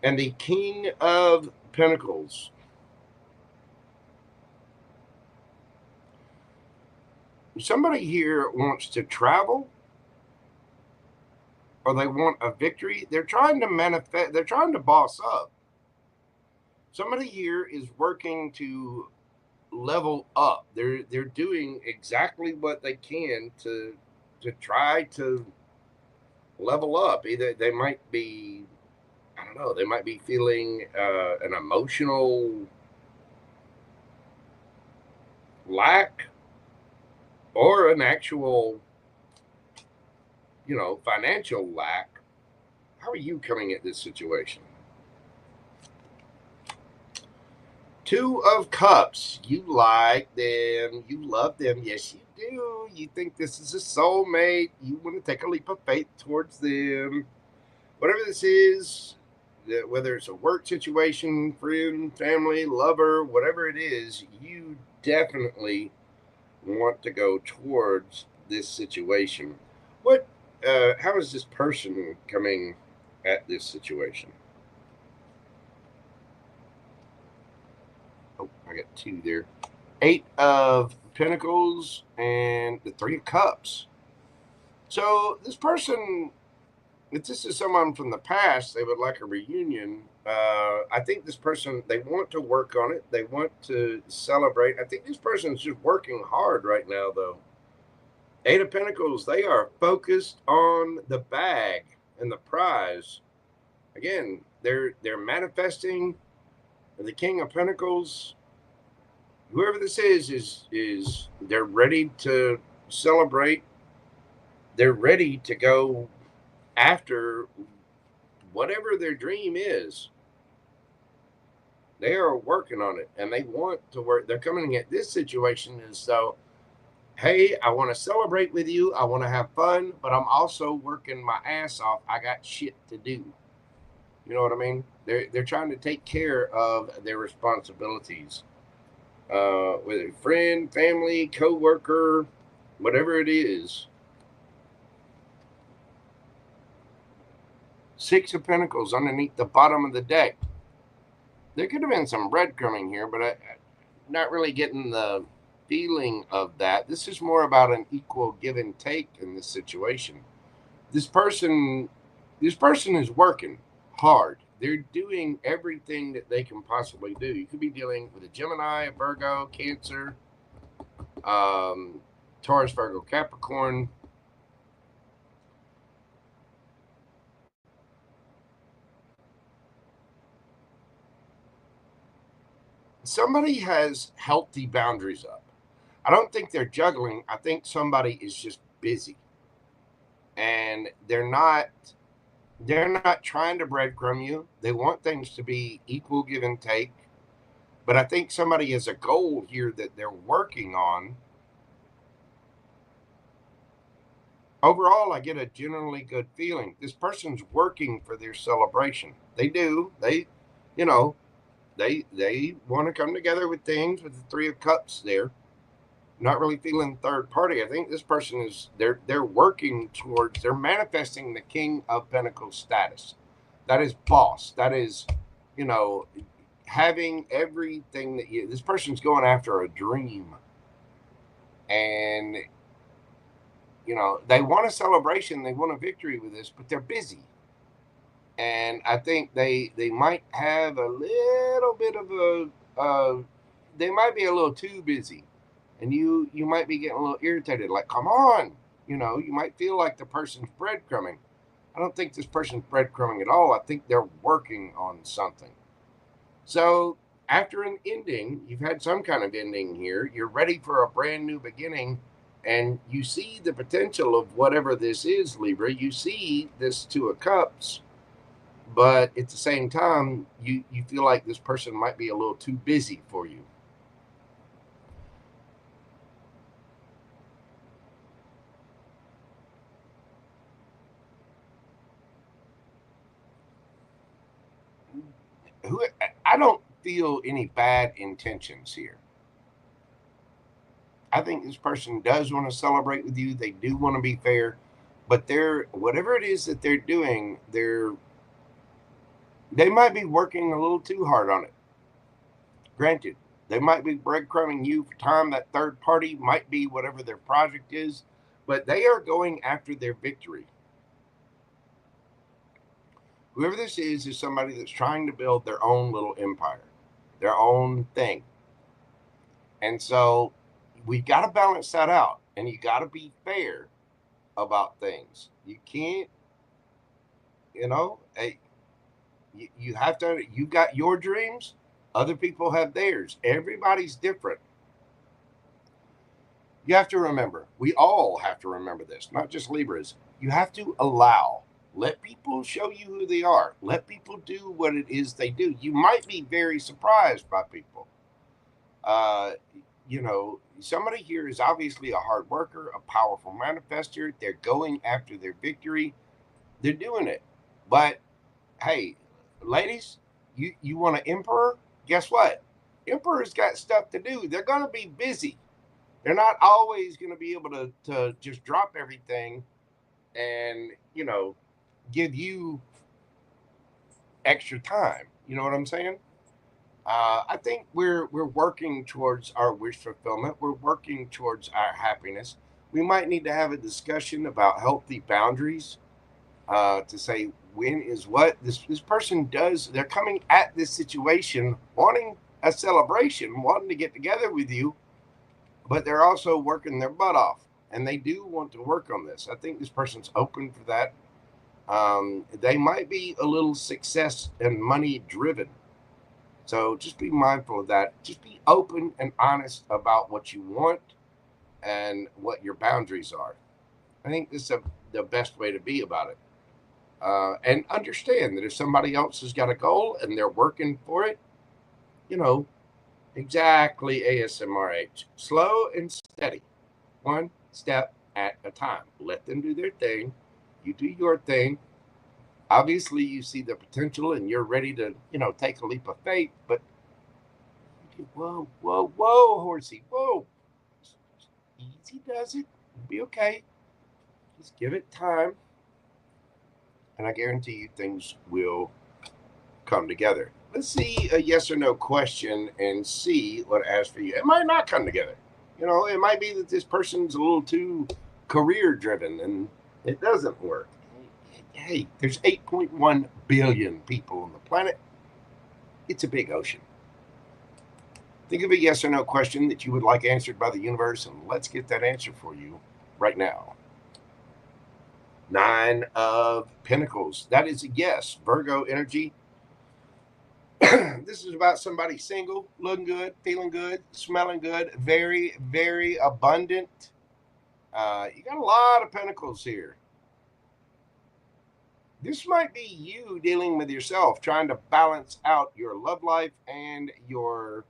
and the King of Pentacles. Somebody here wants to travel, or they want a victory. They're trying to manifest, they're trying to boss up. Somebody here is working to level up. They're doing exactly what they can to try to level up. Either they might be, I don't know, they might be feeling an emotional lack, or an actual, financial lack. How are you coming at this situation? Two of Cups. You like them. You love them. Yes, you do. You think this is a soulmate. You want to take a leap of faith towards them. Whatever this is, whether it's a work situation, friend, family, lover, whatever it is, you definitely want to go towards this situation. How is this person coming at this situation? Oh, I got two there. Eight of Pentacles and the Three of Cups. So this person, if this is someone from the past, they would like a reunion. I think this person, they want to work on it. They want to celebrate. I think this person is just working hard right now, though. Eight of Pentacles, they are focused on the bag and the prize. Again, they're manifesting the King of Pentacles. Whoever this is they're ready to celebrate. They're ready to go after whatever their dream is. They are working on it, and they want to work. They're coming at this situation as though, hey, I want to celebrate with you. I want to have fun, but I'm also working my ass off. I got shit to do. You know what I mean? They're trying to take care of their responsibilities. Whether friend, family, co-worker, whatever it is. Six of Pentacles underneath the bottom of the deck. There could have been some breadcrumbing here, but I'm not really getting the feeling of that. This is more about an equal give and take in this situation. This person is working hard. They're doing everything that they can possibly do. You could be dealing with a Gemini, a Virgo, Cancer, Taurus, Virgo, Capricorn. Somebody has healthy boundaries up. I don't think they're juggling. I think somebody is just busy, and they're not trying to breadcrumb you. They want things to be equal give and take. But I think somebody has a goal here that they're working on. Overall, I get a generally good feeling. This person's working for their celebration. They do. They want to come together with things with the Three of Cups there. Not really feeling third party. I think this person is, they're working towards, they're manifesting the King of Pentacles status. That is boss. That is, having everything that this person's going after a dream. And, they want a celebration. They want a victory with this, but they're busy. And I think they might have a little bit of they might be a little too busy. And you might be getting a little irritated, like, come on. You might feel like the person's breadcrumbing. I don't think this person's breadcrumbing at all. I think they're working on something. So after an ending, you've had some kind of ending here. You're ready for a brand new beginning. And you see the potential of whatever this is, Libra. You see this Two of Cups. But at the same time, you feel like this person might be a little too busy for you. I don't feel any bad intentions here. I think this person does want to celebrate with you. They do want to be fair, but whatever it is that they're doing, they might be working a little too hard on it. Granted, they might be breadcrumbing you for time. That third party might be whatever their project is, but they are going after their victory. Whoever this is somebody that's trying to build their own little empire, their own thing. And so we've got to balance that out, and you got to be fair about things. You can't, you have to, you got your dreams, other people have theirs. Everybody's different. You have to remember, we all have to remember this, not just Libras. You have to let people show you who they are. Let people do what it is they do. You might be very surprised by people. Somebody here is obviously a hard worker, a powerful manifester. They're going after their victory. They're doing it. But hey, ladies, you want an emperor? Guess what? Emperor's got stuff to do. They're going to be busy. They're not always going to be able to just drop everything and, give you extra time. You know what I'm saying? I think we're working towards our wish fulfillment. We're working towards our happiness. We might need to have a discussion about healthy boundaries to say when is what. This person does. They're coming at this situation wanting a celebration, wanting to get together with you, but they're also working their butt off, and they do want to work on this. I think this person's open for that. They might be a little success and money driven. So just be mindful of that. Just be open and honest about what you want and what your boundaries are. I think this is the best way to be about it. And understand that if somebody else has got a goal and they're working for it, exactly ASMRH. Slow and steady. One step at a time. Let them do their thing. You do your thing. Obviously, you see the potential and you're ready to, take a leap of faith. But whoa, horsey, whoa. Easy does it. It'll be okay. Just give it time. And I guarantee you things will come together. Let's see a yes or no question and see what it has for you. It might not come together. It might be that this person's a little too career driven and it doesn't work. Hey, there's 8.1 billion people on the planet. It's a big ocean. Think of a yes or no question that you would like answered by the universe, and let's get that answer for you right now. 9 of Pentacles. That is a yes. Virgo energy. This is about somebody single, looking good, feeling good, smelling good, very, very abundant. You got a lot of pentacles here. This might be you dealing with yourself, trying to balance out your love life and your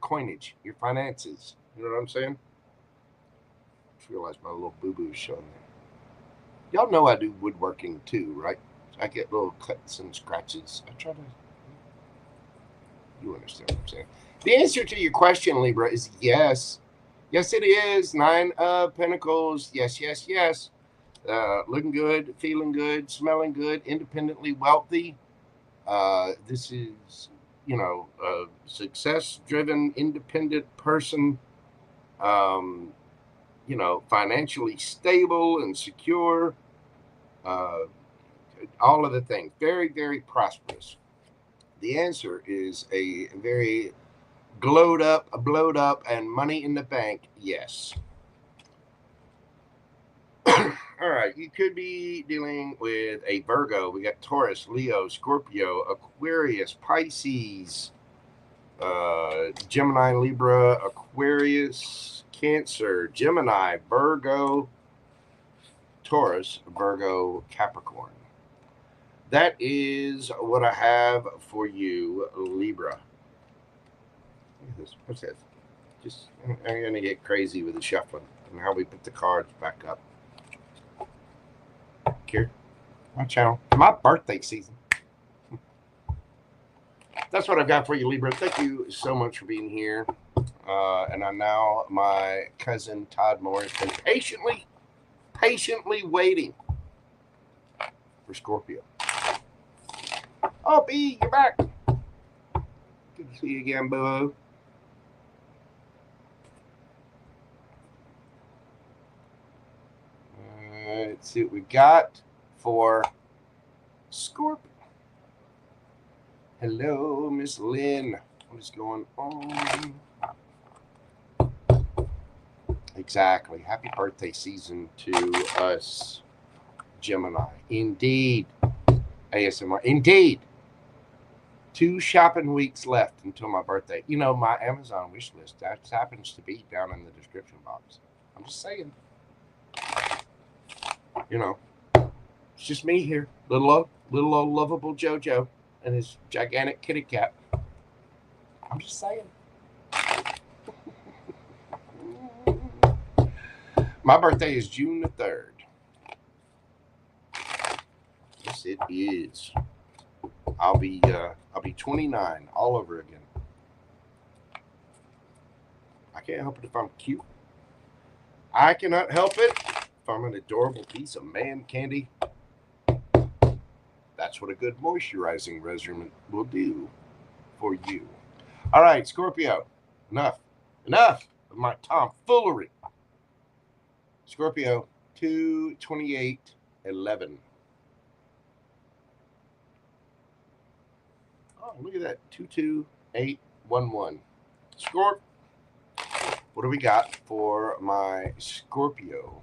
coinage, your finances. You know what I'm saying? I just realized my little boo-boo's showing there. Y'all know I do woodworking too, right? So I get little cuts and scratches. You understand what I'm saying? The answer to your question, Libra, is yes. Yes, it is. 9 of Pentacles. Yes, yes, yes. Looking good, feeling good, smelling good, independently wealthy. This is, a success-driven, independent person, financially stable and secure. All of the things. Very, very prosperous. The answer is a very blowed up, and money in the bank. Yes. All right, you could be dealing with a Virgo. We got Taurus, Leo, Scorpio, Aquarius, Pisces, Gemini, Libra, Aquarius, Cancer, Gemini, Virgo, Taurus, Virgo, Capricorn. That is what I have for you, Libra. What's this? I'm going to get crazy with the shuffling and how we put the cards back up. Here, my channel, my birthday season. That's what I've got for you, Libra. Thank you so much for being here. And I now, my cousin Todd Moore has been patiently waiting for Scorpio. Oh, B, you're back. Good to see you again, boo. Let's see what we got for Scorpio. Hello, Miss Lynn. What is going on? Exactly. Happy birthday season to us, Gemini. Indeed. ASMR. Indeed. 2 shopping weeks left until my birthday. You know, my Amazon wish list, that happens to be down in the description box. I'm just saying. You know, it's just me here. Little old lovable JoJo and his gigantic kitty cat. I'm just saying. My birthday is June the 3rd. Yes, it is. I'll be 29 all over again. I can't help it if I'm cute. I cannot help it if I'm an adorable piece of man candy. That's what a good moisturizing regimen will do for you. All right, Scorpio. Enough of my tomfoolery. Scorpio, 2/28/11. Oh, look at that. 22811. Scorp. What do we got for my Scorpio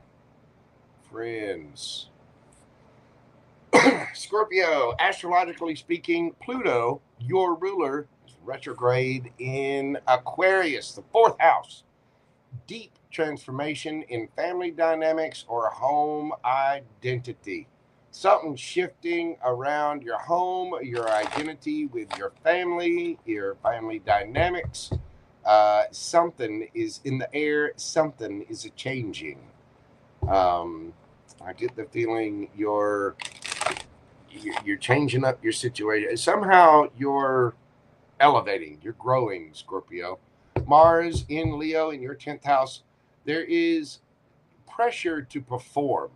friends? Scorpio, astrologically speaking, Pluto, your ruler, is retrograde in Aquarius, the 4th house. Deep transformation in family dynamics or home identity. Something shifting around your home, your identity with your family dynamics. Something is in the air. Something is changing. I get the feeling you're changing up your situation. Somehow you're elevating. You're growing, Scorpio. Mars in Leo in your 10th house. There is pressure to perform.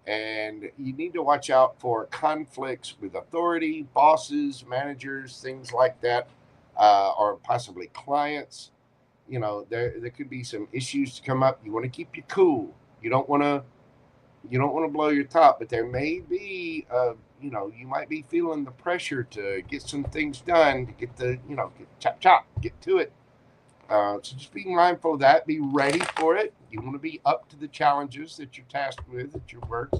And you need to watch out for conflicts with authority, bosses, managers, things like that, or possibly clients. You know, there could be some issues to come up. You want to keep you cool. You don't want to blow your top, but there may be, you might be feeling the pressure to get some things done, to get the, get chop, get to it. So just be mindful of that. Be ready for it. You want to be up to the challenges that you're tasked with at your work.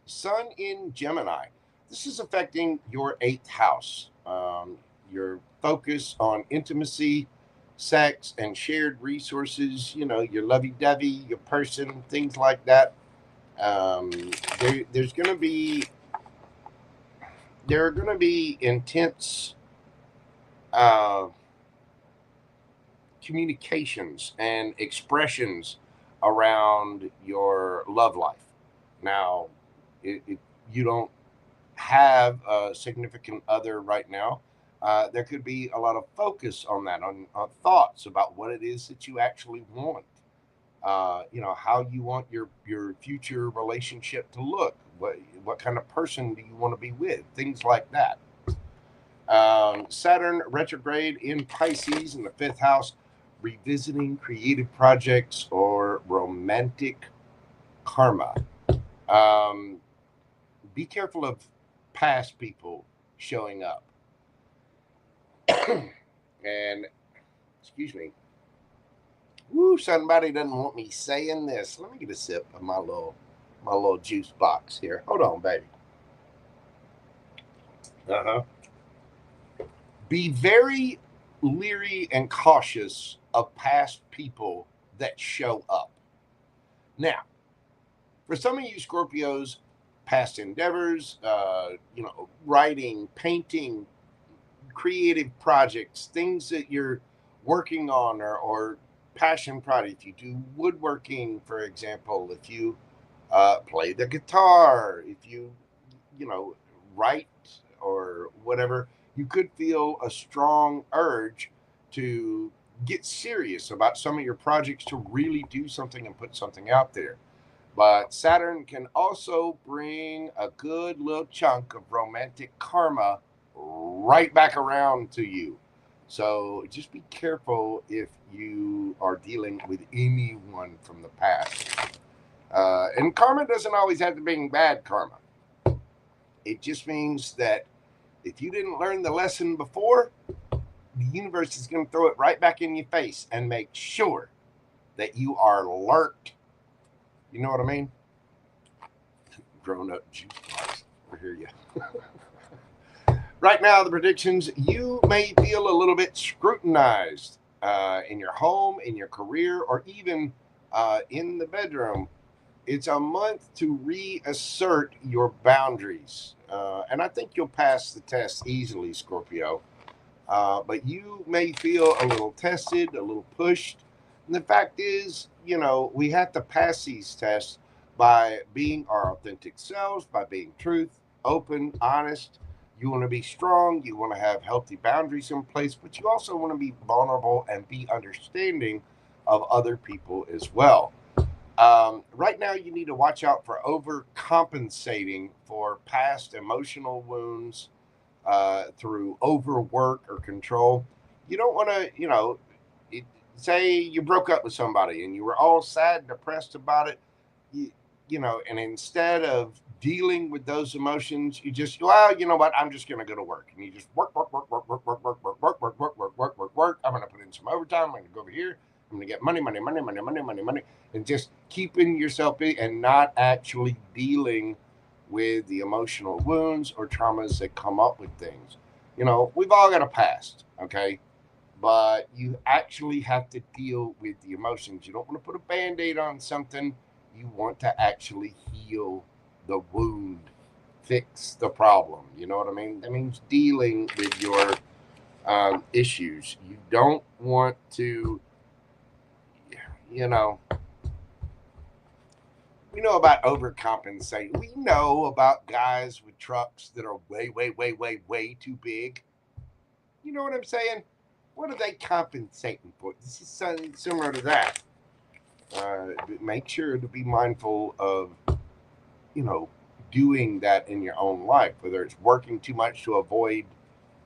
Sun in Gemini. This is affecting your 8th house. Your focus on intimacy, sex, and shared resources. You know, your lovey-dovey, your person, things like that. There are going to be intense communications and expressions around your love life. Now, if you don't have a significant other right now, there could be a lot of focus on that, on thoughts about what it is that you actually want. How you want your future relationship to look. What kind of person do you want to be with? Things like that. Saturn retrograde in Pisces in the 5th house, revisiting creative projects or romantic karma. Be careful of past people showing up. And, excuse me. Woo, somebody doesn't want me saying this. Let me get a sip of my little juice box here. Hold on, baby. Be very leery and cautious of past people that show up. Now, for some of you Scorpios, past endeavors, writing, painting, creative projects, things that you're working on or passion project. If you do woodworking, for example, if you play the guitar, if you, right or whatever, you could feel a strong urge to get serious about some of your projects, to really do something and put something out there. But Saturn can also bring a good little chunk of romantic karma right back around to you. So just be careful if you are dealing with anyone from the past. And karma doesn't always have to be bad karma. It just means that if you didn't learn the lesson before, the universe is going to throw it right back in your face and make sure that you are alert. You know what I mean? Grown up juice box. I hear you. Right now, the predictions, you may feel a little bit scrutinized in your home, in your career, or even in the bedroom. It's a month to reassert your boundaries. And I think you'll pass the test easily, Scorpio. But you may feel a little tested, a little pushed. And the fact is, we have to pass these tests by being our authentic selves, by being truth, open, honest. You want to be strong. You want to have healthy boundaries in place, but you also want to be vulnerable and be understanding of other people as well. Right now, you need to watch out for overcompensating for past emotional wounds through overwork or control. You don't want to, say you broke up with somebody and you were all sad and depressed about it, and instead of dealing with those emotions, you just, well, you know what, I'm just going to go to work. And you just work. I'm going to put in some overtime. I'm going to go over here. I'm going to get money. And just keeping yourself in and not actually dealing with the emotional wounds or traumas that come up with things. We've all got a past, okay? But you actually have to deal with the emotions. You don't want to put a Band-Aid on something. You want to actually heal the wound, fix the problem. You know what I mean? That means dealing with your issues. You don't want to, we know about overcompensating. We know about guys with trucks that are way too big. You know what I'm saying? What are they compensating for? This is something similar to that. Make sure to be mindful of, doing that in your own life, whether it's working too much to avoid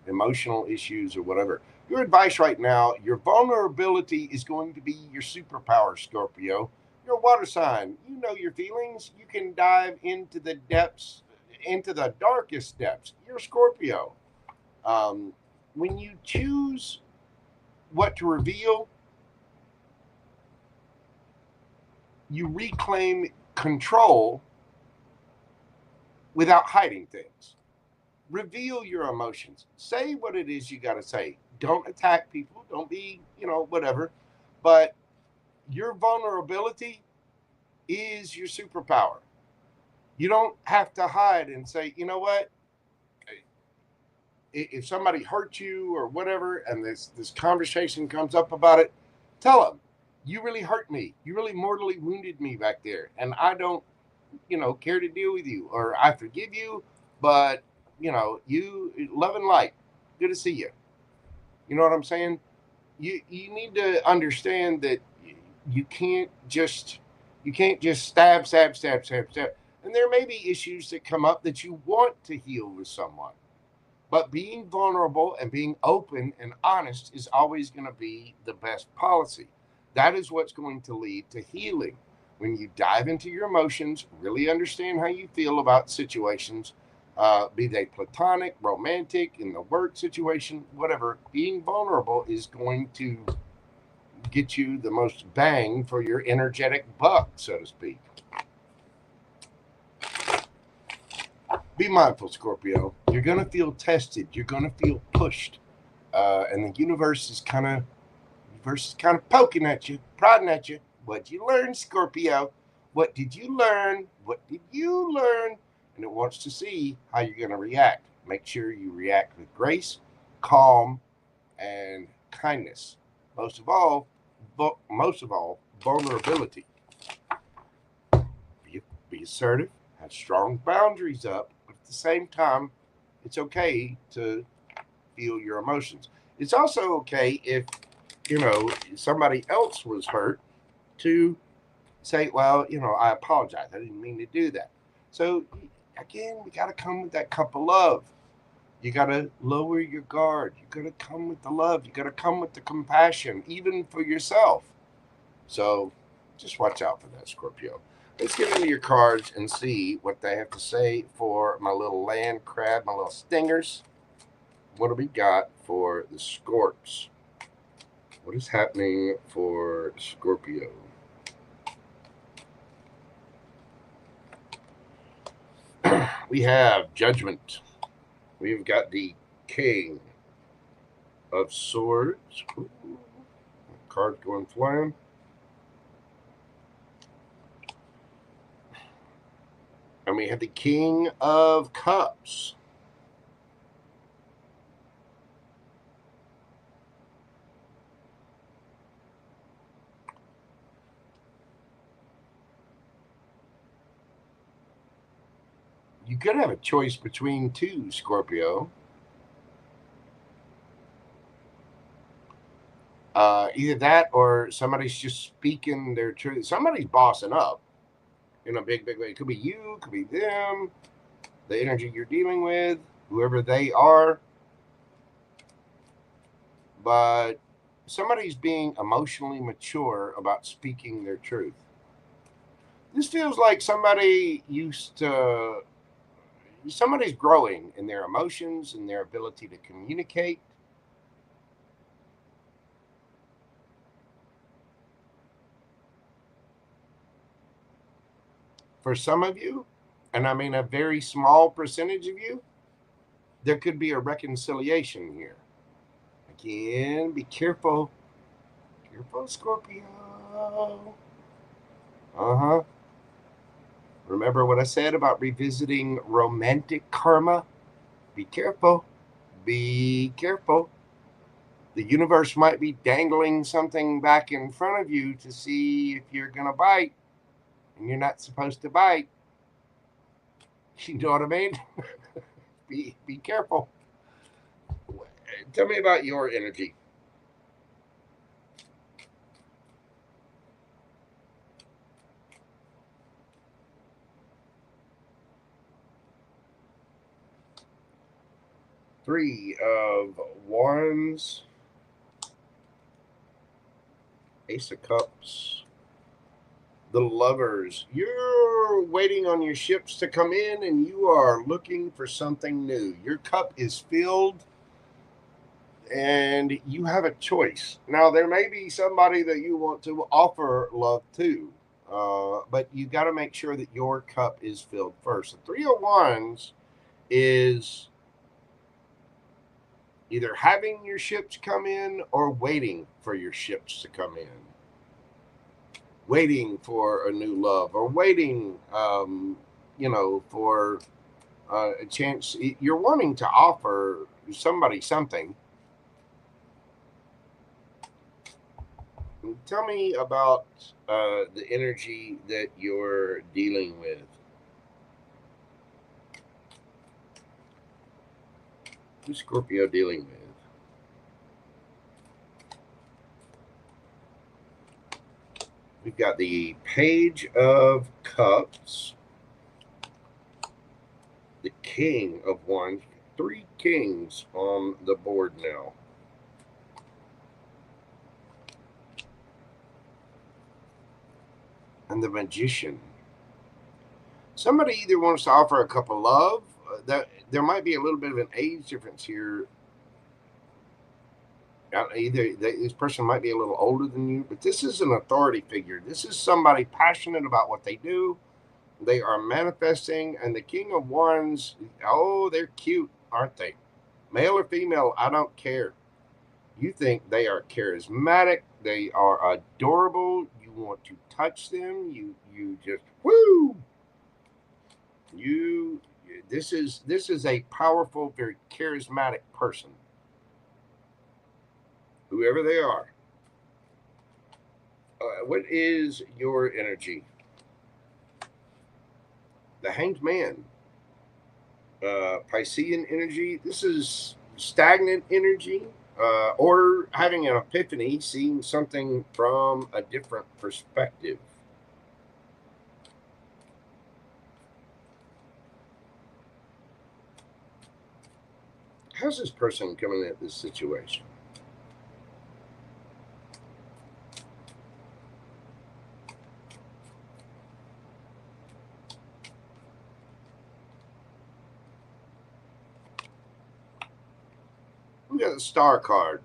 emotional issues or whatever. Your advice right now, your vulnerability is going to be your superpower, Scorpio. You're a water sign. You know your feelings. You can dive into the depths, into the darkest depths. You're Scorpio. When you choose what to reveal, you reclaim control without hiding things. Reveal your emotions. Say what it is you got to say. Don't attack people. Don't be, whatever. But your vulnerability is your superpower. You don't have to hide and say, you know what? If somebody hurt you or whatever, and this conversation comes up about it, tell them, you really hurt me. You really mortally wounded me back there. And I don't, care to deal with you, or I forgive you, but, you love and light. Good to see you. You know what I'm saying? You need to understand that you can't just stab. And there may be issues that come up that you want to heal with someone. But being vulnerable and being open and honest is always going to be the best policy. That is what's going to lead to healing. When you dive into your emotions, really understand how you feel about situations, be they platonic, romantic, in the work situation, whatever, being vulnerable is going to get you the most bang for your energetic buck, so to speak. Be mindful, Scorpio. You're going to feel tested. You're going to feel pushed. And the universe is kind of poking at you, prodding at you. What'd you learn, Scorpio? What did you learn? What did you learn? And it wants to see how you're going to react. Make sure you react with grace, calm, and kindness. Most of all, vulnerability. Be assertive. Have strong boundaries up. But at the same time, It's okay to feel your emotions. It's also okay if, somebody else was hurt to say, well, I apologize. I didn't mean to do that. So, again, we got to come with that cup of love. You got to lower your guard. You got to come with the love. You got to come with the compassion, even for yourself. So, just watch out for that, Scorpio. Let's get into your cards and see what they have to say for my little land crab, my little stingers. What do we got for the Scorps? What is happening for Scorpio? We have Judgment. We've got the King of Swords. Ooh, card going flying. And we have the King of Cups. You could have a choice between two, Scorpio. Either that or somebody's just speaking their truth. Somebody's bossing up in a big, big way. It could be you, it could be them, the energy you're dealing with, whoever they are. But somebody's being emotionally mature about speaking their truth. This feels like somebody's growing in their emotions and their ability to communicate. For some of you, and I mean a very small percentage of you, there could be a reconciliation here. Again, be careful. Careful, Scorpio. Uh-huh. Remember what I said about revisiting romantic karma? Be careful. Be careful. The universe might be dangling something back in front of you to see if you're going to bite, and you're not supposed to bite. You know what I mean? Be careful. Tell me about your energy. Three of Wands, Ace of Cups, the Lovers. You're waiting on your ships to come in and you are looking for something new. Your cup is filled and you have a choice. Now, there may be somebody that you want to offer love to, but you got to make sure that your cup is filled first. The Three of Wands is either having your ships come in or waiting for your ships to come in. Waiting for a new love or waiting, for a chance. You're wanting to offer somebody something. Tell me about the energy that you're dealing with. Who's Scorpio dealing with? We've got the Page of Cups, the King of Wands. Three kings on the board now. And the Magician. Somebody either wants to offer a cup of love. That there might be a little bit of an age difference here. Either this person might be a little older than you, but this is an authority figure. This is somebody passionate about what they do. They are manifesting, and the King of Wands, oh, they're cute, aren't they? Male or female, I don't care. You think they are charismatic. They are adorable. You want to touch them. You just woo. This is a powerful, very charismatic person. Whoever they are. What is your energy? The Hanged Man. Piscean energy. This is stagnant energy, or having an epiphany, seeing something from a different perspective. How's this person coming at this situation? We got the Star card.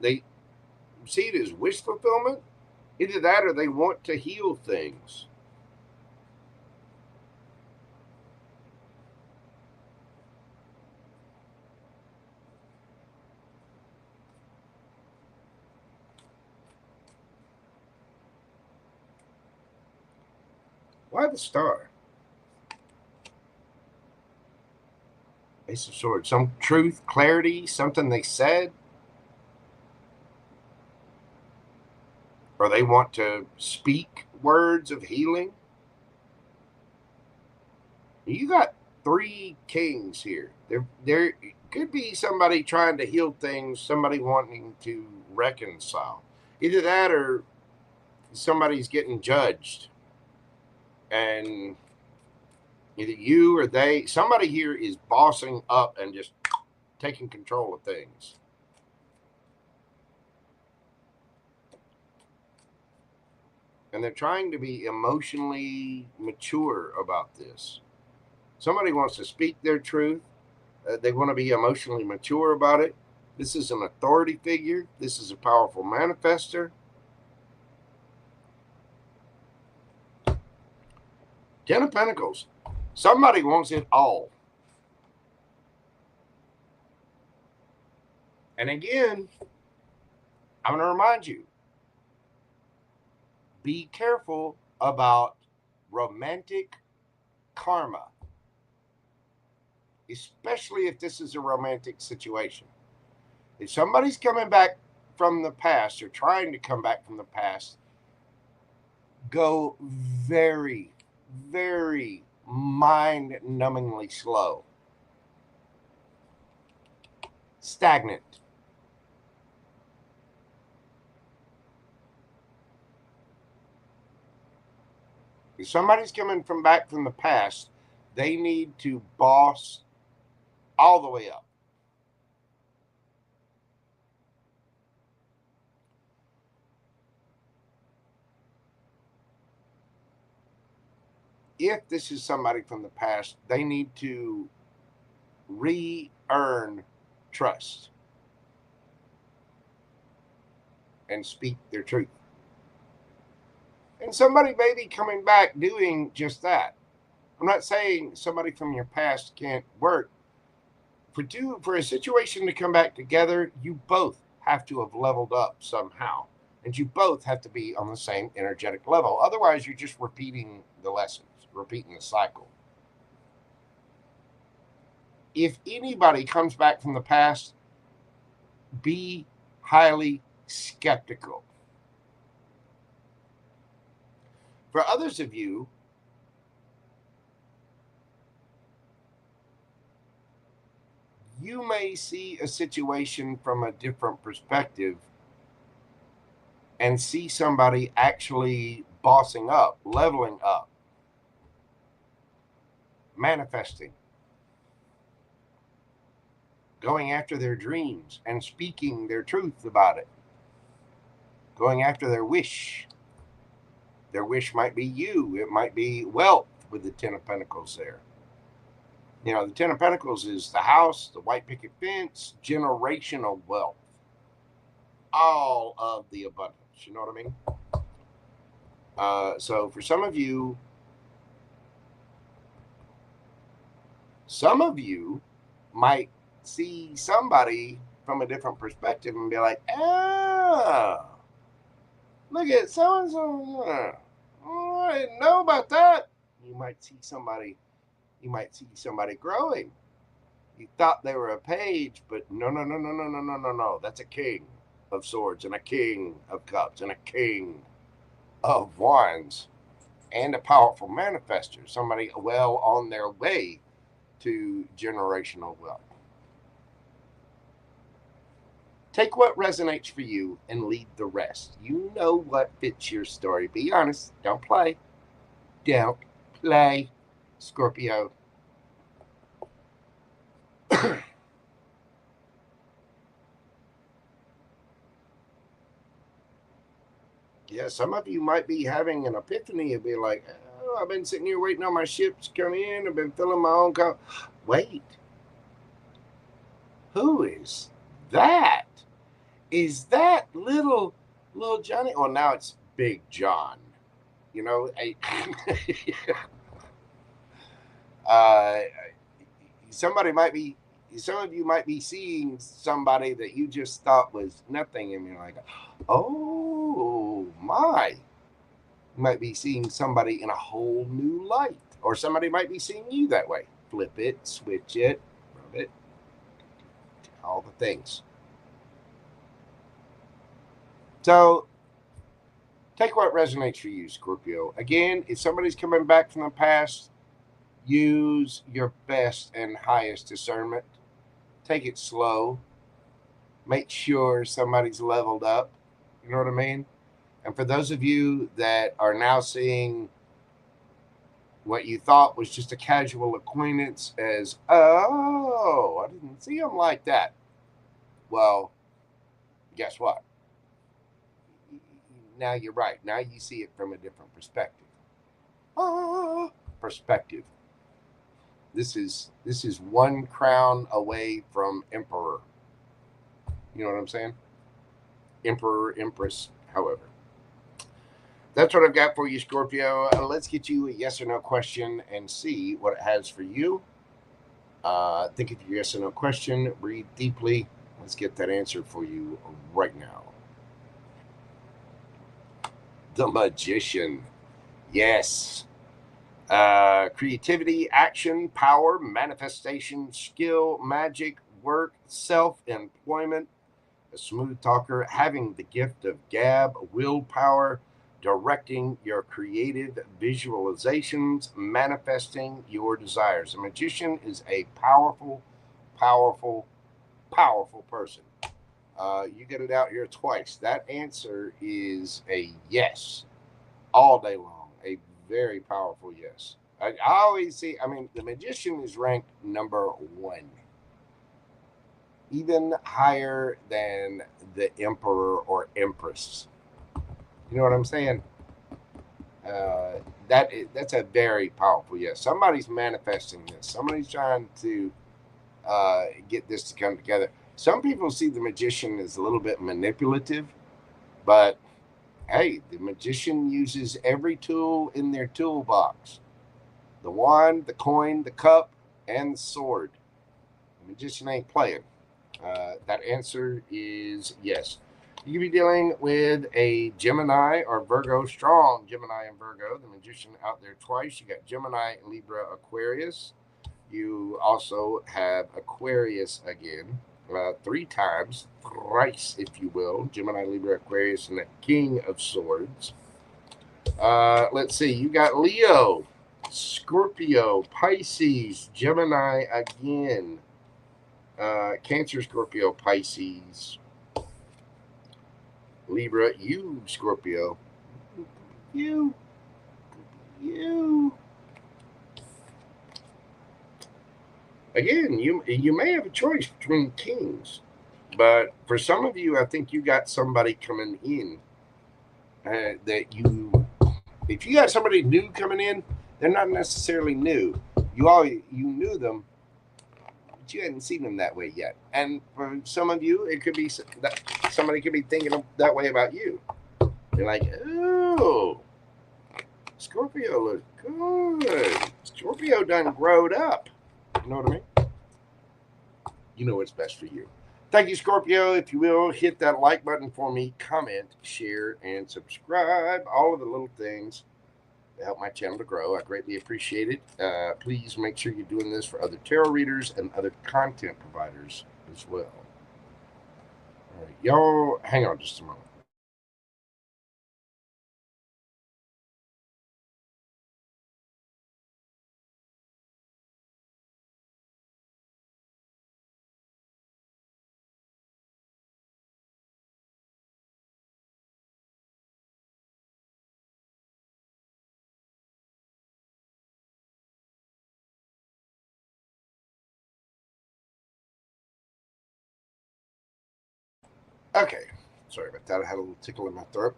They see it as wish fulfillment. Either that or they want to heal things. Why the Star? Ace of Swords. Some truth, clarity, something they said. Or they want to speak words of healing. You got 3 kings here. There could be somebody trying to heal things, somebody wanting to reconcile. Either that or somebody's getting judged. And either you or they, somebody here is bossing up and just taking control of things. And they're trying to be emotionally mature about this. Somebody wants to speak their truth. They want to be emotionally mature about it. This is an authority figure. This is a powerful manifester. 10 of Pentacles. Somebody wants it all. And again, I'm going to remind you, be careful about romantic karma, especially if this is a romantic situation. If somebody's coming back from the past or trying to come back from the past, go very, very mind-numbingly slow. Stagnant. If somebody's coming back from the past, they need to boss all the way up. If this is somebody from the past, they need to re-earn trust and speak their truth. And somebody may be coming back doing just that. I'm not saying somebody from your past can't work. For a situation to come back together, you both have to have leveled up somehow. And you both have to be on the same energetic level. Otherwise, you're just repeating the lessons, repeating the cycle. If anybody comes back from the past, be highly skeptical. For others of you, you may see a situation from a different perspective and see somebody actually bossing up, leveling up, manifesting, going after their dreams and speaking their truth about it, going after their wish. Their wish might be you. It might be wealth with the 10 of Pentacles there. You know, the 10 of Pentacles is the house, the white picket fence, generational wealth. All of the abundance. You know what I mean? So for some of you might see somebody from a different perspective and be like, oh, look at so-and-so. Oh, I didn't know about that. You might see somebody growing. You thought they were a page, but no. That's a king of swords and a king of cups and a king of wands and a powerful manifester. Somebody well on their way to generational wealth. Take what resonates for you and leave the rest. You know what fits your story. Be honest. Don't play. Don't play, Scorpio. Yeah, some of you might be having an epiphany and be like, oh, I've been sitting here waiting on my ships to come in. I've been filling my own cup. Wait. Who is that? Is that little Johnny? Oh, now it's Big John. You know, some of you might be seeing somebody that you just thought was nothing, and you're like, oh my. You might be seeing somebody in a whole new light, or somebody might be seeing you that way. Flip it, switch it, rub it, all the things. So take what resonates for you, Scorpio. Again, if somebody's coming back from the past, use your best and highest discernment. Take it slow. Make sure somebody's leveled up. You know what I mean? And for those of you that are now seeing what you thought was just a casual acquaintance as, oh, I didn't see him like that. Well, guess what? Now you're right. Now you see it from a different perspective. Perspective. This is one crown away from emperor. You know what I'm saying? Emperor, empress, however. That's what I've got for you, Scorpio. Let's get you a yes or no question and see what it has for you. Think of your yes or no question. Breathe deeply. Let's get that answer for you right now. The Magician. Yes. Creativity, action, power, manifestation, skill, magic, work, self-employment, a smooth talker, having the gift of gab, willpower, directing your creative visualizations, manifesting your desires. A magician is a powerful, powerful, powerful person. You get it out here twice. That answer is a yes all day long. A very powerful yes. I always see, the magician is ranked number 1. Even higher than the emperor or empress. You know what I'm saying? That's a very powerful yes. Somebody's manifesting this. Somebody's trying to get this to come together. Some people see the magician as a little bit manipulative, but hey, the magician uses every tool in their toolbox. The wand, the coin, the cup, and the sword. The magician ain't playing. That answer is yes. You could be dealing with a Gemini or Virgo, strong Gemini and Virgo. The magician out there twice. You got Gemini, Libra, Aquarius. You also have Aquarius again, 3 times, thrice, if you will. Gemini, Libra, Aquarius, and the King of Swords. Let's see. You got Leo, Scorpio, Pisces, Gemini again. Cancer, Scorpio, Pisces, Libra, you, Scorpio, you. Again, you may have a choice between kings, but for some of you, I think you got somebody coming in that you. If you got somebody new coming in, they're not necessarily new. You knew them, but you hadn't seen them that way yet. And for some of you, it could be that somebody could be thinking that way about you. They're like, oh, Scorpio looks good. Scorpio done growed up. You know what I mean? You know what's best for you. Thank you, Scorpio. If you will, hit that like button for me, comment, share, and subscribe. All of the little things to help my channel to grow. I greatly appreciate it. Please make sure you're doing this for other tarot readers and other content providers as well. All right, y'all, hang on just a moment. Okay, sorry about that. I had a little tickle in my throat.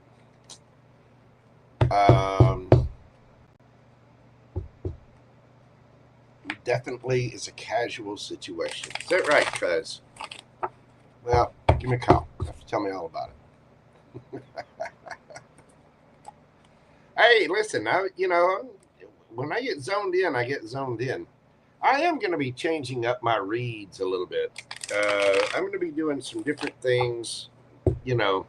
Definitely is a casual situation. Is that right, cuz? Well, give me a call. You have to tell me all about it. Hey, listen, when I get zoned in, I get zoned in. I am going to be changing up my reads a little bit. I'm going to be doing some different things. I'm going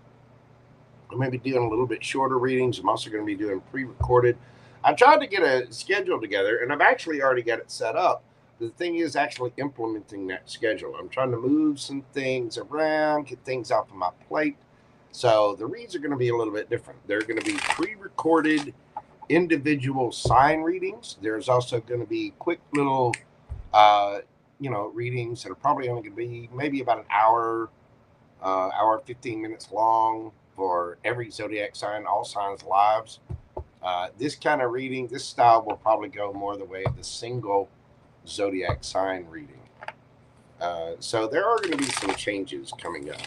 to be doing a little bit shorter readings. I'm also going to be doing pre-recorded. I tried to get a schedule together, and I've actually already got it set up. The thing is actually implementing that schedule. I'm trying to move some things around, get things off of my plate. So the reads are going to be a little bit different. They're going to be pre-recorded individual sign readings. There's also going to be quick little, readings that are probably only going to be maybe about an hour, 15 minutes long for every zodiac sign, all signs lives. This kind of reading, this style will probably go more the way of the single zodiac sign reading. So there are going to be some changes coming up.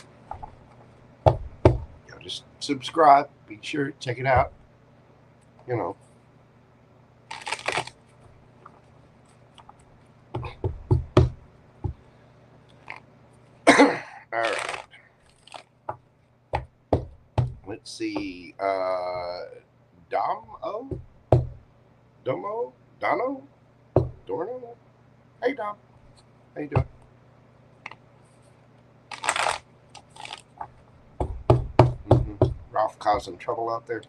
Just subscribe, be sure, check it out. All right. Let's see. Dono? Hey, Dom. How you doing? Ralph causing trouble out there.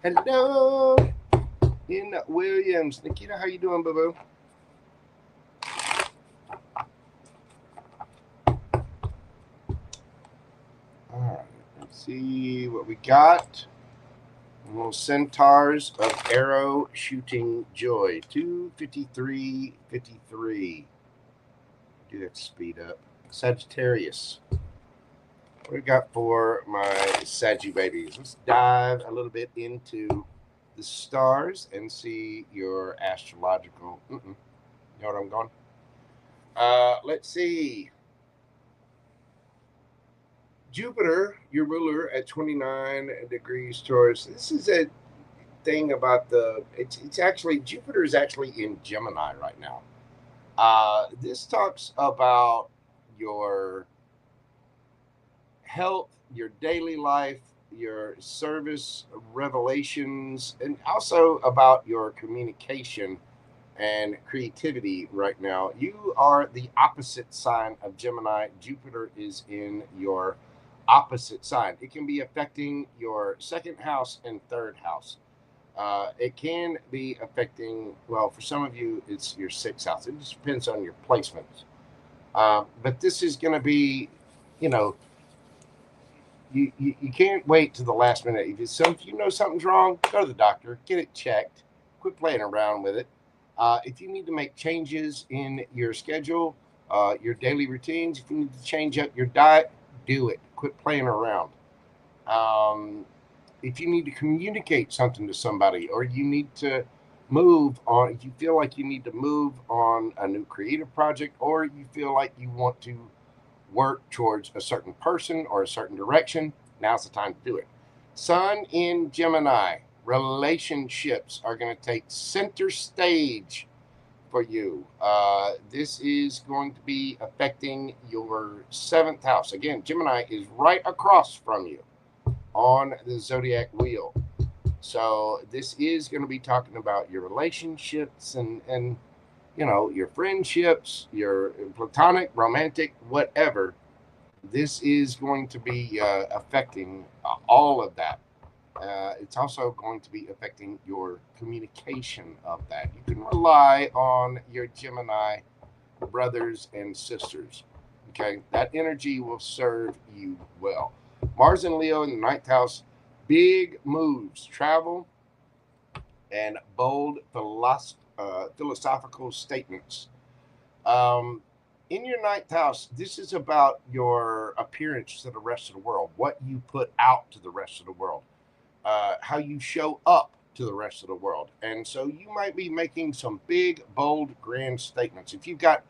Hello, in Williams. Nikita, how you doing, boo-boo? All right, let's see what we got. Little centaurs of arrow shooting joy. 253.53. Do have to speed up. Sagittarius. What we got for my Saggy babies? Let's dive a little bit into the stars and see your astrological. You know what I'm going? Let's see. Jupiter, your ruler at 29 degrees Taurus. This is a thing about it's actually, Jupiter is actually in Gemini right now. This talks about your health, your daily life, your service revelations, and also about your communication and creativity right now. You are the opposite sign of Gemini. Jupiter is in your opposite sign. It can be affecting your second house and third house. It can be affecting, well, for some of you, it's your sixth house. It just depends on your placements. But this is going to be, you can't wait to the last minute. If you know something's wrong, go to the doctor, get it checked, quit playing around with it. If you need to make changes in your schedule, your daily routines, if you need to change up your diet, do it. Quit playing around. If you need to communicate something to somebody, or you need to move on, if you feel like you need to move on a new creative project, or you feel like you want to work towards a certain person or a certain direction, now's the time to do it. Sun in Gemini, relationships are going to take center stage for you. This is going to be affecting your seventh house. Again, Gemini is right across from you on the zodiac wheel. So this is going to be talking about your relationships and your friendships, your platonic, romantic, whatever. This is going to be affecting all of that. It's also going to be affecting your communication of that. You can rely on your Gemini brothers and sisters. Okay, that energy will serve you well. Mars and Leo in the ninth house, big moves, travel, and bold philosophical statements. In your ninth house, this is about your appearance to the rest of the world, what you put out to the rest of the world, how you show up to the rest of the world. And so you might be making some big, bold, grand statements. If you've got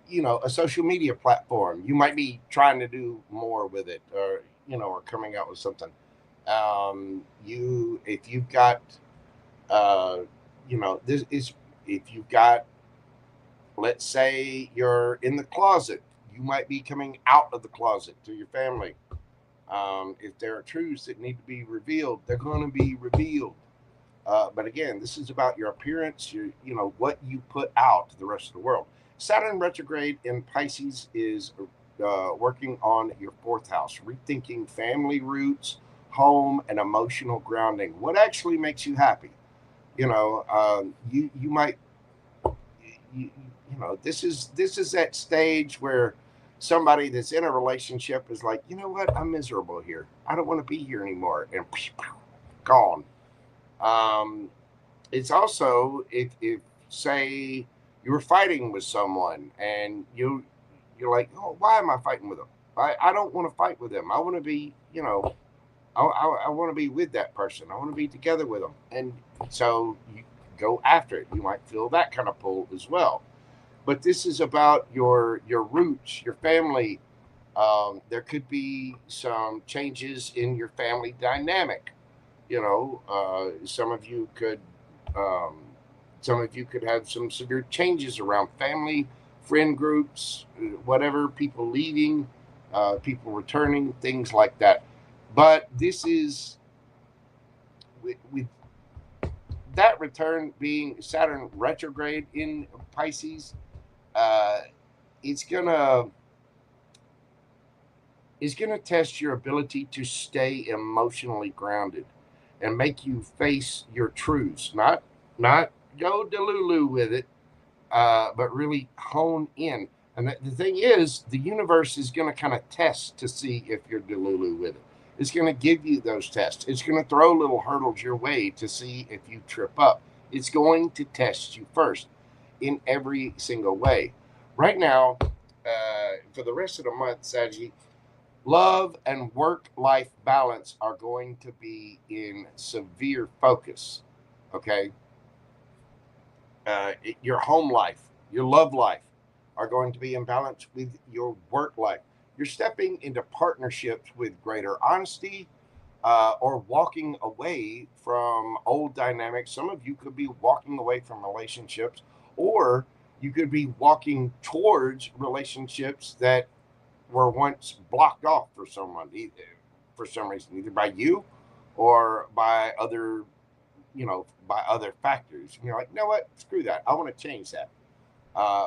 you know, a social media platform. You might be trying to do more with it, or, you know, or coming out with something. If you've got, you know, this is, if you've got, let's say you're in the closet, you might be coming out of the closet to your family. If there are truths that need to be revealed, they're going to be revealed. But again, this is about your appearance, you know, what you put out to the rest of the world. Saturn retrograde in Pisces is working on your fourth house, rethinking family roots, home, and emotional grounding. What actually makes you happy? You know, you might, you know, this is that stage where somebody that's in a relationship is like, you know what, I'm miserable here. I don't want to be here anymore, and gone. It's also if say you were fighting with someone and you're like, oh, why am I fighting with them? I don't want to fight with them. I want to be, you know, I want to be with that person. I want to be together with them. And so you go after it. You might feel that kind of pull as well. But this is about your roots, your family. There could be some changes in your family dynamic. You know, some of you could have some severe changes around family, friend groups, whatever, people leaving, people returning, things like that. But this is with that return being Saturn retrograde in Pisces, it's gonna test your ability to stay emotionally grounded and make you face your truths, not go delulu with it, but really hone in. And the thing is, the universe is going to kind of test to see if you're delulu with it. It's going to give you those tests. It's going to throw little hurdles your way to see if you trip up. It's going to test you first in every single way. Right now, for the rest of the month, Sagittarius, love and work-life balance are going to be in severe focus, okay? Your home life, your love life are going to be in balance with your work life. You're stepping into partnerships with greater honesty, or walking away from old dynamics. Some of you could be walking away from relationships, or you could be walking towards relationships that were once blocked off for some reason, either by you or by other, you know, by other factors. And you're like, you know what, screw that, I want to change that.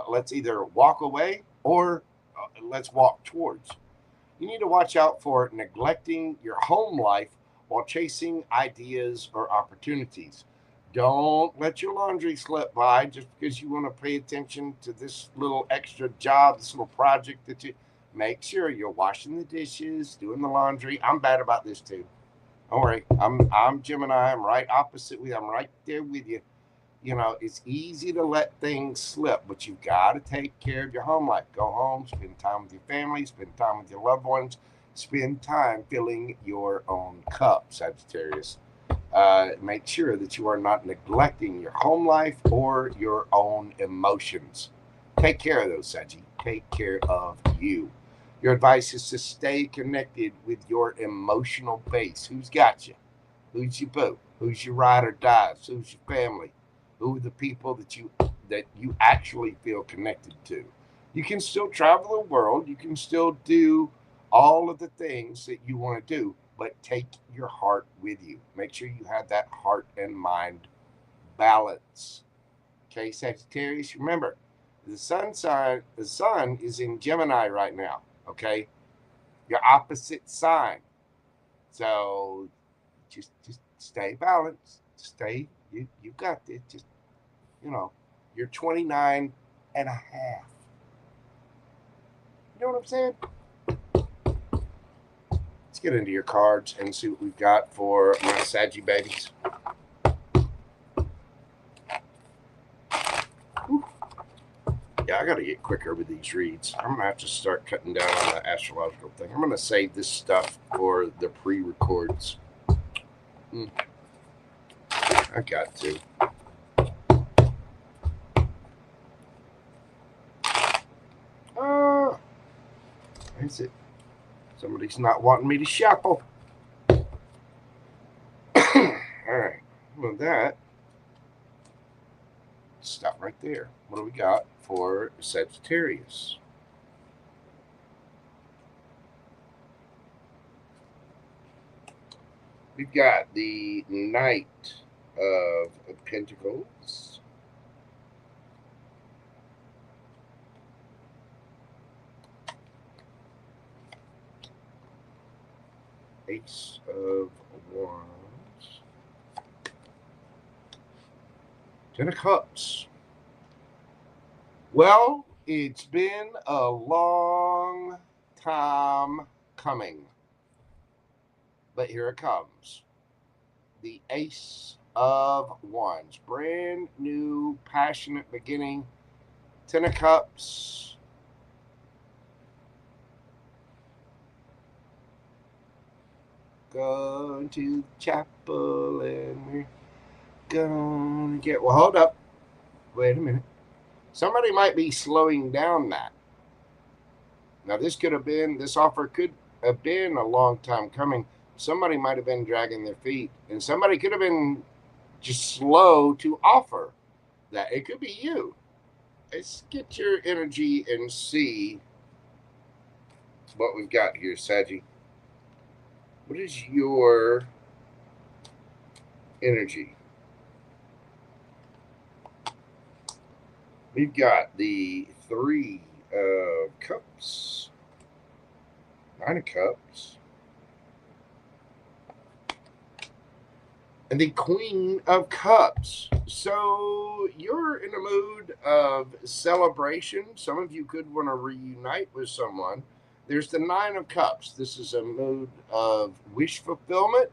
Let's either walk away or let's walk towards. You need to watch out for neglecting your home life while chasing ideas or opportunities. Don't let your laundry slip by just because you want to pay attention to this little extra job, this little project that you. Make sure you're washing the dishes, doing the laundry. I'm bad about this too. Don't worry. I'm Gemini. I'm right opposite with you. I'm right there with you. You know, it's easy to let things slip, but you've got to take care of your home life. Go home, spend time with your family, spend time with your loved ones, spend time filling your own cup, Sagittarius. Make sure that you are not neglecting your home life or your own emotions. Take care of those, Saggy. Take care of you. Your advice is to stay connected with your emotional base. Who's got you? Who's your boo? Who's your ride or dies? Who's your family? Who are the people that you actually feel connected to? You can still travel the world. You can still do all of the things that you want to do, but take your heart with you. Make sure you have that heart and mind balance. Okay, Sagittarius, remember, the sun is in Gemini right now. Okay, your opposite sign. So just stay balanced. Stay. You got this. Just, you know, you're 29 and a half. You know what I'm saying? Let's get into your cards and see what we've got for my Saggy babies. Yeah, I got to get quicker with these reads. I'm going to have to start cutting down on the astrological thing. I'm going to save this stuff for the pre-records. I got to. That's it. Somebody's not wanting me to shuffle. All right. Well, that stop right there. What do we got for Sagittarius? We've got the Knight of Pentacles. Ace of Wands. Ten of Cups. Well, it's been a long time coming, but here it comes. The Ace of Wands. Brand new, passionate beginning. Ten of Cups. Going to the chapel and we're gonna get... Well, hold up. Wait a minute. Somebody might be slowing down that. Now, this offer could have been a long time coming. Somebody might have been dragging their feet, and somebody could have been just slow to offer that. It could be you. Let's get your energy and see what we've got here, Saggy. What is your energy? We've got the Three of Cups, Nine of Cups, and the Queen of Cups. So you're in a mood of celebration. Some of you could want to reunite with someone. There's the Nine of Cups. This is a mood of wish fulfillment.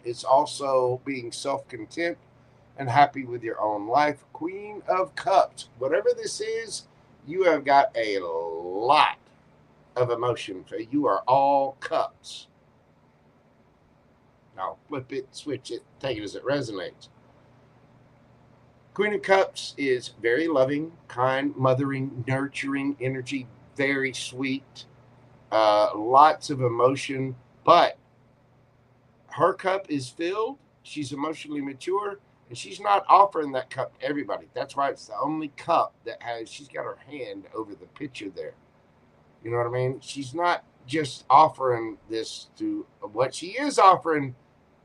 It's also being self-content and happy with your own life. Queen of Cups. Whatever this is, you have got a lot of emotion. You are all cups. Now flip it, switch it, take it as it resonates. Queen of Cups is very loving, kind, mothering, nurturing energy, very sweet, lots of emotion, but her cup is filled. She's emotionally mature, and she's not offering that cup to everybody. That's why it's the only cup that has, she's got her hand over the pitcher there. You know what I mean? She's not just offering this to, what she is offering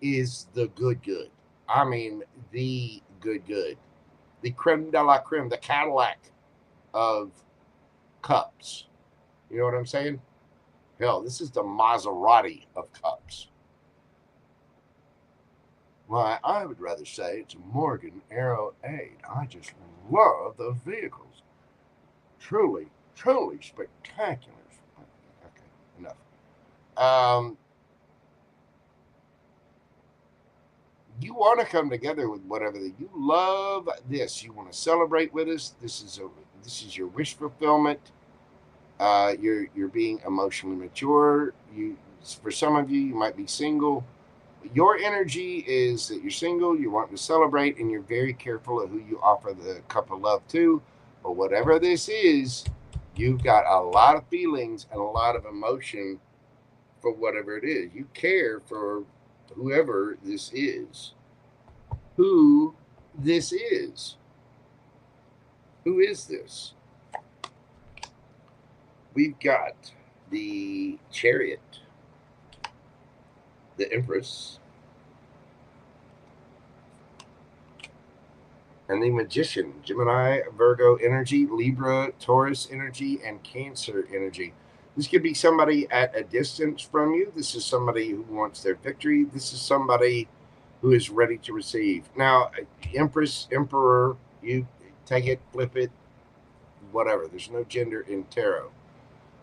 is the good. I mean, the good. The creme de la creme, the Cadillac of cups. You know what I'm saying? Hell, this is the Maserati of cups. Why, I would rather say it's a Morgan Arrow 8. I just love those vehicles. Truly spectacular. Okay, enough. You want to come together with whatever you love. This you want to celebrate with us. This is your wish fulfillment. You're being emotionally mature. For some of you, you might be single. Your energy is that you're single. You're wanting to celebrate, and you're very careful of who you offer the cup of love to. But whatever this is, you've got a lot of feelings and a lot of emotion for whatever it is. You care for whoever this is. Who this is. Who is this? We've got the Chariot, the Empress, and the Magician. Gemini, Virgo energy, Libra, Taurus energy, and Cancer energy. This could be somebody at a distance from you. This is somebody who wants their victory. This is somebody who is ready to receive. Now, Empress, Emperor, you take it, flip it, whatever. There's no gender in tarot.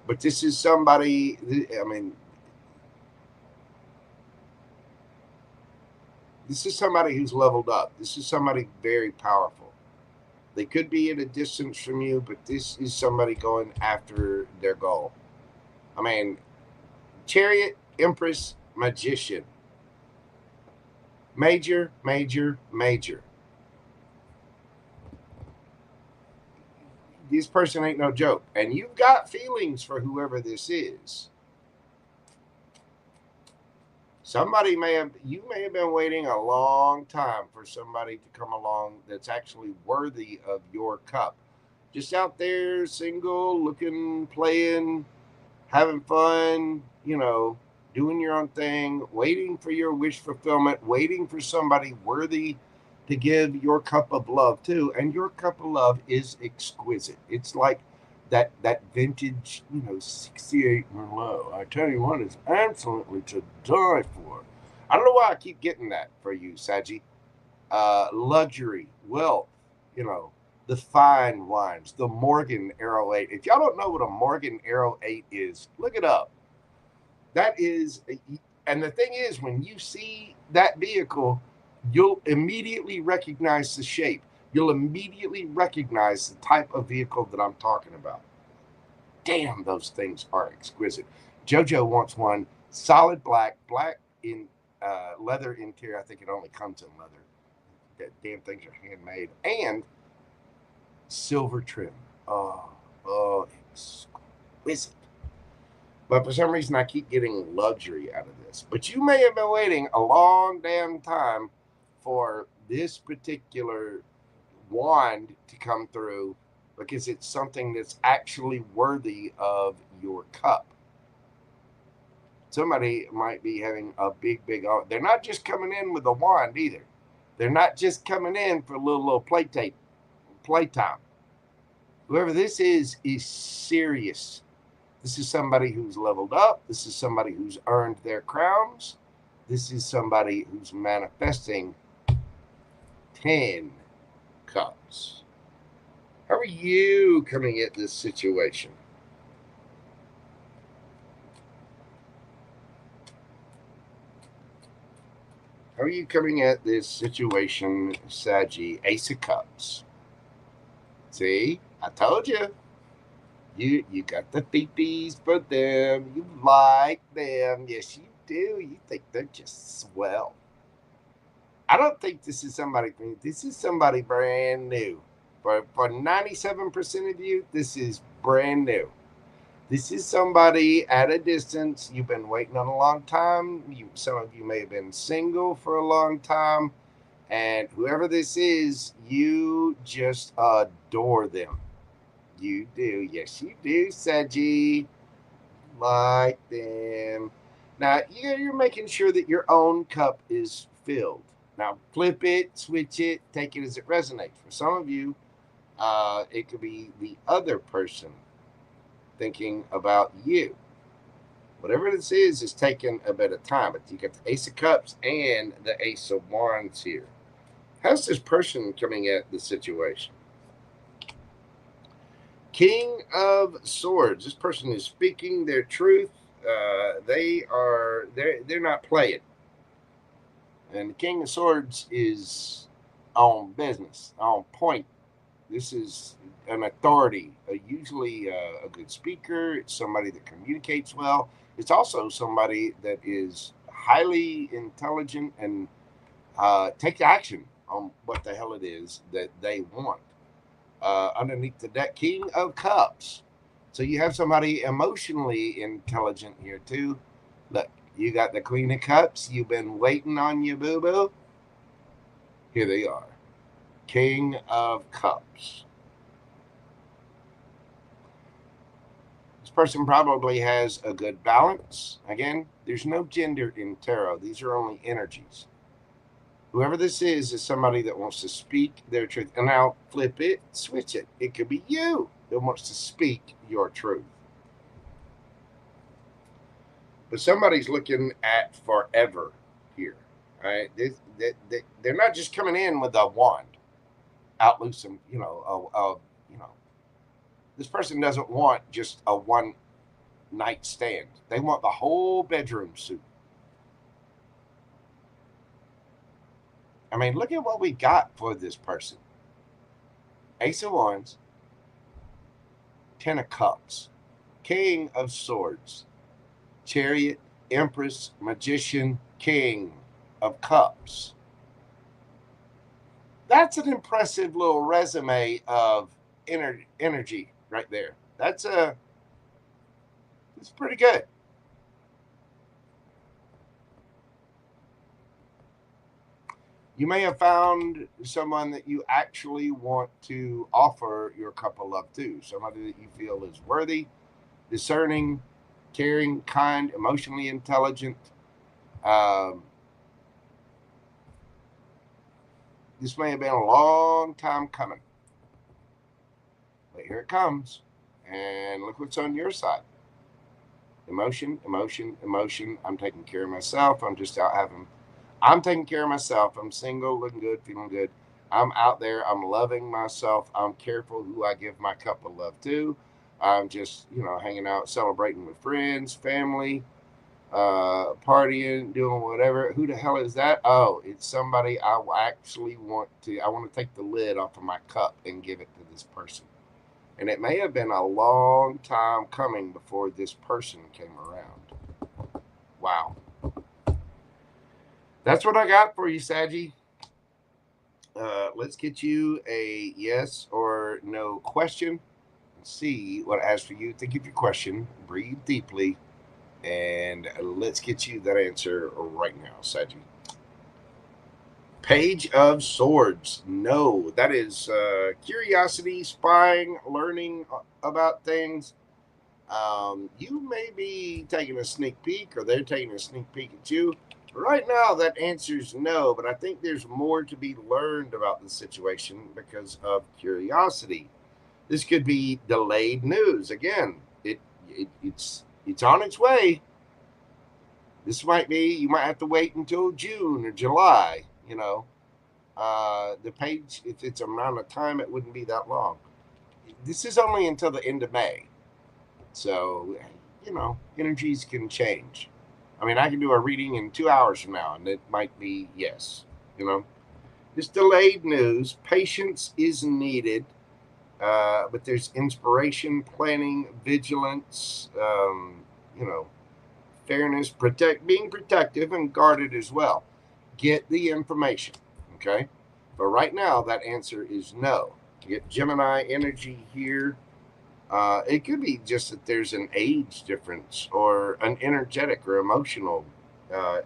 But this is somebody, this is somebody who's leveled up. This is somebody very powerful. They could be at a distance from you, but this is somebody going after their goal. Chariot, Empress, Magician. Major. this person ain't no joke. And you've got feelings for whoever this is. You may have been waiting a long time for somebody to come along that's actually worthy of your cup. Just out there, single, looking, playing, having fun, doing your own thing, waiting for your wish fulfillment, waiting for somebody worthy to give your cup of love to. And your cup of love is exquisite. It's like that vintage, 68 Merlot. I tell you what, it's absolutely to die for. I don't know why I keep getting that for you, Saggy. Luxury, wealth, the fine wines, the Morgan Arrow 8. If y'all don't know what a Morgan Arrow 8 is, look it up. That is, and the thing is, when you see that vehicle, you'll immediately recognize the shape. You'll immediately recognize the type of vehicle that I'm talking about. Damn, those things are exquisite. JoJo wants one solid black in leather interior. I think it only comes in leather. That damn things are handmade. And silver trim. Oh, exquisite. But for some reason, I keep getting luxury out of this. But you may have been waiting a long damn time for this particular wand to come through, because it's something that's actually worthy of your cup. Somebody might be having a big, they're not just coming in with a wand either. They're not just coming in for a little playtime. Whoever this is serious. This is somebody who's leveled up. This is somebody who's earned their crowns. This is somebody who's manifesting 10 cups. How are you coming at this situation? How are you coming at this situation, Saggy? Ace of Cups. See, I told you. You got the peepees for them. You like them. Yes, you do. You think they're just swell. I don't think this is somebody. This is somebody brand new. For 97% of you, this is brand new. This is somebody at a distance. You've been waiting on a long time. Some of you may have been single for a long time. And whoever this is, you just adore them. You do. Yes, you do, Saji. Like them. Now, you're making sure that your own cup is filled. Now, flip it, switch it, take it as it resonates. For some of you, it could be the other person thinking about you. Whatever this is taking a bit of time. But you got the Ace of Cups and the Ace of Wands here. How's this person coming at the situation? King of Swords. This person is speaking their truth. They're not playing. And the King of Swords is on business, on point. This is an authority, usually a good speaker. It's somebody that communicates well. It's also somebody that is highly intelligent and takes action on what the hell it is that they want. Underneath the deck, King of Cups. So you have somebody emotionally intelligent here too. Look, you got the Queen of Cups. You've been waiting on your boo-boo. Here they are. King of Cups. This person probably has a good balance. Again, there's no gender in tarot. These are only energies. Whoever this is somebody that wants to speak their truth. And now flip it, switch it. It could be you that wants to speak your truth. But somebody's looking at forever here. All right? They're not just coming in with a wand. Out loose them, This person doesn't want just a one night stand. They want the whole bedroom suite. I mean, look at what we got for this person. Ace of Wands, 10 of Cups, King of Swords, Chariot, Empress, Magician, King of Cups. That's an impressive little resume of energy right there. That's pretty good. You may have found someone that you actually want to offer your cup of love to, somebody that you feel is worthy, discerning, caring, kind, emotionally intelligent. This may have been a long time coming, but here it comes. And look what's on your side. Emotion, emotion, emotion. I'm taking care of myself. I'm taking care of myself. I'm single, looking good, feeling good. I'm out there. I'm loving myself. I'm careful who I give my cup of love to. I'm just, hanging out, celebrating with friends, family, partying, doing whatever. Who the hell is that? Oh, it's somebody I want to take the lid off of my cup and give it to this person. And it may have been a long time coming before this person came around. Wow. That's what I got for you, Saggy. Let's get you a yes or no question. Let's see what it has for you. Think of your question. Breathe deeply. And let's get you that answer right now, Saggy. Page of Swords. No, that is curiosity, spying, learning about things. You may be taking a sneak peek, or they're taking a sneak peek at you. Right now, that answer is no, but I think there's more to be learned about the situation because of curiosity. This could be delayed news. Again, it's on its way. This might be, you might have to wait until June or July, the page, if it's amount of time, it wouldn't be that long. This is only until the end of May. So, energies can change. I mean, I can do a reading in 2 hours from now, and it might be yes, This delayed news, patience is needed, but there's inspiration, planning, vigilance, fairness, being protective and guarded as well. Get the information, okay? But right now, that answer is no. You get Gemini energy here. It could be just that there's an age difference or an energetic or emotional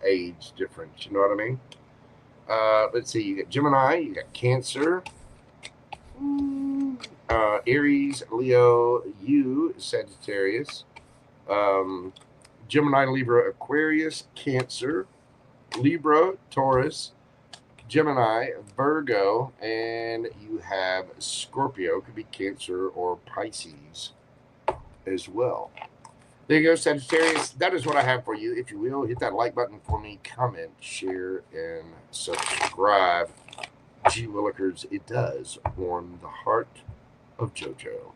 age difference. You know what I mean? Let's see. You got Gemini. You got Cancer. Aries, Leo, you, Sagittarius. Gemini, Libra, Aquarius, Cancer, Libra, Taurus, Gemini, Virgo, and you have Scorpio. Could be Cancer or Pisces as well. There you go, Sagittarius. That is what I have for you. If you will, hit that like button for me, comment, share, and subscribe. Gee Willikers, it does warm the heart of JoJo.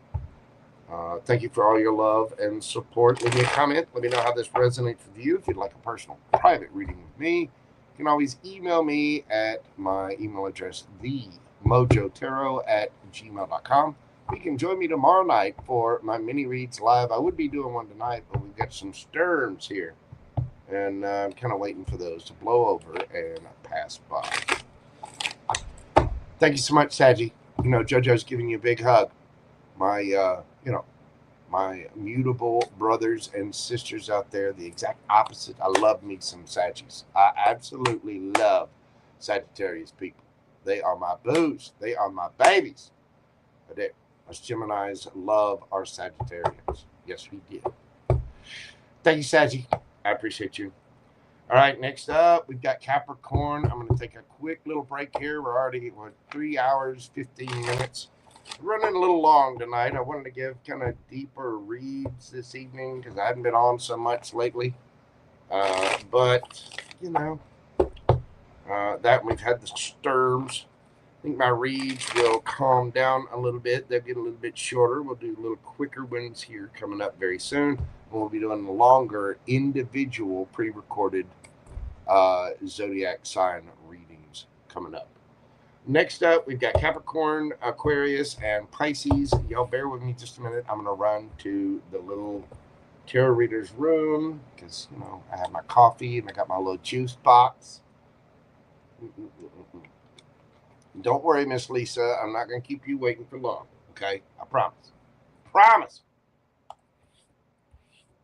Thank you for all your love and support. Leave me a comment. Let me know how this resonates with you. If you'd like a personal private reading with me, you can always email me at my email address, themojotarot@gmail.com. You can join me tomorrow night for my mini reads live. I would be doing one tonight, but we've got some storms here, and I'm kind of waiting for those to blow over and pass by. Thank you so much, Saggy. JoJo's giving you a big hug. My mutable brothers and sisters out there, the exact opposite. I love me some Saggies. I absolutely love Sagittarius people. They are my boos. They are my babies. I do. Us Geminis love our Sagittarians. Yes, we do. Thank you, Saggy. I appreciate you. All right, next up, we've got Capricorn. I'm going to take a quick little break here. We're 3 hours, 15 minutes. Running a little long tonight. I wanted to give kind of deeper reads this evening because I hadn't been on so much lately. But that we've had the storms. I think my reads will calm down a little bit. They'll get a little bit shorter. We'll do a little quicker ones here coming up very soon. We'll be doing longer individual pre-recorded zodiac sign readings coming up. Next up, we've got Capricorn, Aquarius, and Pisces. Y'all bear with me just a minute. I'm going to run to the little tarot reader's room because, I have my coffee and I got my little juice box. Don't worry, Miss Lisa. I'm not going to keep you waiting for long, okay? promise. Promise.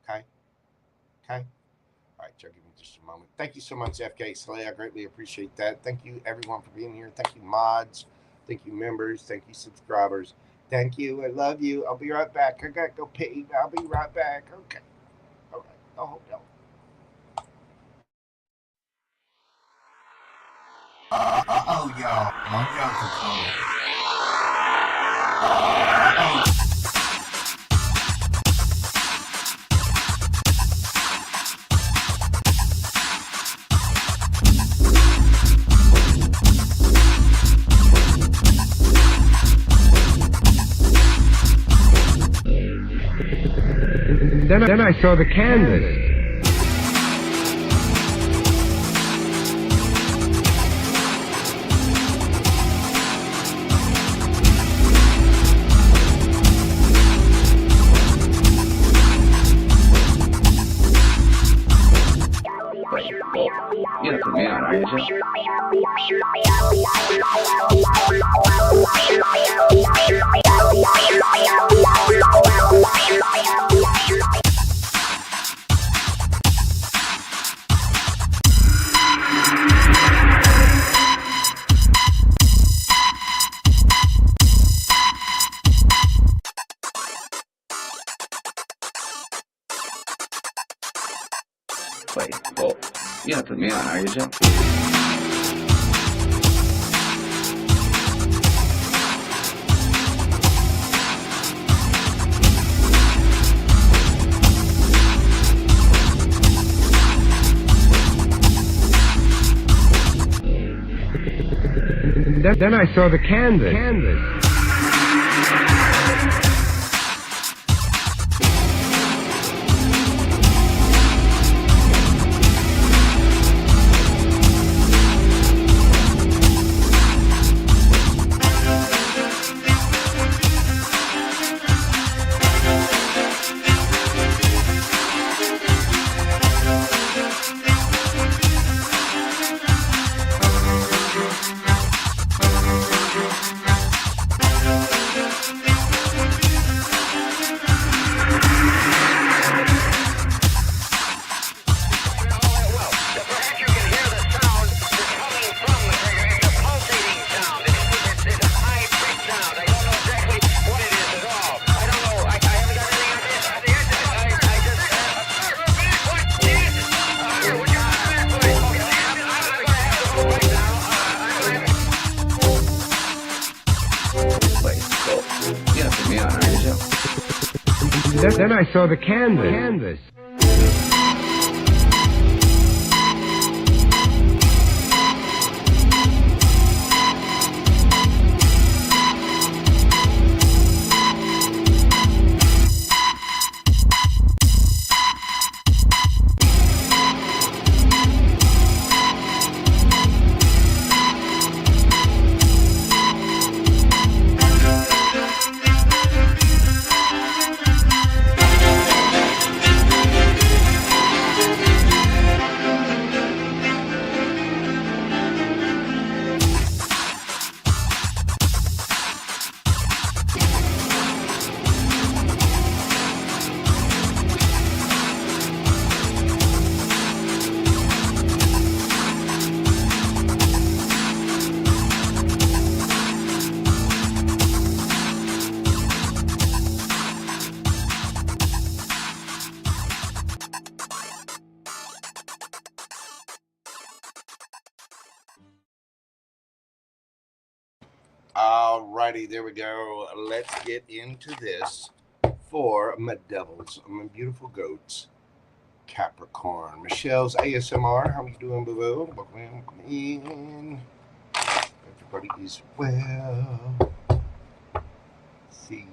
Okay? Okay? All right, y'all give me just a moment. Thank you so much, FK Slay. I greatly appreciate that. Thank you, everyone, for being here. Thank you, mods. Thank you, members. Thank you, subscribers. Thank you. I love you. I'll be right back. I got to go pee. I'll be right back. Okay. All right. I'll hold on. Uh-oh, y'all. Mojo coming. Then I saw the canvas. Yeah, for me, ARIES. Wait, oh, yeah, for me, ARIES. Then I saw the canvas. Then I saw the canvas. Alrighty, there we go. Let's get into this for my devils, my beautiful goats, Capricorn. Michelle's ASMR. How you doing, boo-boo? Welcome in. Everybody is well. Let's see.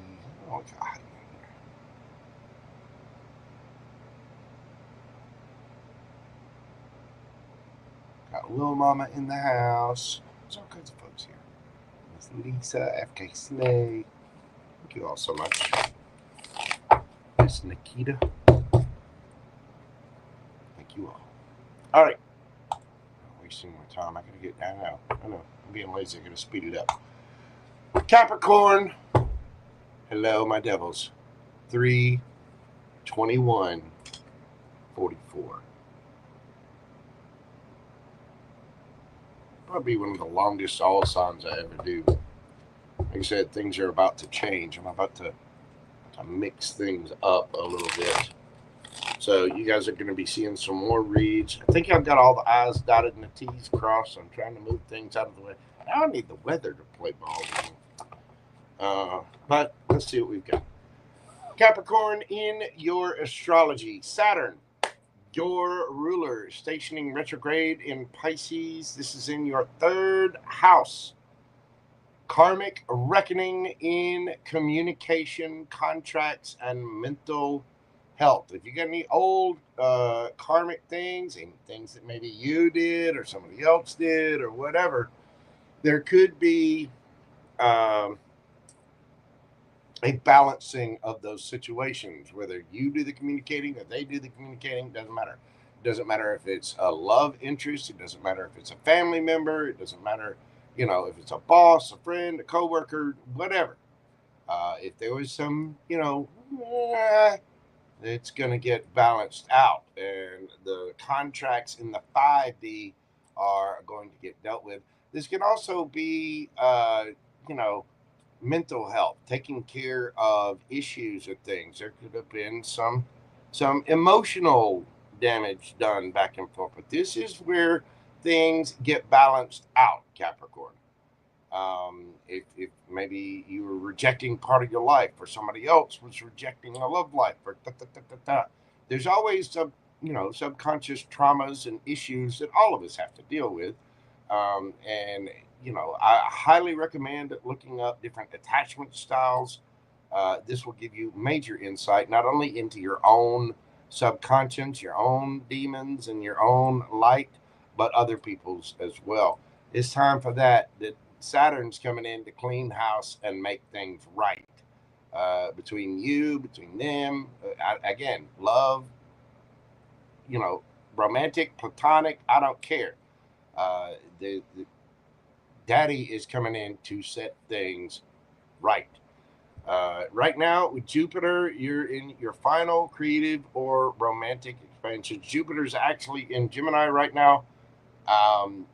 Oh, God. Got Lil Mama in the house. There's all kinds of folks here. Lisa, FK Slay. Thank you all so much. Miss Nikita. Thank you all. All right. I'm wasting my time. I gotta get. I know. I'm being lazy. I gotta speed it up. Capricorn. Hello, my devils. 3/21/44. Probably one of the longest all signs I ever do. Like I said, things are about to change. I'm about to mix things up a little bit. So you guys are going to be seeing some more reads. I think I've got all the I's dotted and the T's crossed. So I'm trying to move things out of the way. Now I need the weather to play ball with me. But let's see what we've got. Capricorn, in your astrology, Saturn, your ruler, stationing retrograde in Pisces. This is in your 3rd house. Karmic reckoning in communication, contracts, and mental health. If you got any old karmic things, and things that maybe you did or somebody else did or whatever, there could be a balancing of those situations. Whether you do the communicating or they do the communicating, doesn't matter. It doesn't matter if it's a love interest. It doesn't matter if it's a family member. It doesn't matter, if it's a boss, a friend, a coworker, whatever. If there was some, it's going to get balanced out, and the contracts in the 5D are going to get dealt with. This can also be, mental health, taking care of issues or things. There could have been some emotional damage done back and forth, but this is where things get balanced out, Capricorn. If maybe you were rejecting part of your life, or somebody else was rejecting a love life, or there's always some subconscious traumas and issues that all of us have to deal with. And I highly recommend looking up different attachment styles. This will give you major insight, not only into your own subconscious, your own demons, and your own light, but other people's as well. It's time for that Saturn's coming in to clean house and make things right. Between you, between them, again, love, romantic, platonic, I don't care. The daddy is coming in to set things right. Right now, with Jupiter, you're in your final creative or romantic expansion. Jupiter's actually in Gemini right now.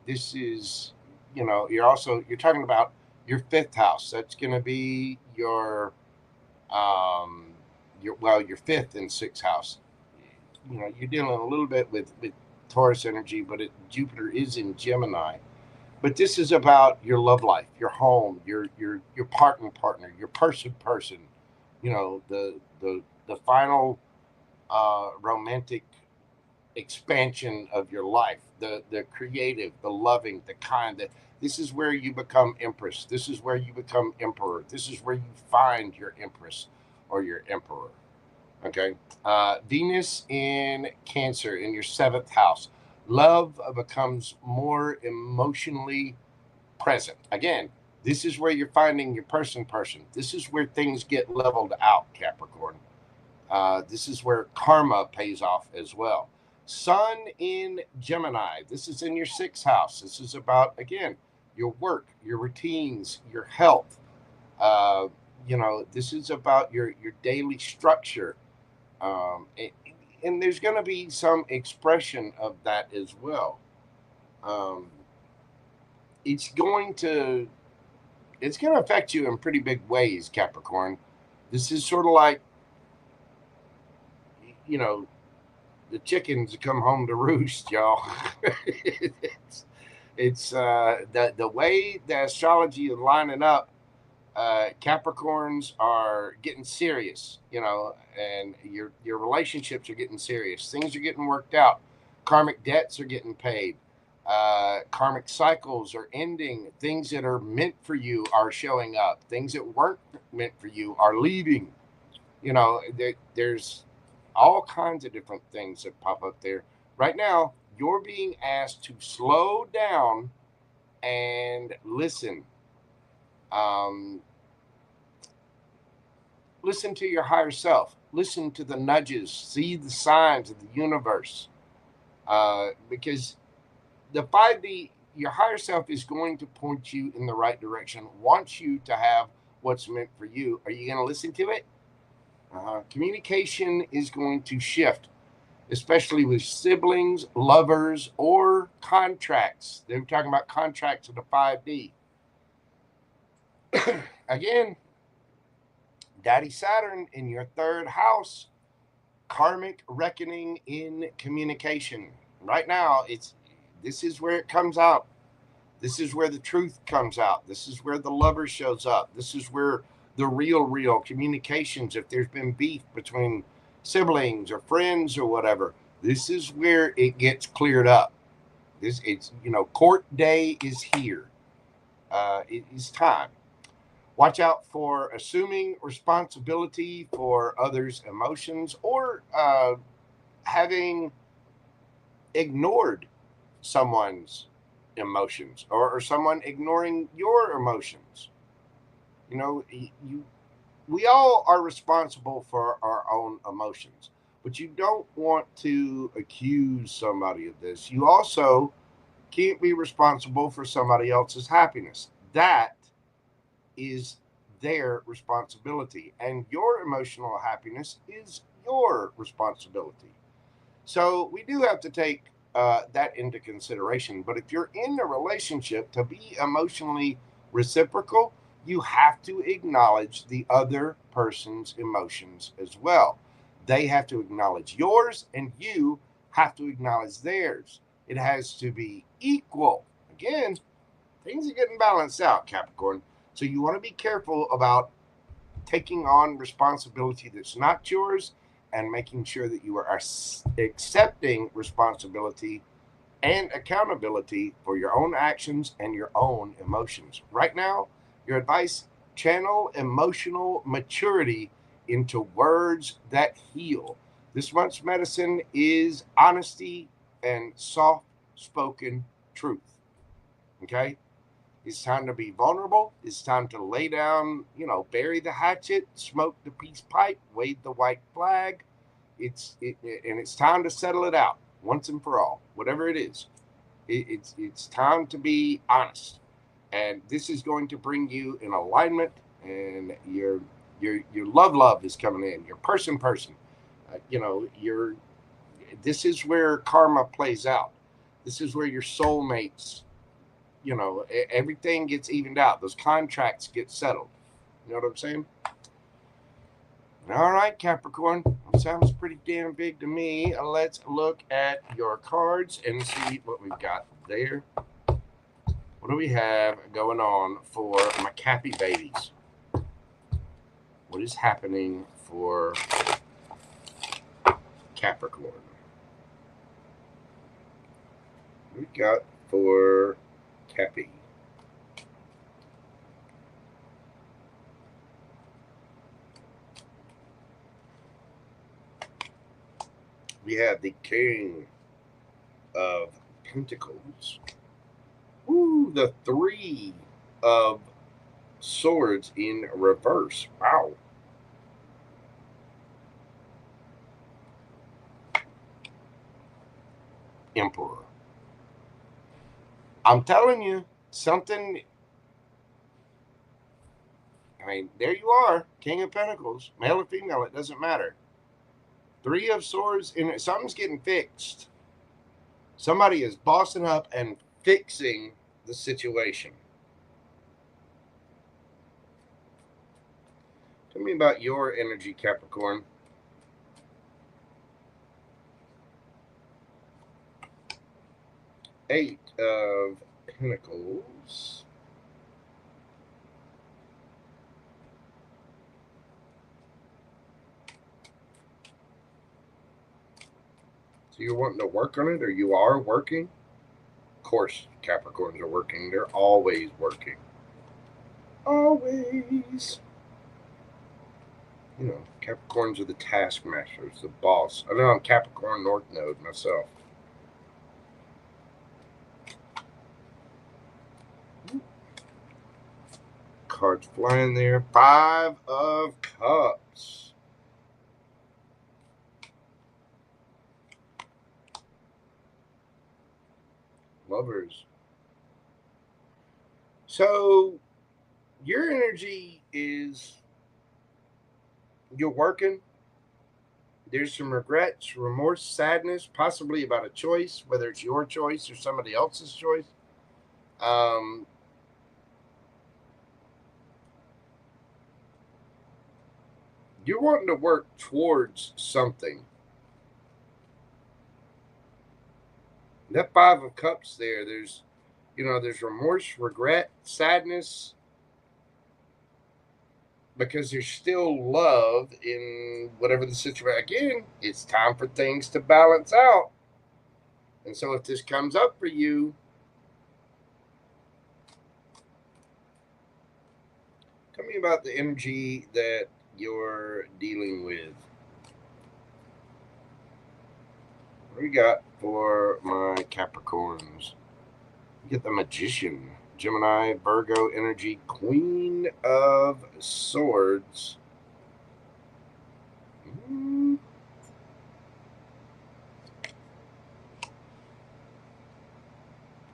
This is, you're talking about your 5th house. That's going to be your 5th and 6th house. You're dealing a little bit with Taurus energy, but Jupiter is in Gemini. But this is about your love life, your home, your partner, your person, the final romantic expansion of your life, the creative, the loving, the kind. This is where you become empress. This is where you become emperor. This is where you find your empress or your emperor. Okay. Venus in Cancer in your 7th house. Love becomes more emotionally present. Again, this is where you're finding your person. This is where things get leveled out, Capricorn. This is where karma pays off as well. Sun in Gemini. This is in your 6th house. This is about, again, your work, your routines, your health. This is about your daily structure. And there's going to be some expression of that as well. It's going to affect you in pretty big ways, Capricorn. This is sort of like, the chickens come home to roost, y'all. it's the way the astrology is lining up. Capricorns are getting serious, and your relationships are getting serious. Things are getting worked out. Karmic debts are getting paid. Karmic cycles are ending. Things that are meant for you are showing up. Things that weren't meant for you are leaving. There's all kinds of different things that pop up there. Right now, you're being asked to slow down and listen. Listen to your higher self. Listen to the nudges. See the signs of the universe. Because the 5D, your higher self is going to point you in the right direction, wants you to have what's meant for you. Are you going to listen to it? Communication is going to shift, especially with siblings, lovers, or contracts. They're talking about contracts of the 5D. Again, Daddy Saturn in your third house, karmic reckoning in communication. Right now, this is where it comes out. This is where the truth comes out. This is where the lover shows up. This is where the real communications, if there's been beef between siblings or friends or whatever, this is where it gets cleared up. Court day is here. It is time. Watch out for assuming responsibility for others' emotions or having ignored someone's emotions or someone ignoring your emotions. We all are responsible for our own emotions, but you don't want to accuse somebody of this. You also can't be responsible for somebody else's happiness. That is their responsibility, and your emotional happiness is your responsibility. So we do have to take that into consideration. But if you're in a relationship, to be emotionally reciprocal, you have to acknowledge the other person's emotions as well. They have to acknowledge yours, and you have to acknowledge theirs. It has to be equal. Again, things are getting balanced out, Capricorn. So you want to be careful about taking on responsibility that's not yours and making sure that you are accepting responsibility and accountability for your own actions and your own emotions. Right now, your advice: channel emotional maturity into words that heal. This month's medicine is honesty and soft-spoken truth. Okay? It's time to be vulnerable. It's time to lay down, bury the hatchet, smoke the peace pipe, wave the white flag. And it's time to settle it out once and for all. Whatever it is, it's time to be honest. And this is going to bring you in alignment, and your love is coming in. Your person. This is where karma plays out. This is where your soulmates. Everything gets evened out. Those contracts get settled. You know what I'm saying? All right, Capricorn. Sounds pretty damn big to me. Let's look at your cards and see what we've got there. What do we have going on for my Cappy babies? What is happening for Capricorn? What we got for Cappy? We have the King of Pentacles. Ooh, the Three of Swords in reverse. Wow. Emperor. I'm telling you, something. There you are, King of Pentacles, male or female, it doesn't matter. Three of Swords, and something's getting fixed. Somebody is bossing up and fixing the situation. Tell me about your energy, Capricorn. Eight of Pentacles. So you're wanting to work on it, or you are working? Of course, Capricorns are working. They're always working. Always. Capricorns are the taskmasters, the boss. I know I'm Capricorn North Node myself. Cards flying there. Five of Cups. Lovers. So your energy is you're working. There's some regrets, remorse, sadness, possibly about a choice, whether it's your choice or somebody else's choice. You're wanting to work towards something. That Five of Cups there's remorse, regret, sadness, because there's still love in whatever the situation. Again, it's time for things to balance out. And so if this comes up for you, tell me about the energy that you're dealing with. What do we got for my Capricorns? You get the Magician, Gemini, Virgo energy, Queen of Swords.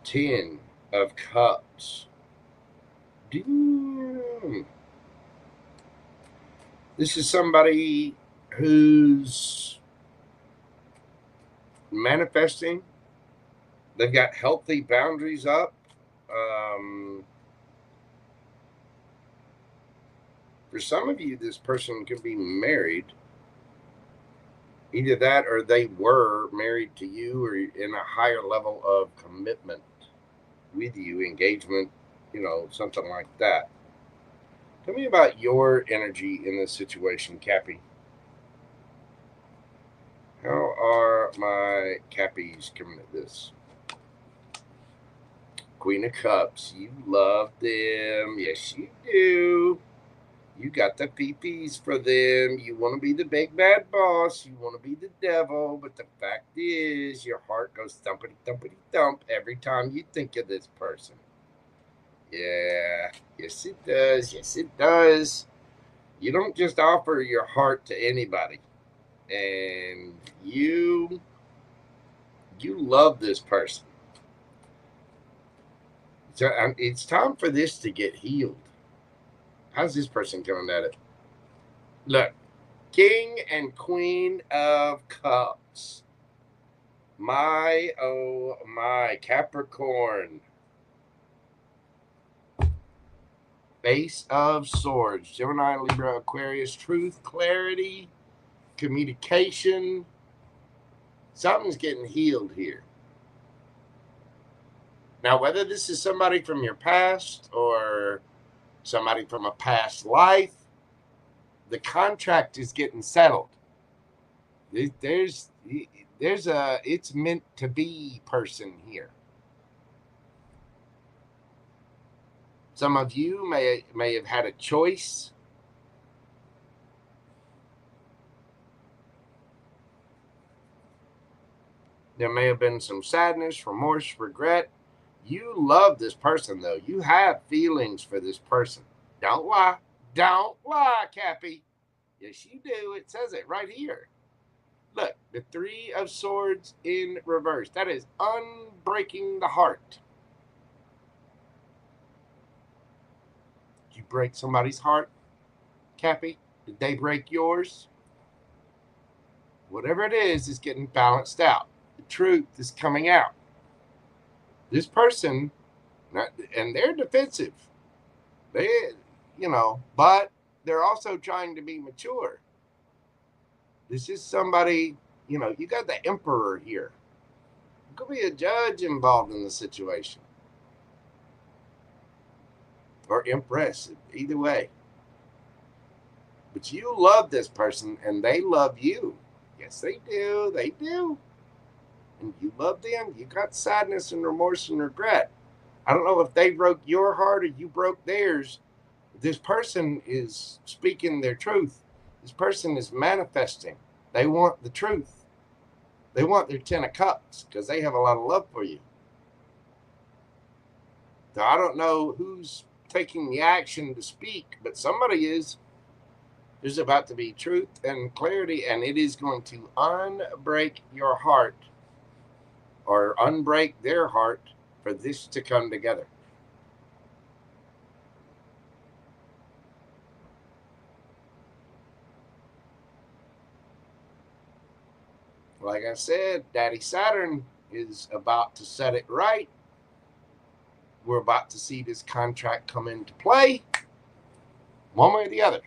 10 of Cups. Damn. This is somebody who's manifesting. They've got healthy boundaries up. For some of you, this person could be married. Either that or they were married to you or in a higher level of commitment with you, engagement, something like that. Tell me about your energy in this situation, Cappy. How are my Cappies coming at this? Queen of Cups. You love them. Yes, you do. You got the PPs for them. You want to be the big bad boss. You want to be the devil. But the fact is, your heart goes thumpity, thumpity, thump every time you think of this person. Yeah. Yes, it does. Yes, it does. You don't just offer your heart to anybody. And you love this person. So it's time for this to get healed. How's this person coming at it? Look, King and Queen of Cups. My, oh my, Capricorn. Ace of Swords. Gemini, Libra, Aquarius. Truth, clarity, communication. Something's getting healed here. Now, whether this is somebody from your past or somebody from a past life, the contract is getting settled. There's a it's meant to be person here. Some of you may have had a choice. There may have been some sadness, remorse, regret. You love this person, though. You have feelings for this person. Don't lie. Don't lie, Cappy. Yes, you do. It says it right here. Look, the Three of Swords in reverse. That is unbreaking the heart. Did you break somebody's heart, Cappy? Did they break yours? Whatever it is getting balanced out. The truth is coming out. This person, and they're defensive. But they're also trying to be mature. This is somebody, you got the Emperor here. There could be a judge involved in the situation. Or Empress, either way. But you love this person and they love you. Yes, they do. They do. And you love them. You got sadness and remorse and regret. I don't know if they broke your heart or you broke theirs. This person is speaking their truth. This person is manifesting. They want the truth. They want their 10 of Cups because they have a lot of love for you. So I don't know who's taking the action to speak, but somebody is. There's about to be truth and clarity, and it is going to unbreak your heart or unbreak their heart for this to come together. Like I said, Daddy Saturn is about to set it right. We're about to see this contract come into play, one way or the other.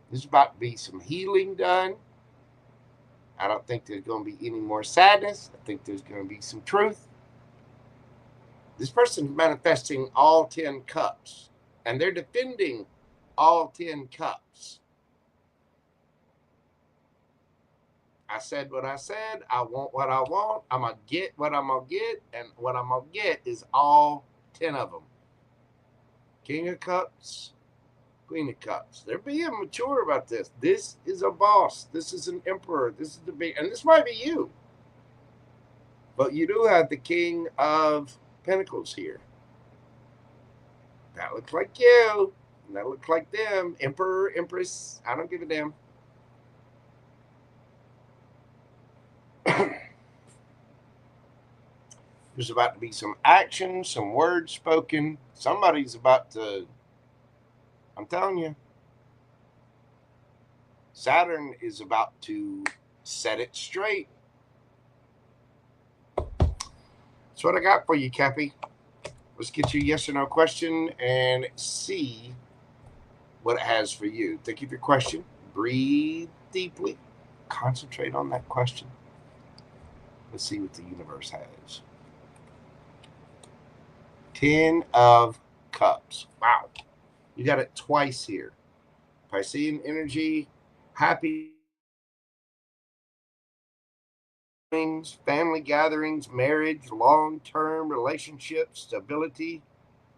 There's about to be some healing done. I don't think there's going to be any more sadness. I think there's going to be some truth. This person's manifesting all 10 cups, and they're defending all 10 cups. I said what I said. I want what I want. I'm going to get what I'm going to get, and what I'm going to get is all 10 of them. King of Cups, Queen of Cups. They're being mature about this. This is a boss. This is an emperor. This is the big, and this might be you. But you do have the King of Pentacles here. That looks like you. And that looks like them. Emperor, Empress. I don't give a damn. There's about to be some action, some words spoken. Somebody's about to, I'm telling you, Saturn is about to set it straight. That's what I got for you, Cappy. Let's get you a yes or no question and see what it has for you. Think of your question. Breathe deeply. Concentrate on that question. Let's see what the universe has. 10 of Cups. Wow. You got it twice here. Piscean energy, happy family gatherings, marriage, long-term relationships, stability,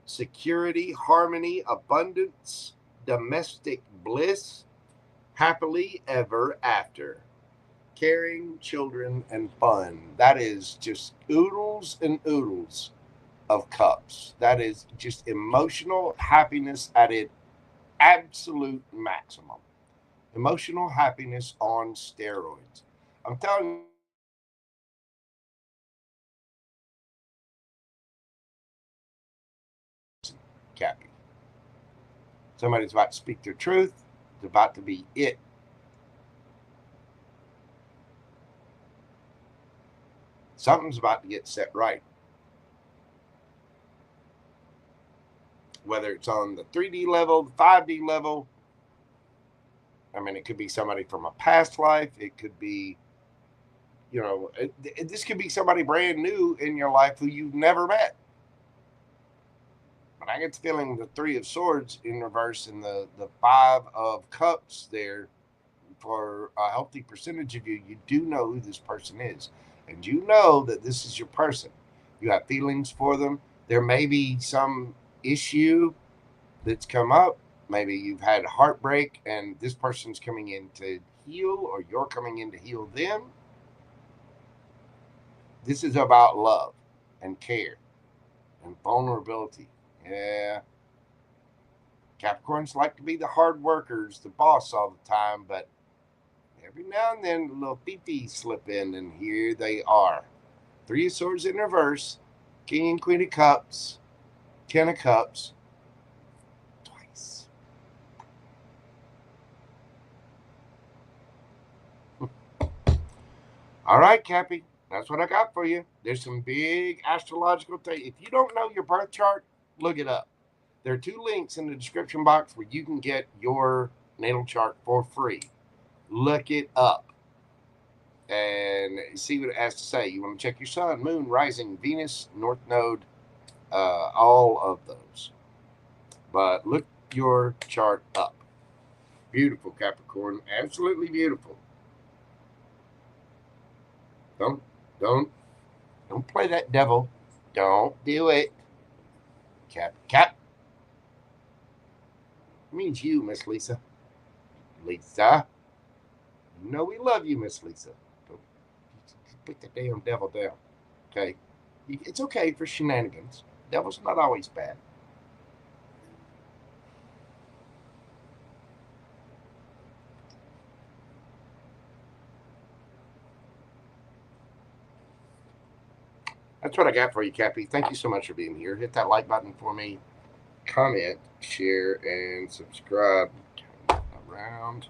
security, harmony, abundance, domestic bliss, happily ever after, caring, children, and fun. That is just oodles and oodles of cups. That is just emotional happiness at its absolute maximum. Emotional happiness on steroids. I'm telling you, Cappy. Somebody's about to speak their truth. It's about to be it. Something's about to get set right. Whether it's on the 3D level, the 5D level. I mean, it could be somebody from a past life. It could be, you know, this could be somebody brand new in your life who you've never met. But I get the feeling the 3 of Swords in reverse and the 5 of Cups there, for a healthy percentage of you, you do know who this person is. And you know that this is your person. You have feelings for them. There may be some issue that's come up. Maybe you've had heartbreak and this person's coming in to heal, or you're coming in to heal them. This is about love and care and vulnerability. Yeah. Capricorns like to be the hard workers, the boss all the time, but every now and then a little pee-pee slip in, and here they are. 3 of Swords in reverse, King and Queen of Cups, 10 of Cups, twice. All right, Cappy, that's what I got for you. There's some big astrological things. If you don't know your birth chart, look it up. There are 2 links in the description box where you can get your natal chart for free. Look it up and see what it has to say. You want to check your sun, moon, rising, Venus, north node, all of those. But look your chart up. Beautiful, Capricorn. Absolutely beautiful. Don't play that devil. Don't do it. Cap. It means you, Miss Lisa. Lisa. You know we love you, Miss Lisa. Don't put the damn devil down. Okay? It's okay for shenanigans. Devil's not always bad. That's what I got for you, Cappy. Thank you so much for being here. Hit that like button for me. Comment, share, and subscribe. Turn around.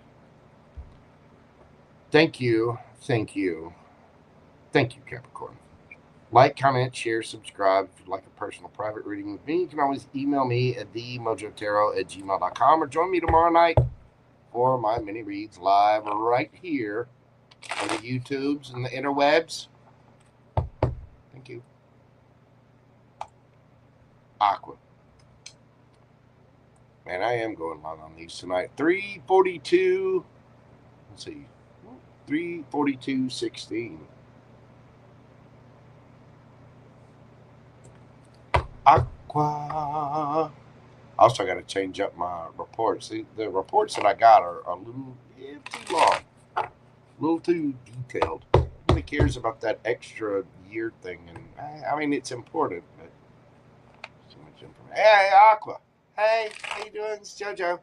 Thank you. Thank you. Thank you, Capricorn. Like, comment, share, subscribe. If you'd like a personal private reading with me, you can always email me at themojotaro@gmail.com or join me tomorrow night for my mini reads live right here on the YouTubes and the interwebs. Thank you. Aqua. Man, I am going long on these tonight. 342. Let's see. 342.16. Aqua. Also, got to change up my reports. The reports that I got are a little too long, a little too detailed. Nobody cares about that extra year thing, and I mean it's important, but so much information. Hey, Aqua. Hey, how you doing? It's JoJo.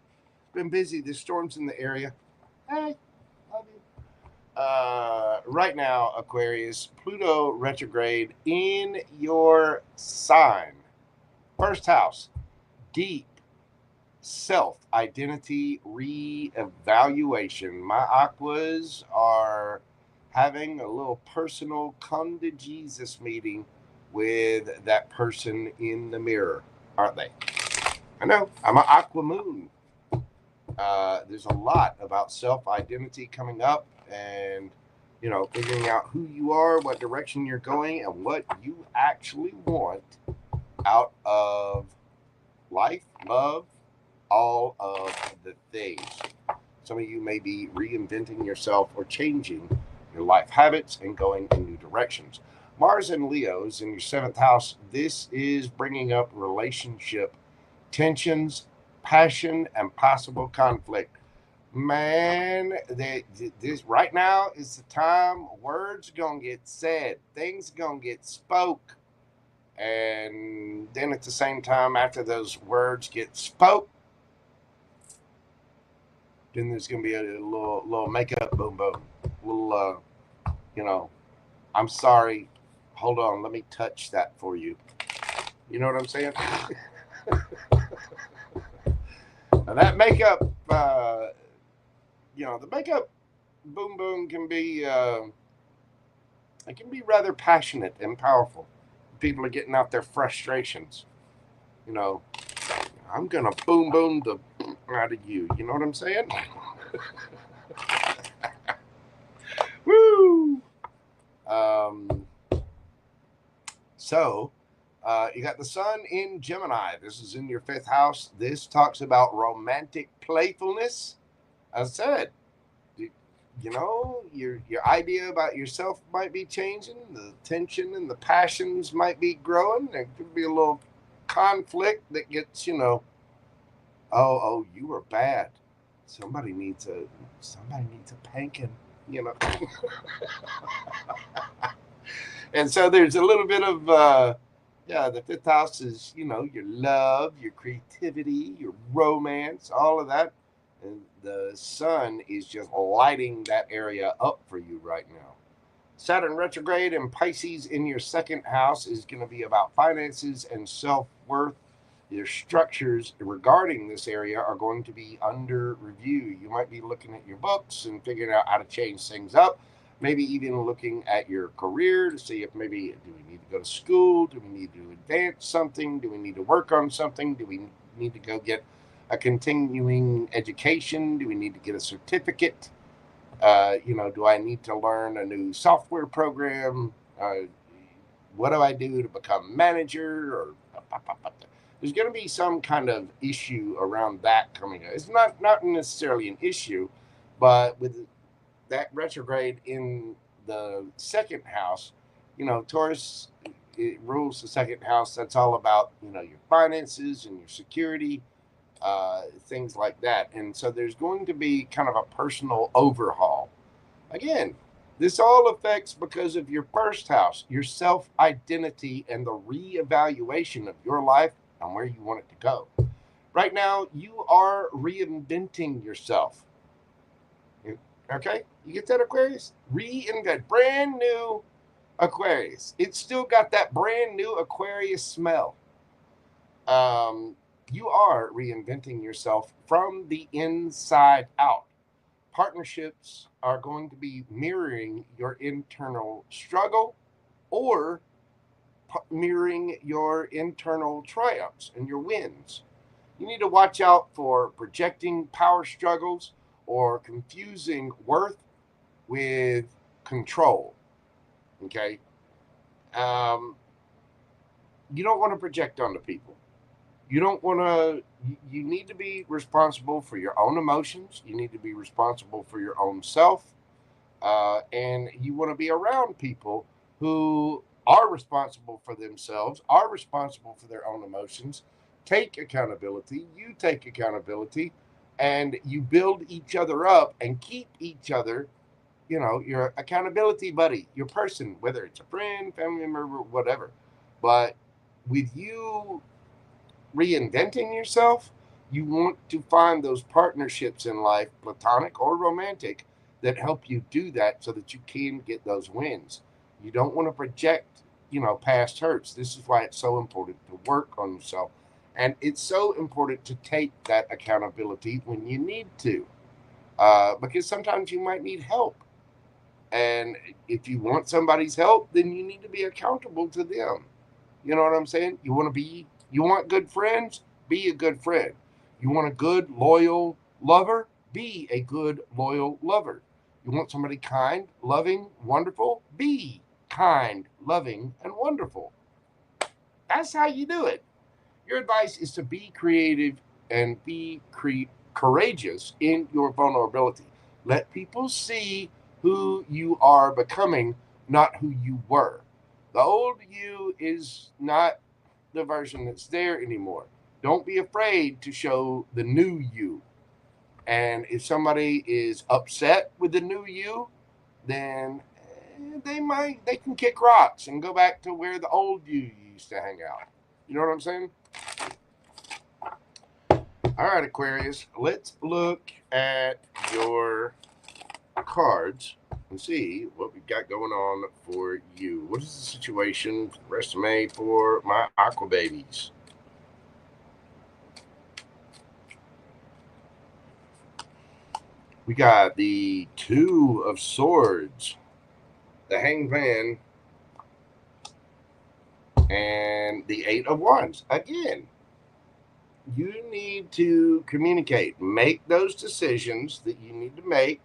Been busy. There's storms in the area. Hey, love you. Right now, Aquarius, Pluto retrograde in your sign. First house, deep self-identity re-evaluation. My Aquas are having a little personal come to Jesus meeting with that person in the mirror, aren't they? I know, I'm an Aqua moon. There's a lot about self-identity coming up, and you know, figuring out who you are, what direction you're going, and what you actually want out of life, love, all of the things. Some of you may be reinventing yourself or changing your life habits and going in new directions. Mars and Leo's in your 7th house. This is bringing up relationship tensions, passion, and possible conflict. Man, this right now is the time words gonna get said, things gonna get spoke, and then at the same time, after those words get spoke, then there's gonna be a little makeup boom boom, little you know, I'm sorry, hold on, let me touch that for you. You know what I'm saying? Now that makeup, you know, the makeup boom boom can be it can be rather passionate and powerful. People are getting out their frustrations. You know, I'm gonna boom boom the out of you. You know what I'm saying? Woo! So you got the sun in Gemini. This is in your 5th house. This talks about romantic playfulness. As I said, you know, your idea about yourself might be changing. The tension and the passions might be growing. There could be a little conflict that gets, you know, oh, you were bad. Somebody needs a panking, you know. And so there's a little bit of the 5th house is, you know, your love, your creativity, your romance, all of that. And the sun is just lighting that area up for you right now. Saturn retrograde in Pisces in your 2nd house is going to be about finances and self-worth. Your structures regarding this area are going to be under review. You might be looking at your books and figuring out how to change things up. Maybe even looking at your career to see if maybe, do we need to go to school? Do we need to advance something? Do we need to work on something? Do we need to go get a continuing education? Do we need to get a certificate? You know, do I need to learn a new software program? What do I do to become manager? Or there's going to be some kind of issue around that coming up. It's not necessarily an issue, but with that retrograde in the 2nd house, you know, Taurus, it rules the 2nd house. That's all about, you know, your finances and your security, things like that. And so there's going to be kind of a personal overhaul. Again, this all affects because of your 1st house, your self-identity, and the reevaluation of your life and where you want it to go. Right now, you are reinventing yourself. Okay? You get that, Aquarius? Reinvent. Brand new Aquarius. It's still got that brand new Aquarius smell. You are reinventing yourself from the inside out. partnerships are going to be mirroring your internal struggle or mirroring your internal triumphs and your wins. You need to watch out for projecting power struggles or confusing worth with control. Okay. You don't want to project onto people. You don't want to, you need to be responsible for your own emotions. You need to be responsible for your own self. And you want to be around people who are responsible for themselves, are responsible for their own emotions, take accountability, you take accountability, and you build each other up and keep each other, your accountability buddy, your person, whether it's a friend, family member, whatever. But with you reinventing yourself, you want to find those partnerships in life, platonic or romantic, that help you do that so that you can get those wins. You don't want to project, past hurts. This is why it's so important to work on yourself. And it's so important to take that accountability when you need to, because sometimes you might need help. And if you want somebody's help, then you need to be accountable to them. You know what I'm saying? You want good friends? Be a good friend. You want a good, loyal lover? Be a good, loyal lover. You want somebody kind, loving, wonderful? Be kind, loving, and wonderful. That's how you do it. Your advice is to be creative and be courageous in your vulnerability. Let people see who you are becoming, not who you were. The old you is not the version that's there anymore. Don't be afraid to show the new you. And if somebody is upset with the new you, then they can kick rocks and go back to where the old you used to hang out. You know what I'm saying? All right, Aquarius, let's look at your cards and see what we've got going on for you. What is the situation for the rest of May for my aqua babies? We got the Two of Swords, the Hangman, and the Eight of Wands. Again, you need to communicate. Make those decisions that you need to make.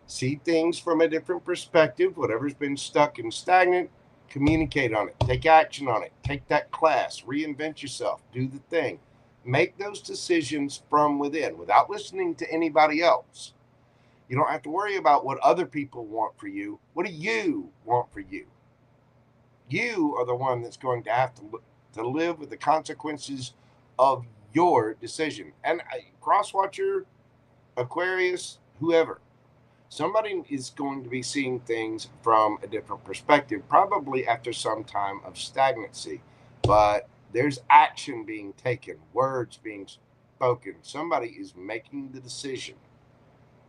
See things from a different perspective. Whatever's been stuck and stagnant, communicate on it. Take action on it. Take that class. Reinvent yourself. Do the thing. Make those decisions from within without listening to anybody else. You don't have to worry about what other people want for you. What do you want for you? You are the one that's going to have to live with the consequences of your decision. And cross-watcher, Aquarius, whoever, somebody is going to be seeing things from a different perspective, probably after some time of stagnancy. But there's action being taken, words being spoken. Somebody is making the decision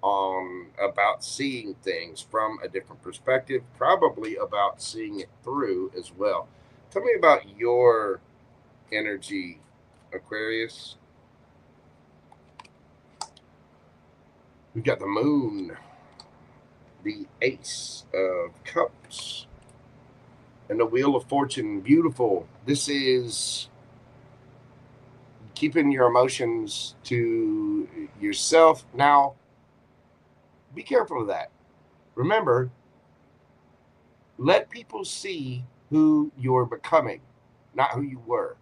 about seeing things from a different perspective, probably about seeing it through as well. Tell me about your energy, Aquarius. We've got the Moon, the Ace of Cups, and the Wheel of Fortune. Beautiful. This is keeping your emotions to yourself. Now, be careful of that. Remember, let people see who you're becoming, not who you were.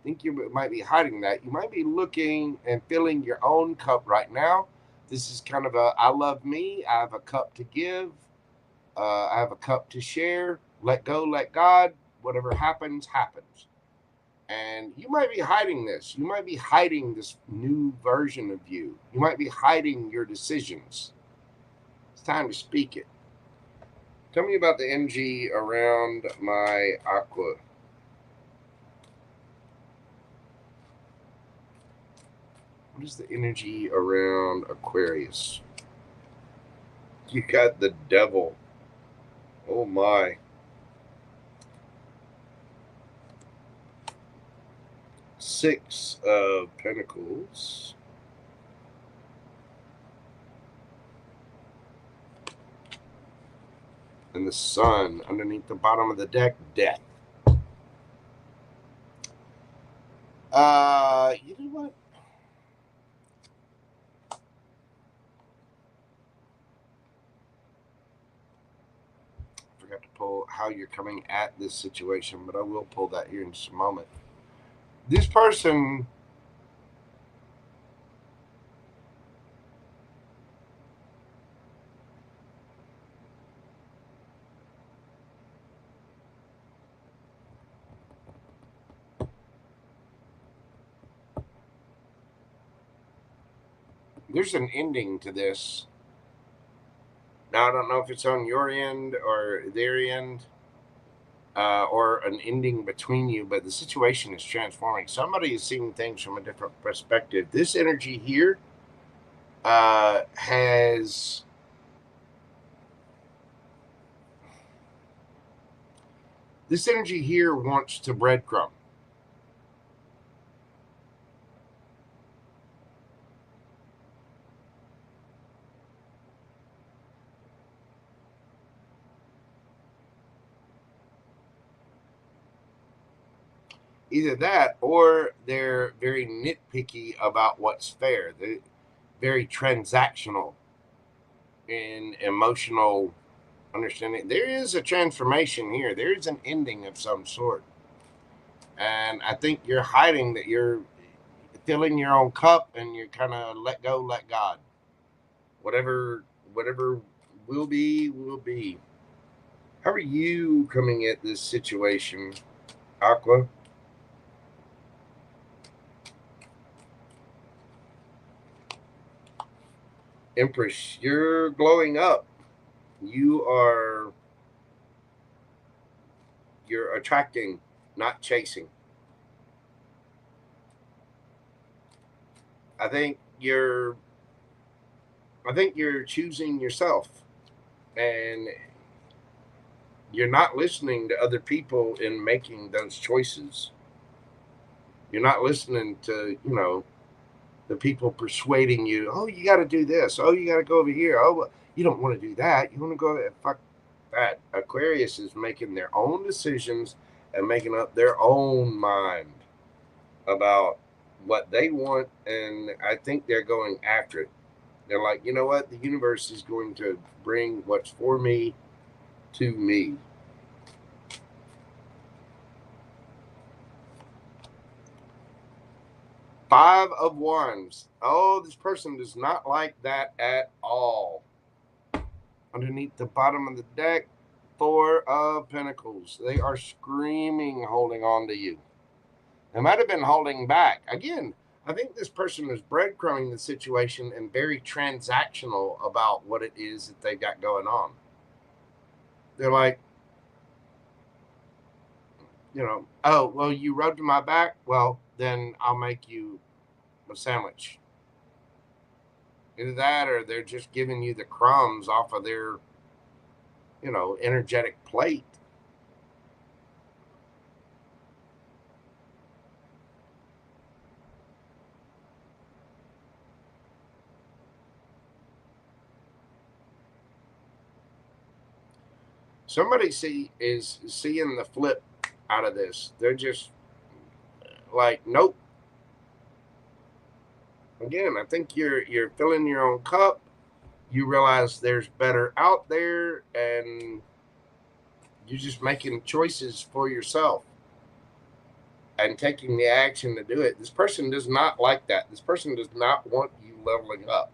I think you might be hiding that. You might be looking and filling your own cup right now. This is kind of I love me. I have a cup to give. I have a cup to share. Let go, let God. Whatever happens, happens. And you might be hiding this. You might be hiding this new version of you. You might be hiding your decisions. It's time to speak it. Tell me about the energy around my aqua. What is the energy around Aquarius? You got the Devil. Oh my. Six of Pentacles. And the Sun underneath the bottom of the deck, Death. You know what? Forgot to pull how you're coming at this situation, but I will pull that here in just a moment. This person there's an ending to this. Now, I don't know if it's on your end or their end, or an ending between you, but the situation is transforming. Somebody is seeing things from a different perspective. This energy here has... This energy here wants to breadcrumb. Either that, or they're very nitpicky about what's fair. They're very transactional in emotional understanding. There is a transformation here. There is an ending of some sort. And I think you're hiding that you're filling your own cup and you're kind of let go, let God. Whatever will be, will be. How are you coming at this situation, Aqua? Empress, you're glowing up. You're attracting, not chasing. I think you're choosing yourself, and you're not listening to other people in making those choices. You're not listening to, the people persuading you, oh, you got to do this. Oh, you got to go over here. Oh, you don't want to do that. You want to go there. Fuck that. Aquarius is making their own decisions and making up their own mind about what they want. And I think they're going after it. They're like, you know what? The universe is going to bring what's for me to me. Five of Wands. Oh, this person does not like that at all. Underneath the bottom of the deck, Four of Pentacles. They are screaming, holding on to you. They might have been holding back. Again, I think this person is breadcrumbing the situation and very transactional about what it is that they've got going on. They're like, oh, well, you rode to my back? Well, then I'll make you a sandwich. Either that, or they're just giving you the crumbs off of their, energetic plate. Somebody is seeing the flip out of this. They're just like, nope. Again, I think you're filling your own cup. You realize there's better out there, and you're just making choices for yourself and taking the action to do it. This person does not like that. This person does not want you leveling up.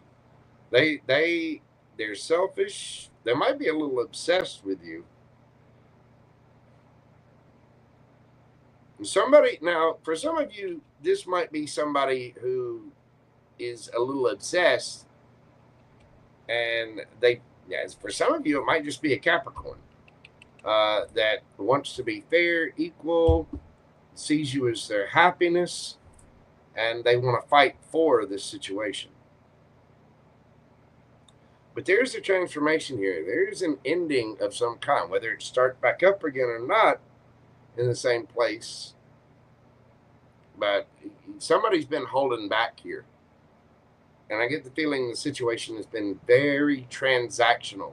They're selfish. They might be a little obsessed with you. Now, for some of you, this might be somebody who is a little obsessed, and for some of you, it might just be a Capricorn that wants to be fair, equal, sees you as their happiness, and they want to fight for this situation. But there's a transformation here. There's an ending of some kind, whether it starts back up again or not in the same place. But somebody's been holding back here. And I get the feeling the situation has been very transactional.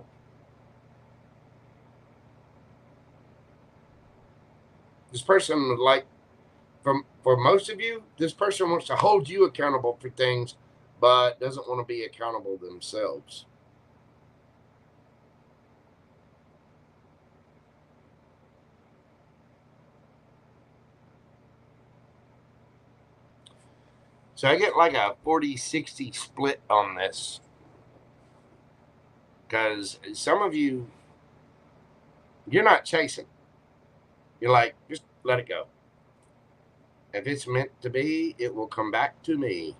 This person would like, for most of you, this person wants to hold you accountable for things, but doesn't want to be accountable themselves. So I get like a 40-60 split on this. Because some of you, you're not chasing. You're like, just let it go. If it's meant to be, it will come back to me.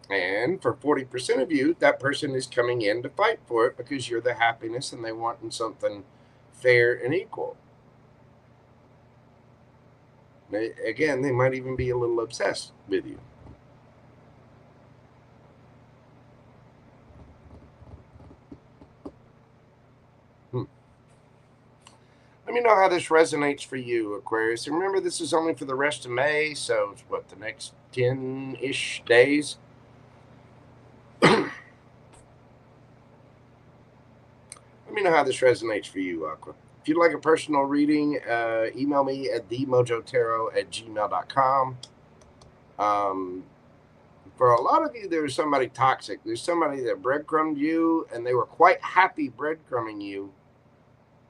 And for 40% of you, that person is coming in to fight for it because you're the happiness and they want something fair and equal. Again, they might even be a little obsessed with you. Let me know how this resonates for you, Aquarius. And remember, this is only for the rest of May, so it's what, the next 10-ish days? Let me know how this resonates for you, Aqua. If you'd like a personal reading, email me at themojotarot@gmail.com. For a lot of you, there's somebody toxic. There's somebody that breadcrumbed you, and they were quite happy breadcrumbing you.